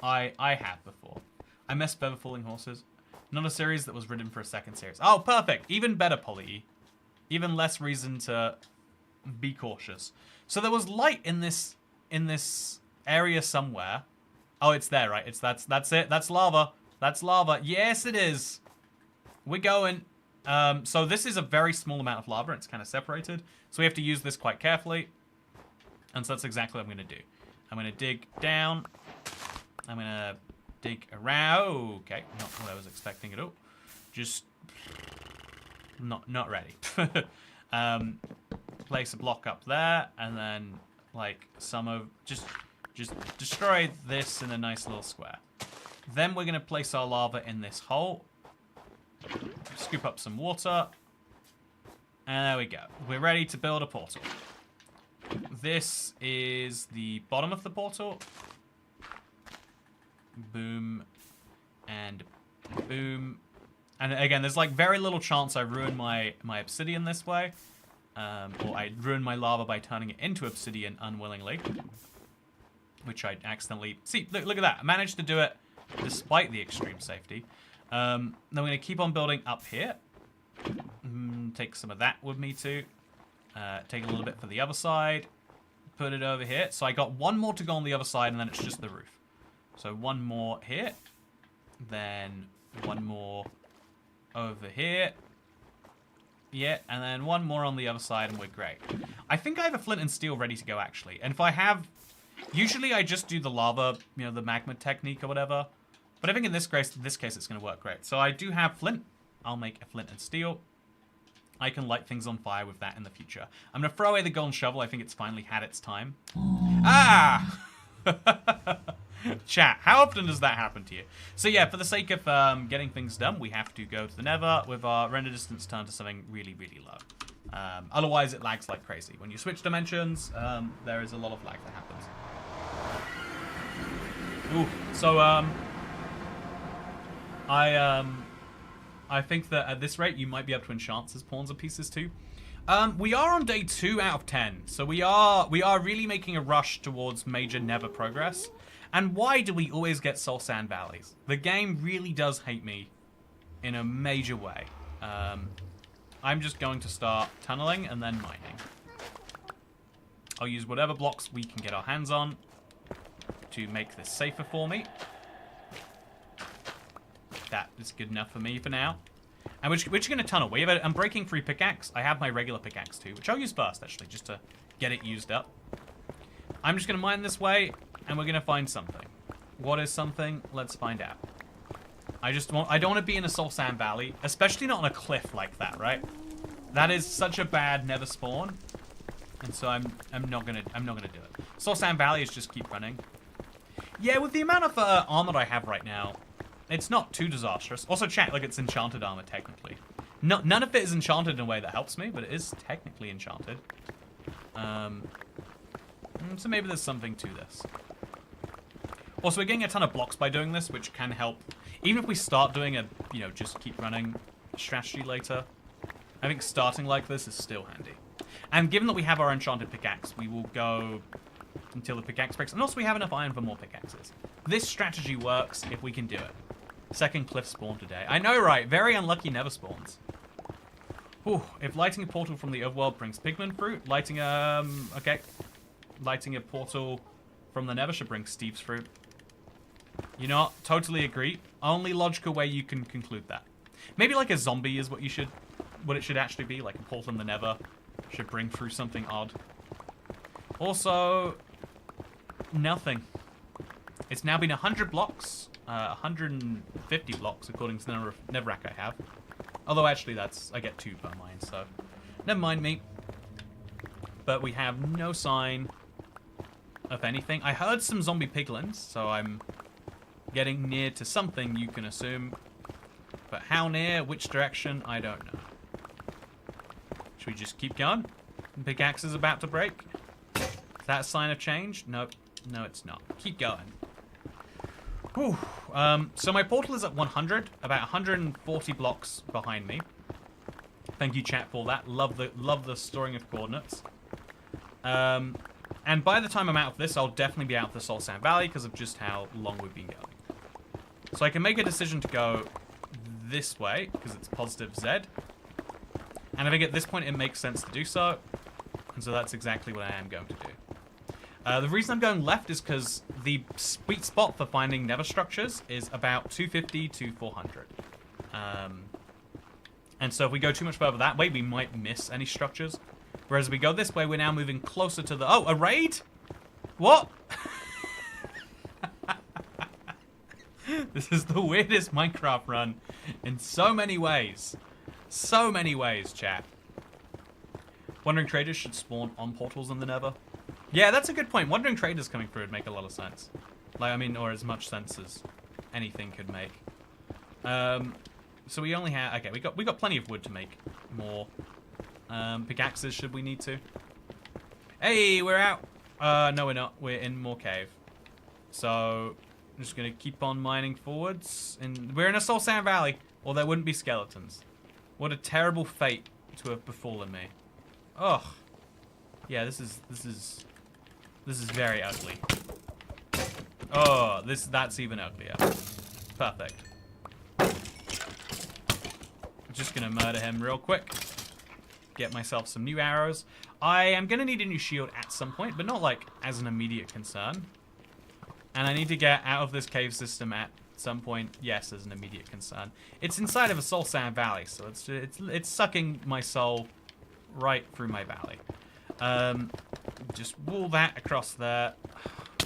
I have before. I missed Feather Falling Horses. Not a series that was written for a second series. Oh, perfect. Even better, Polly. Even less reason to be cautious. So there was light in this area somewhere. Oh, it's there, right? That's it. That's lava. That's lava. Yes, it is. We're going. So this is a very small amount of lava. It's kind of separated. So we have to use this quite carefully. And so that's exactly what I'm going to do. I'm going to dig down. I'm going to dig around. Okay, not what I was expecting at all. Just not ready. Place a block up there, and then like just destroy this in a nice little square. Then we're going to place our lava in this hole. Scoop up some water. And there we go. We're ready to build a portal. This is the bottom of the portal. Boom. And boom. And again, there's like very little chance I ruin my obsidian this way. Or I ruin my lava by turning it into obsidian unwillingly. Which I accidentally... See, look at that. I managed to do it despite the extreme safety. Then we're going to keep on building up here. Take some of that with me too. Take a little bit for the other side. Put it over here. So I got one more to go on the other side, and then it's just the roof. So one more here. Then one more over here. Yeah, and then one more on the other side, and we're great. I think I have a flint and steel ready to go, actually. And if I have... Usually I just do the lava, you know, the magma technique or whatever. But I think in this case it's going to work great. So I do have flint. I'll make a flint and steel. I can light things on fire with that in the future. I'm going to throw away the golden shovel. I think it's finally had its time. Ah! Chat, how often does that happen to you? So yeah, for the sake of getting things done, we have to go to the nether with our render distance turned to something really, really low. Otherwise, it lags like crazy. When you switch dimensions, there is a lot of lag that happens. Ooh, so I think that at this rate, you might be able to enchant as pawns and pieces too. We are on day 2 out of 10, so we are really making a rush towards major nether progress. And why do we always get soul sand valleys? The game really does hate me in a major way. I'm just going to start tunneling and then mining. I'll use whatever blocks we can get our hands on to make this safer for me. That is good enough for me for now. And we're just going to tunnel. We have an unbreaking free pickaxe. I have my regular pickaxe too, which I'll use first, actually, just to get it used up. I'm just going to mine this way, and we're going to find something. What is something? Let's find out. I don't want to be in a soul sand valley, especially not on a cliff like that, right? That is such a bad nether spawn, and so I'm not gonna do it. Soul sand valley is just keep running. Yeah, with the amount of armor I have right now, it's not too disastrous. Also, chat, like, it's enchanted armor, technically. None of it is enchanted in a way that helps me, but it is technically enchanted. So maybe there's something to this. Also, we're getting a ton of blocks by doing this, which can help. Even if we start doing a, you know, just keep running strategy later, I think starting like this is still handy. And given that we have our enchanted pickaxe, we will go until the pickaxe breaks. And also, we have enough iron for more pickaxes. This strategy works if we can do it. Second cliff spawn today. I know, right? Very unlucky nether spawns. Whew. If lighting a portal from the overworld brings pigment fruit, lighting a portal from the nether should bring Steve's fruit. You know what? Totally agree. Only logical way you can conclude that. Maybe like a zombie is what it should actually be. Like a portal from the nether should bring through something odd. Also, nothing. It's now been 100 blocks. 150 blocks according to the number of netherrack I have. Although actually I get 2 per mine, so never mind me. But we have no sign of anything. I heard some zombie piglins, so I'm getting near to something, you can assume. But how near, which direction, I don't know. Should we just keep going? The pickaxe is about to break. Is that a sign of change? Nope. No, it's not. Keep going. Whew. So my portal is at 100, about 140 blocks behind me. Thank you, chat, for that. Love the storing of coordinates. And by the time I'm out of this, I'll definitely be out of the Soul Sand Valley because of just how long we've been going. So I can make a decision to go this way because it's positive Z. And I think at this point it makes sense to do so. And so that's exactly what I am going to do. The reason I'm going left is because the sweet spot for finding nether structures is about 250 to 400. And so if we go too much further that way, we might miss any structures. Whereas if we go this way, we're now moving closer to the... Oh, a raid? What? This is the weirdest Minecraft run in so many ways. So many ways, chat. Wandering traders should spawn on portals in the nether. Yeah, that's a good point. Wandering traders coming through would make a lot of sense. Like, I mean, or as much sense as anything could make. So we only have... Okay, we got plenty of wood to make more pickaxes should we need to. Hey, we're out. No, we're not. We're in more cave. So I'm just gonna keep on mining forwards, and we're in a Soul Sand Valley, or there wouldn't be skeletons. What a terrible fate to have befallen me. Ugh. Yeah, this is very ugly. Oh, that's even uglier. Perfect. just gonna murder him real quick. Get myself some new arrows. I am gonna need a new shield at some point, but not like as an immediate concern. And I need to get out of this cave system at some point. Yes, as an immediate concern. It's inside of a soul sand valley, so it's sucking my soul right through my valley. Just wall that across there.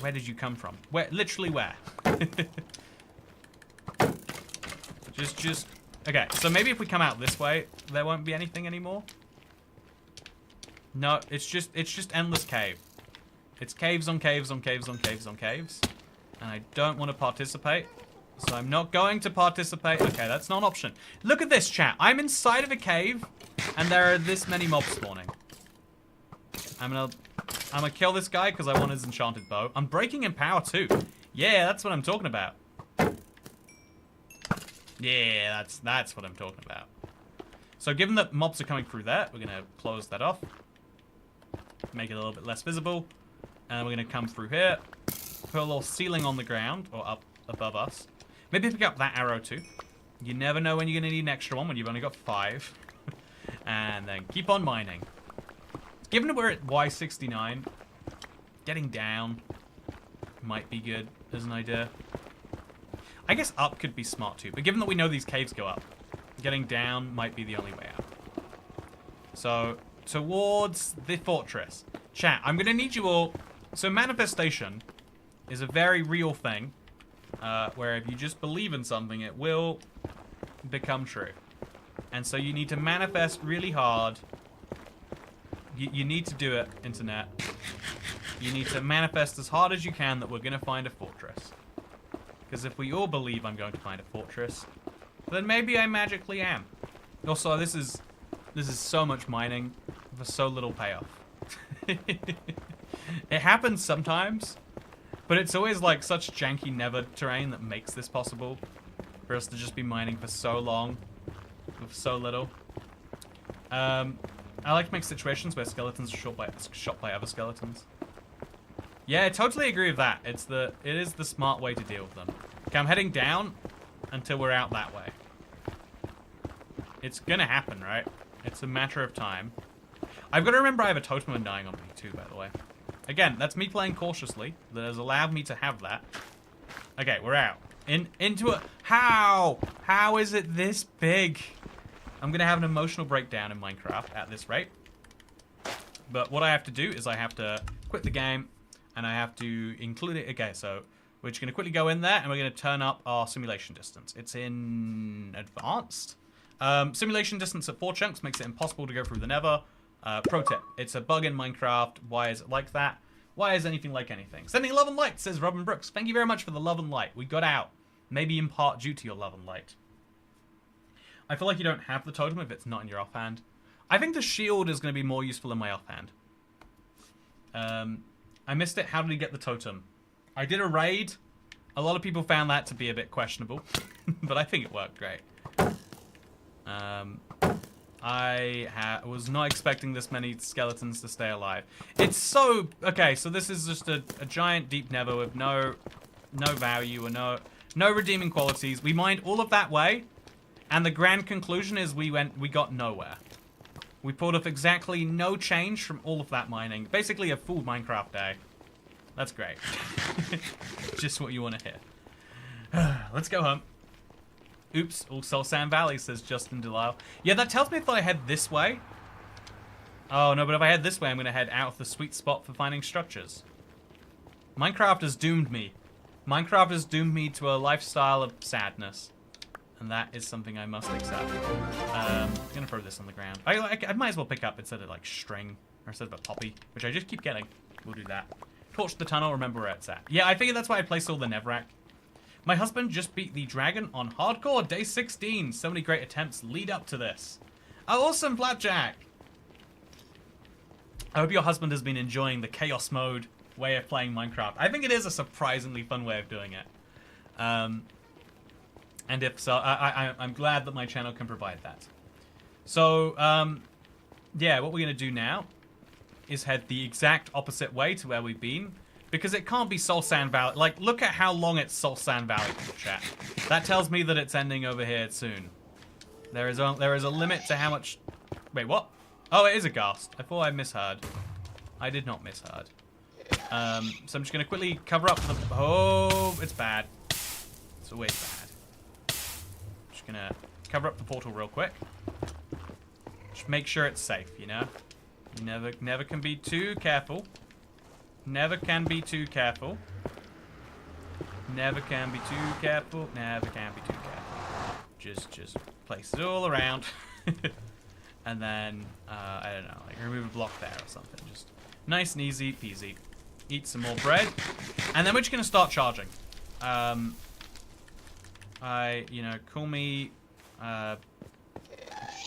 Where did you come from? Where? Literally where? just. Okay, so maybe if we come out this way, there won't be anything anymore. No, it's just endless cave. It's caves on caves on caves on caves on caves. And I don't want to participate. So I'm not going to participate. Okay, that's not an option. Look at this, chat. I'm inside of a cave, and there are this many mobs spawning. I'm gonna kill this guy because I want his enchanted bow. I'm breaking in power too. Yeah, that's what I'm talking about. Yeah, that's what I'm talking about. So given that mobs are coming through there, we're gonna close that off. Make it a little bit less visible. And we're gonna come through here. Put a little ceiling on the ground, or up above us. Maybe pick up that arrow too. You never know when you're gonna need an extra one when you've only got 5. And then keep on mining. Given that we're at Y69, getting down might be good as an idea. I guess up could be smart too, but given that we know these caves go up, getting down might be the only way out. So, towards the fortress. Chat, I'm going to need you all... So, manifestation is a very real thing, where if you just believe in something, it will become true. And so you need to manifest really hard. You need to do it, internet. You need to manifest as hard as you can that we're going to find a fortress. Because if we all believe I'm going to find a fortress, then maybe I magically am. Also, this is so much mining for so little payoff. It happens sometimes, but it's always like such janky never terrain that makes this possible for us to just be mining for so long with so little. I like to make situations where skeletons are shot by other skeletons. Yeah, I totally agree with that. It is the smart way to deal with them. Okay, I'm heading down until we're out that way. It's gonna happen, right? It's a matter of time. I've got to remember I have a totem undying on me too, by the way. Again, that's me playing cautiously. That has allowed me to have that. Okay, we're out. Into a... How? How is it this big? I'm gonna have an emotional breakdown in Minecraft at this rate. But what I have to do is I have to quit the game, and I have to include it. Okay, so we're just gonna quickly go in there, and we're gonna turn up our simulation distance. It's in advanced. Simulation distance at 4 chunks makes it impossible to go through the nether. Pro tip, it's a bug in Minecraft. Why is it like that? Why is anything like anything? Sending love and light, says Robin Brooks. Thank you very much for the love and light. We got out. Maybe in part due to your love and light. I feel like you don't have the totem if it's not in your offhand. I think the shield is going to be more useful in my offhand. I missed it. How did he get the totem? I did a raid. A lot of people found that to be a bit questionable. But I think it worked great. I was not expecting this many skeletons to stay alive. It's so... Okay, so this is just a giant deep nether with no value or no redeeming qualities. We mined all of that way, and the grand conclusion is we got nowhere. We pulled off exactly no change from all of that mining. Basically a full Minecraft day. That's great. Just what you want to hear. Let's go home. Oops, all Soul Sand Valley, says Justin Delisle. Yeah, that tells me if I head this way. Oh, no, but if I head this way, I'm going to head out of the sweet spot for finding structures. Minecraft has doomed me. Minecraft has doomed me to a lifestyle of sadness. And that is something I must accept. I'm going to throw this on the ground. I might as well pick up instead of, like, string. Or instead of a poppy, which I just keep getting. We'll do that. Torch the tunnel, remember where it's at. Yeah, I figured that's why I placed all the Nevrac. My husband just beat the dragon on hardcore day 16. So many great attempts lead up to this. Oh, awesome, Flapjack. I hope your husband has been enjoying the chaos mode way of playing Minecraft. I think it is a surprisingly fun way of doing it. And if so, I'm glad that my channel can provide that. So, yeah, what we're going to do now is head the exact opposite way to where we've been. Because it can't be Soul Sand Valley. Like, look at how long it's Soul Sand Valley, chat. That tells me that it's ending over here soon. There is a limit to how much... Wait, what? Oh, it is a ghast. I thought I misheard. I did not misheard. So I'm just going to quickly cover up the... Oh, it's bad. It's always bad. Just going to cover up the portal real quick. Just make sure it's safe, you know? You never can be too careful. Never can be too careful. Never can be too careful. Never can be too careful. Just place it all around. And then, I don't know, like remove a block there or something. Just nice and easy peasy. Eat some more bread. And then we're just going to start charging. You know, call me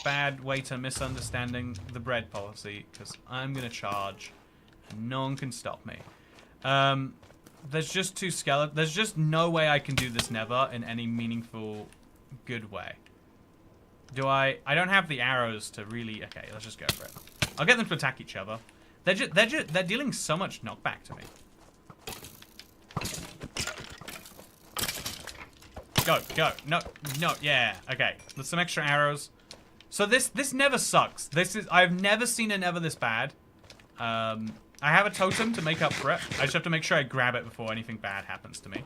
bad waiter misunderstanding the bread policy, because I'm going to charge and no one can stop me. There's just two skeletons. There's just no way I can do this never in any meaningful, good way. I don't have the arrows to really... Okay, let's just go for it. I'll get them to attack each other. They're dealing so much knockback to me. Go. No, yeah. Okay, there's some extra arrows. So this never sucks. I've never seen a never this bad. I have a totem to make up for it. I just have to make sure I grab it before anything bad happens to me.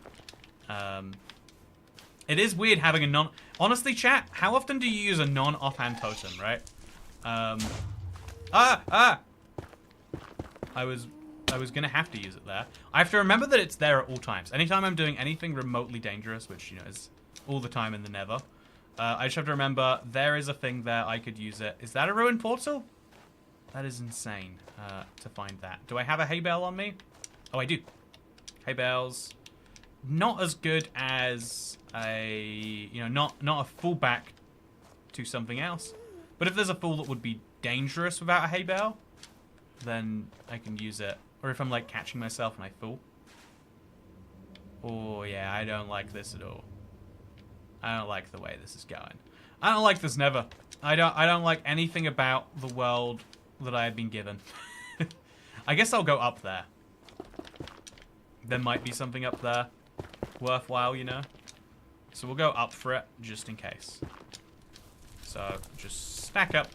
It is weird having a non... Honestly, chat, how often do you use a non-offhand totem, right? I was gonna have to use it there. I have to remember that it's there at all times. Anytime I'm doing anything remotely dangerous, which, you know, is all the time in the Nether, I just have to remember there is a thing there. I could use it. Is that a ruined portal? That is insane to find that. Do I have a hay bale on me? Oh, I do. Hay bales. Not as good as a, you know, not a fallback to something else. But if there's a fool that would be dangerous without a hay bale, then I can use it. Or if I'm like catching myself and I fall. Oh yeah, I don't like this at all. I don't like the way this is going. I don't like this never. I don't like anything about the world that I have been given. I guess I'll go up there. There might be something up there worthwhile, you know. So we'll go up for it just in case. So just stack up.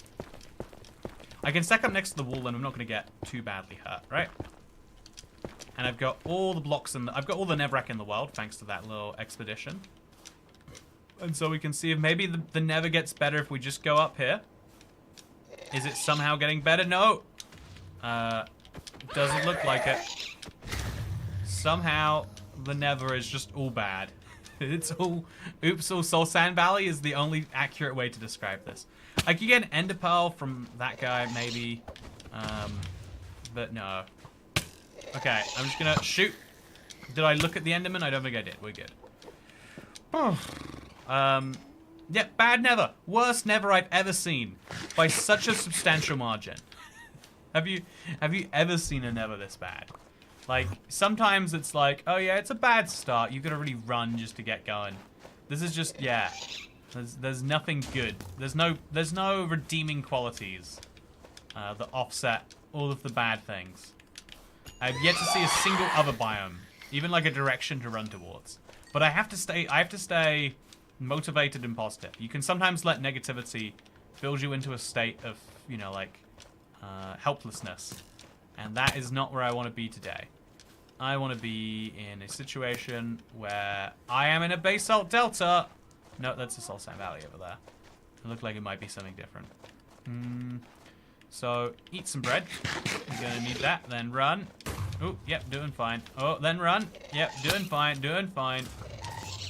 I can stack up next to the wall and I'm not going to get too badly hurt, right? And I've got all the blocks and I've got all the Netherrack in the world thanks to that little expedition. And so we can see if maybe the Nether gets better if we just go up here. Is it somehow getting better? No. Doesn't look like it. Somehow the Nether is just all bad. It's all... Oops, all Soul Sand Valley is the only accurate way to describe this. I could get an Ender Pearl from that guy, maybe. But no. Okay, I'm just gonna shoot. Did I look at the Enderman? I don't think I did. We're good. Yeah, bad Nether. Worst Nether I've ever seen. By such a substantial margin. Have you ever seen a Nether this bad? Like, sometimes it's like, oh yeah, it's a bad start. You've got to really run just to get going. This is just, yeah. There's nothing good. There's no redeeming qualities that offset all of the bad things. I've yet to see a single other biome, even like a direction to run towards. But I have to stay motivated and positive. You can sometimes let negativity build you into a state of, you know, like helplessness. And that is not where I want to be today. I want to be in a situation where I am in a basalt delta. No, that's a Soul Sand Valley over there. It looked like it might be something different. So, eat some bread. You're going to need that. Then run. Oh, yep, doing fine. Oh, then run. Yep, doing fine, doing fine.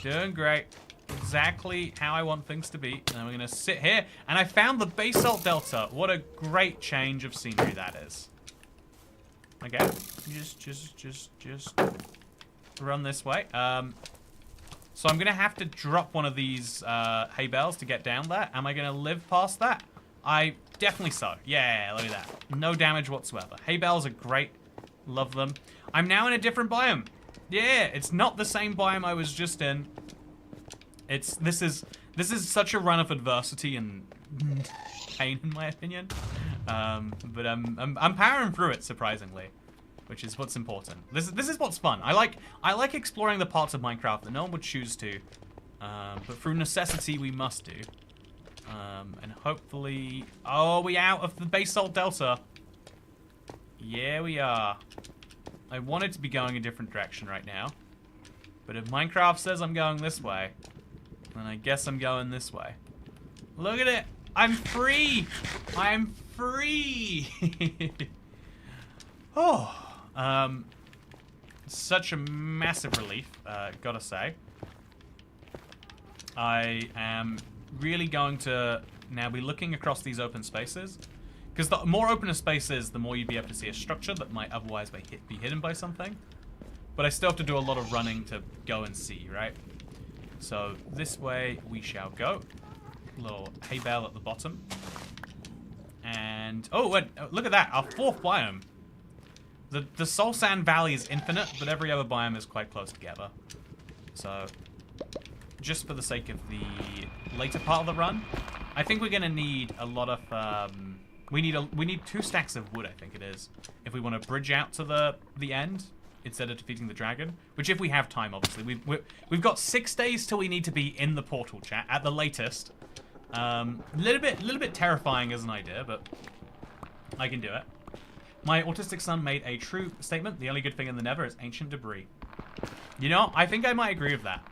Doing great. Exactly how I want things to be. And then we're going to sit here. And I found the basalt delta. What a great change of scenery that is. Okay, just run this way. So I'm gonna have to drop one of these hay bales to get down there. Am I gonna live past that? I definitely so. Yeah, look at that. No damage whatsoever. Hay bales are great. Love them. I'm now in a different biome. Yeah, it's not the same biome I was just in. This is such a run of adversity and pain, in my opinion. But I'm powering through it, surprisingly, which is what's important. This is what's fun. I like exploring the parts of Minecraft that no one would choose to, but through necessity we must do. And hopefully... Oh, we out of the basalt delta. Yeah, we are. I wanted to be going a different direction right now. But if Minecraft says I'm going this way, then I guess I'm going this way. Look at it! I'm free! I'm free! Oh, such a massive relief, gotta say. I am really going to now be looking across these open spaces. Because the more open a space is, the more you'd be able to see a structure that might otherwise be hidden by something. But I still have to do a lot of running to go and see, right? So this way we shall go. Little hay bale at the bottom. And, oh, look at that, our fourth biome. The Soul Sand Valley is infinite, but every other biome is quite close together. So, just for the sake of the later part of the run, I think we're gonna need a lot of, we need 2 stacks of wood, I think it is, if we want to bridge out to the end instead of defeating the dragon. Which, if we have time, obviously, we've got 6 days till we need to be in the portal, chat, at the latest. Little bit terrifying as an idea, but I can do it. My autistic son made a true statement. The only good thing in the Nether is ancient debris. You know, I think I might agree with that.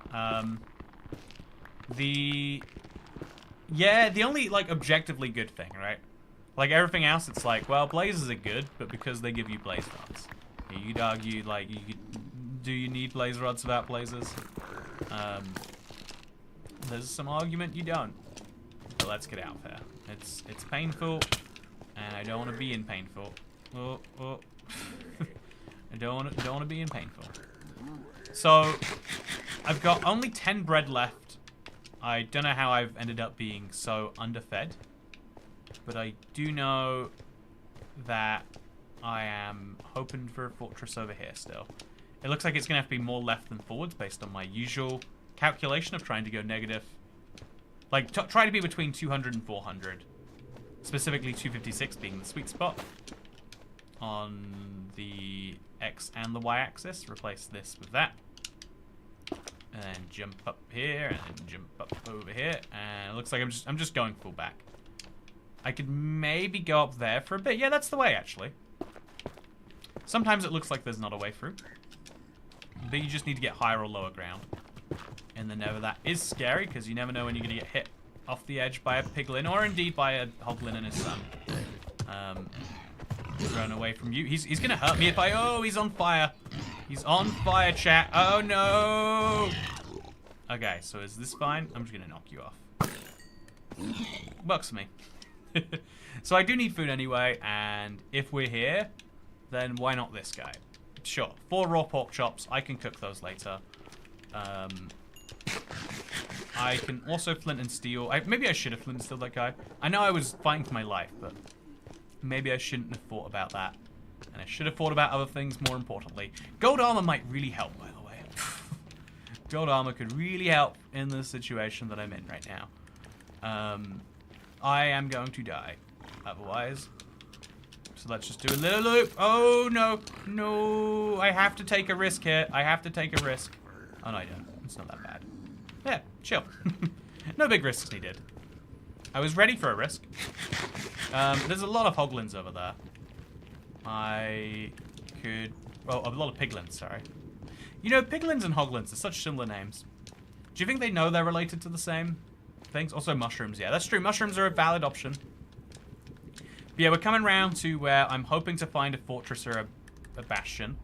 The only, like, objectively good thing, right? Like, everything else, it's like, well, blazes are good, but because they give you blaze rods. You'd argue, like, do you need blaze rods without blazes? There's some argument you don't. But let's get out there. It's painful, and I don't want to be in painful. Oh. I don't want to be in painful. So, I've got only 10 bread left. I don't know how I've ended up being so underfed. But I do know that I am hoping for a fortress over here still. It looks like it's going to have to be more left than forwards based on my usual calculation of trying to go negative. Like, try to be between 200 and 400. Specifically 256 being the sweet spot. On the X and the Y axis. Replace this with that. And then jump up here, and then jump up over here. And it looks like I'm just going full back. I could maybe go up there for a bit. Yeah, that's the way, actually. Sometimes it looks like there's not a way through. But you just need to get higher or lower ground. And the Nether, that is scary, because you never know when you're going to get hit off the edge by a piglin, or indeed by a hoglin and his son. Run away from you. He's going to hurt me if I... Oh, he's on fire. He's on fire, chat. Oh, no. Okay, so is this fine? I'm just going to knock you off. Works for me. So I do need food anyway, and if we're here, then why not this guy? Sure, 4 raw pork chops. I can cook those later. I can also flint and steel. Maybe I should have flint and steeled that guy. I know I was fighting for my life, but maybe I shouldn't have thought about that. And I should have thought about other things more importantly. Gold armor might really help, by the way. Gold armor could really help in the situation that I'm in right now. I am going to die otherwise. So let's just do a little loop. Oh, no. No. I have to take a risk here. I have to take a risk. Oh, no, I don't. It's not that bad. Yeah, chill. No big risks needed. I was ready for a risk. There's a lot of hoglins over there. I could... Oh, a lot of piglins, sorry. You know, piglins and hoglins are such similar names. Do you think they know they're related to the same things? Also mushrooms, yeah, that's true. Mushrooms are a valid option. But yeah, we're coming around to where I'm hoping to find a fortress or a bastion.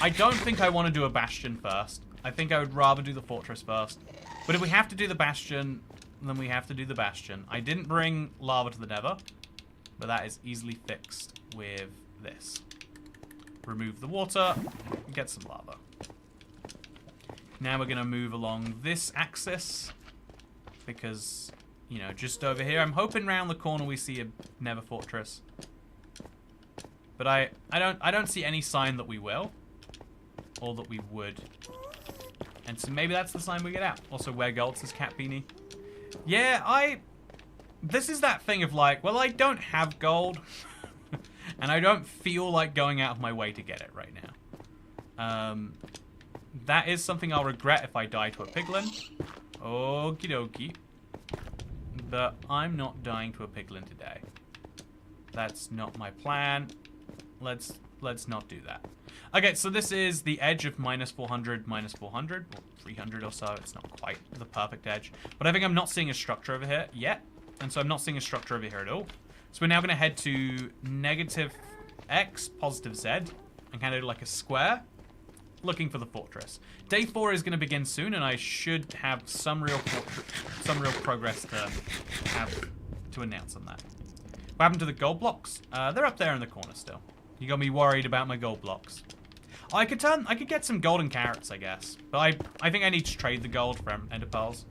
I don't think I want to do a bastion first. I think I would rather do the fortress first. But if we have to do the bastion, then we have to do the bastion. I didn't bring lava to the Nether, but that is easily fixed with this. Remove the water, and get some lava. Now we're going to move along this axis, because, you know, just over here, I'm hoping round the corner we see a Nether fortress. But I don't see any sign that we will, or that we would. And so maybe that's the sign we get out. Also, where gold's this cat beanie? Yeah, this is that thing of like, well, I don't have gold. And I don't feel like going out of my way to get it right now. That is something I'll regret if I die to a piglin. Okie dokie. but I'm not dying to a piglin today. That's not my plan. Let's not do that. Okay, so this is the edge of -400, -400, or 300 or so. It's not quite the perfect edge. But I think I'm not seeing a structure over here yet. And so I'm not seeing a structure over here at all. So we're now going to head to -x, +z, and kind of do like a square, looking for the fortress. Day 4 is going to begin soon, and I should have some real progress to announce on that. What happened to the gold blocks? They're up there in the corner still. You got me worried about my gold blocks. I could get some golden carrots, I guess. But I think I need to trade the gold for ender pearls.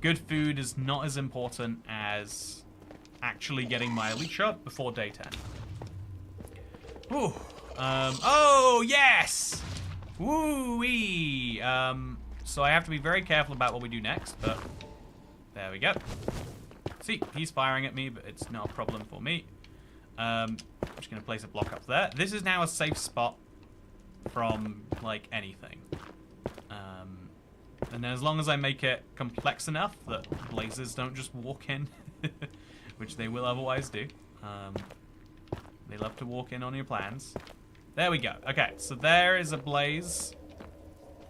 Good food is not as important as actually getting my Elytra before day 10. Ooh. Oh, yes! Woo-wee! So I have to be very careful about what we do next, but there we go. See, he's firing at me, but it's not a problem for me. I'm just going to place a block up there. This is now a safe spot from, like, anything. And as long as I make it complex enough that blazes don't just walk in, which they will otherwise do. They love to walk in on your plans. There we go. Okay, so there is a blaze.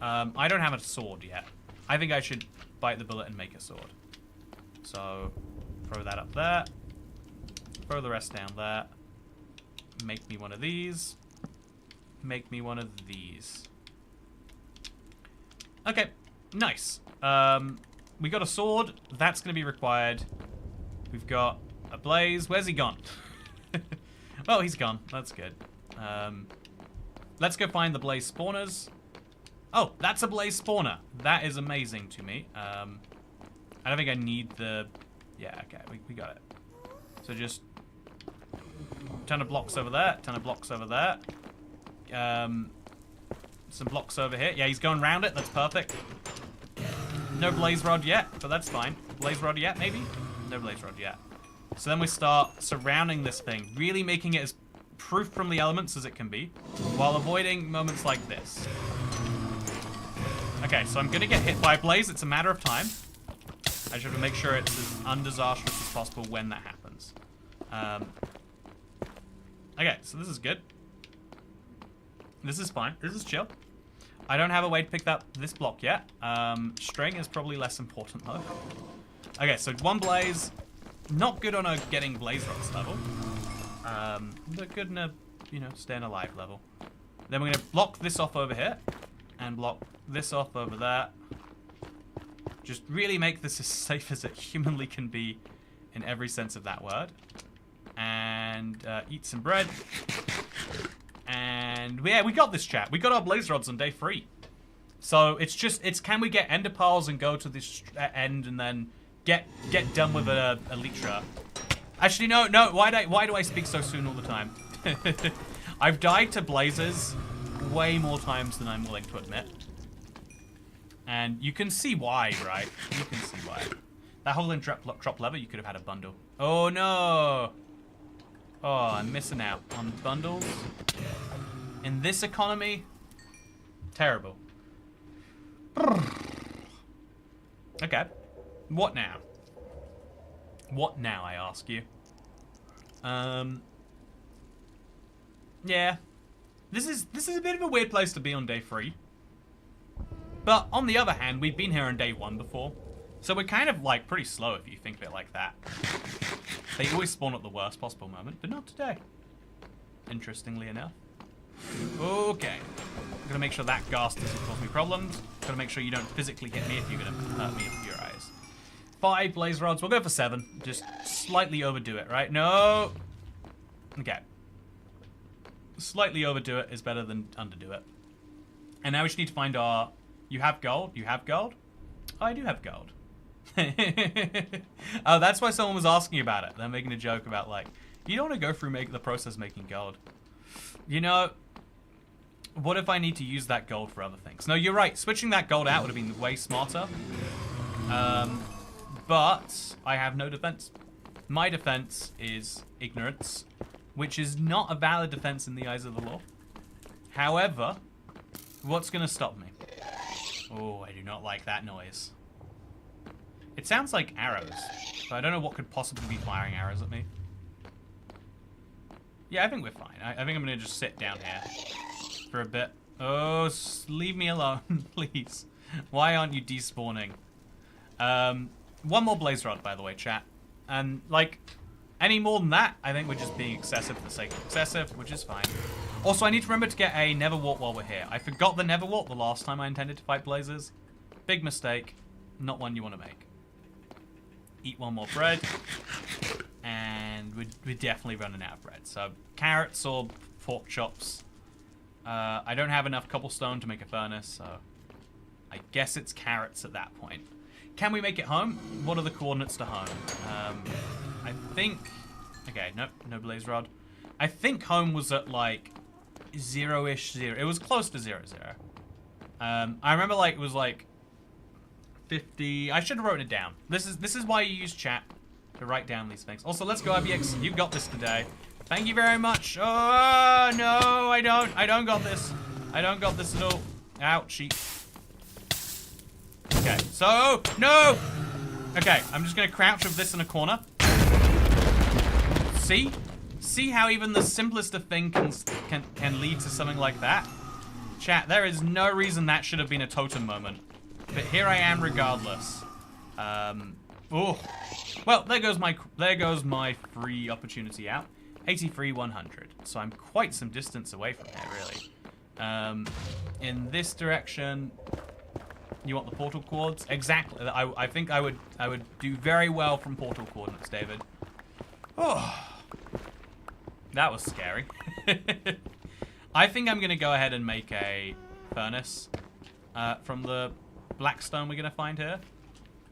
I don't have a sword yet. I think I should bite the bullet and make a sword. So, throw that up there. Throw the rest down there. Make me one of these. Make me one of these. Okay, nice. We got a sword. That's going to be required. We've got a blaze. Where's he gone? Oh, he's gone. That's good. Let's go find the blaze spawners. Oh, that's a blaze spawner. That is amazing to me. I don't think I need the... Yeah, okay, we got it. So just... ton of blocks over there. Ton of blocks over there. Some blocks over here. Yeah, he's going around it. That's perfect. No blaze rod yet, but that's fine. Blaze rod yet, maybe? No blaze rod yet. So then we start surrounding this thing, really making it as proof from the elements as it can be, while avoiding moments like this. Okay, so I'm gonna get hit by a blaze. It's a matter of time. I just have to make sure it's as undisastrous as possible when that happens. Okay, so this is good. This is fine. This is chill. I don't have a way to pick up this block yet. String is probably less important though. Okay, so one blaze. Not good on a getting blaze rocks level. But good in a, you know, staying alive level. Then we're gonna block this off over here. And block this off over there. Just really make this as safe as it humanly can be in every sense of that word. And eat some bread. And yeah, we got this, chat. We got our blaze rods on day 3. So it's can we get ender pearls and go to this end and then get done with a Elytra. Actually, no. Why do I speak so soon all the time? I've died to blazes way more times than I'm willing to admit. And you can see why, right? You can see why. That whole drop lever, you could have had a bundle. Oh, no. Oh, I'm missing out on bundles. In this economy, terrible. Okay. What now? What now, I ask you? Yeah. This is a bit of a weird place to be on day 3. But on the other hand, we've been here on day 1 before. So we're kind of like pretty slow if you think of it like that. They always spawn at the worst possible moment, but not today. Interestingly enough. Okay. I'm gonna make sure that gas doesn't cause me problems. Gotta make sure you don't physically hit me if you're gonna hurt me with your eyes. 5 blaze rods. We'll go for 7. Just slightly overdo it, right? No. Okay. Slightly overdo it is better than underdo it. And now we just need to find our... You have gold? You have gold? Oh, I do have gold. Oh, that's why someone was asking about it. They're making a joke about, like, you don't want to go through the process making gold. You know, what if I need to use that gold for other things? No, you're right. Switching that gold out would have been way smarter. But I have no defense. My defense is ignorance, which is not a valid defense in the eyes of the law. However, what's going to stop me? Oh, I do not like that noise. It sounds like arrows, but I don't know what could possibly be firing arrows at me. Yeah, I think we're fine. I think I'm going to just sit down here for a bit. Oh, leave me alone, please. Why aren't you despawning? One more blaze rod, by the way, chat. And, like, any more than that, I think we're just being excessive for the sake of excessive, which is fine. Also, I need to remember to get a Nether Wart while we're here. I forgot the Nether Wart the last time I intended to fight blazes. Big mistake. Not one you want to make. Eat one more bread. And we're definitely running out of bread. So, carrots or pork chops. I don't have enough cobblestone to make a furnace, so I guess it's carrots at that point. Can we make it home? What are the coordinates to home? I think... Okay, nope, no blaze rod. I think home was at, like, 0-ish, 0. It was close to 0, 0. I remember, like, it was, like, 50... I should have written it down. This is why you use chat, to write down these things. Also, let's go, IBX. You got this today. Thank you very much. Oh, no, I don't. I don't got this. I don't got this at all. Ouchie. Okay, so, no! Okay, I'm just gonna crouch with this in a corner. See? See how even the simplest of things can lead to something like that? Chat, there is no reason that should have been a totem moment. But here I am regardless. Oh. Well, there goes my free opportunity out. 83, 100. So I'm quite some distance away from here, really. In this direction... You want the portal coords? Exactly. I think I would do very well from portal coordinates, David. Oh, that was scary. I think I'm gonna go ahead and make a furnace from the blackstone we're gonna find here.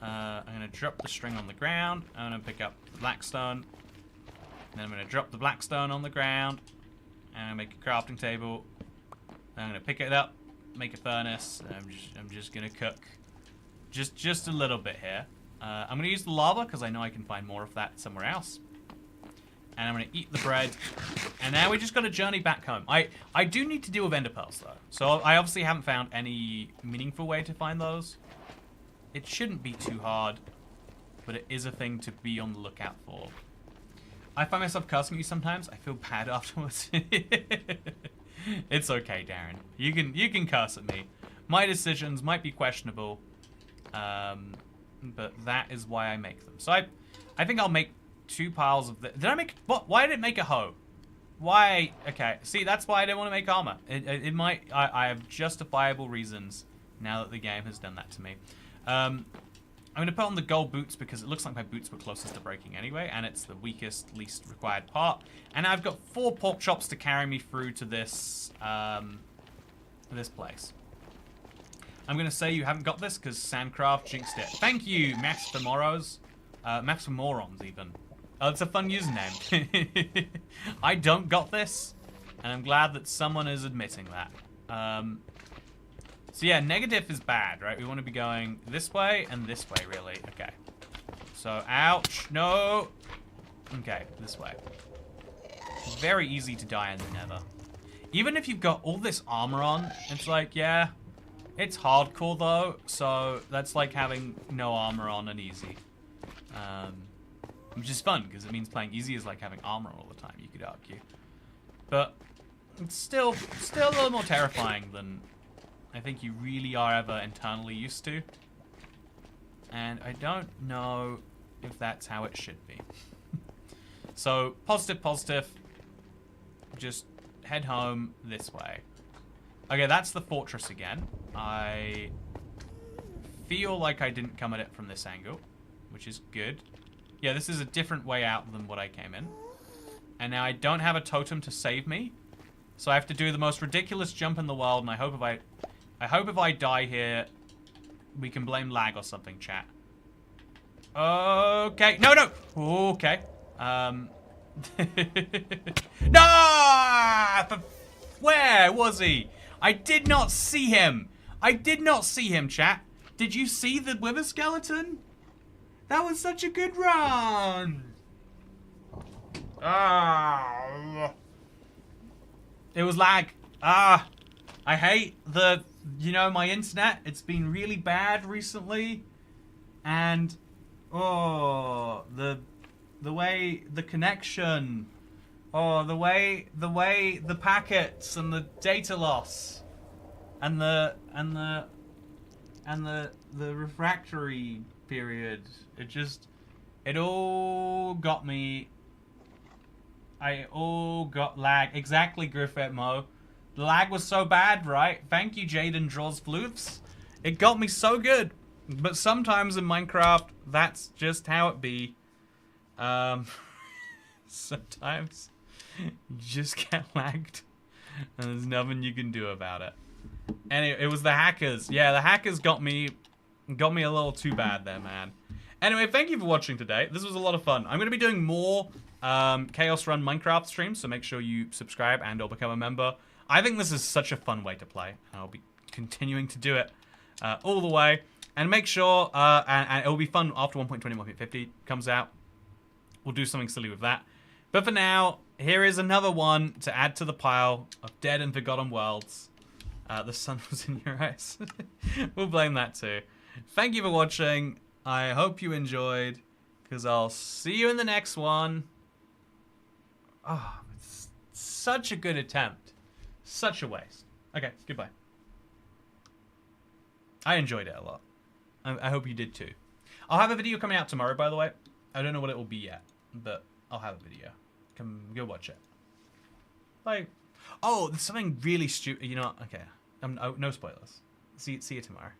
I'm gonna drop the string on the ground. I'm gonna pick up the blackstone. Then I'm gonna drop the blackstone on the ground, and I'm gonna make a crafting table. I'm gonna pick it up. Make a furnace. I'm just gonna cook just a little bit here. I'm gonna use the lava because I know I can find more of that somewhere else. And I'm gonna eat the bread. And now we just gotta journey back home. I do need to deal with ender pearls though, so I obviously haven't found any meaningful way to find those. It shouldn't be too hard, but it is a thing to be on the lookout for. I find myself cursing you sometimes. I feel bad afterwards. It's okay, Darren. You can curse at me. My decisions might be questionable, but that is why I make them. So I think I'll make 2 piles of this. Did I make what? Why did it make a hoe? Why? Okay. See, that's why I didn't want to make armor. It might. I have justifiable reasons now that the game has done that to me. I'm going to put on the gold boots because it looks like my boots were closest to breaking anyway, and it's the weakest, least required part. And I've got 4 pork chops to carry me through to this place. I'm going to say you haven't got this because Sandcraft jinxed it. Thank you, Maths for Moros. Maths for Morons, even. Oh, it's a fun username. I don't got this, and I'm glad that someone is admitting that. So yeah, negative is bad, right? We want to be going this way and this way, really. Okay. So, ouch. No. Okay, this way. Very easy to die in the nether. Even if you've got all this armor on, it's like, yeah, it's hardcore though. So that's like having no armor on and easy. Which is fun, because it means playing easy is like having armor all the time, you could argue. But it's still a little more terrifying than I think you really are ever internally used to. And I don't know if that's how it should be. So, positive. Just head home this way. Okay, that's the fortress again. I feel like I didn't come at it from this angle, which is good. Yeah, this is a different way out than what I came in. And now I don't have a totem to save me. So I have to do the most ridiculous jump in the world, and I hope if I die here, we can blame lag or something, chat. Okay. No! Okay. No! Where was he? I did not see him. Chat. Did you see the wither skeleton? That was such a good run. It was lag. I hate my internet. It's been really bad recently. And Oh, the way the connection. Oh, the way the packets and the data loss, and the refractory period. It all got me. I all got lag. Exactly, Griffith Mo. The lag was so bad, right? Thank you, Jaden Draws Floofs. It got me so good. But sometimes in Minecraft, that's just how it be. Sometimes you just get lagged, and there's nothing you can do about it. Anyway, it was the hackers. Yeah, the hackers got me a little too bad there, man. Anyway, thank you for watching today. This was a lot of fun. I'm going to be doing more Chaos Run Minecraft streams, so make sure you subscribe and or become a member. I think this is such a fun way to play, and I'll be continuing to do it all the way. And make sure, and it will be fun after 1.20, 1.50 comes out. We'll do something silly with that. But for now, here is another one to add to the pile of dead and forgotten worlds. The sun was in your eyes. We'll blame that too. Thank you for watching. I hope you enjoyed, because I'll see you in the next one. Oh, it's such a good attempt. Such a waste. Okay, goodbye. I enjoyed it a lot. I hope you did too. I'll have a video coming out tomorrow, by the way. I don't know what it will be yet, but I'll have a video. Come, go watch it. Like, oh, there's something really stupid. You know, okay. Oh, no spoilers. See you tomorrow.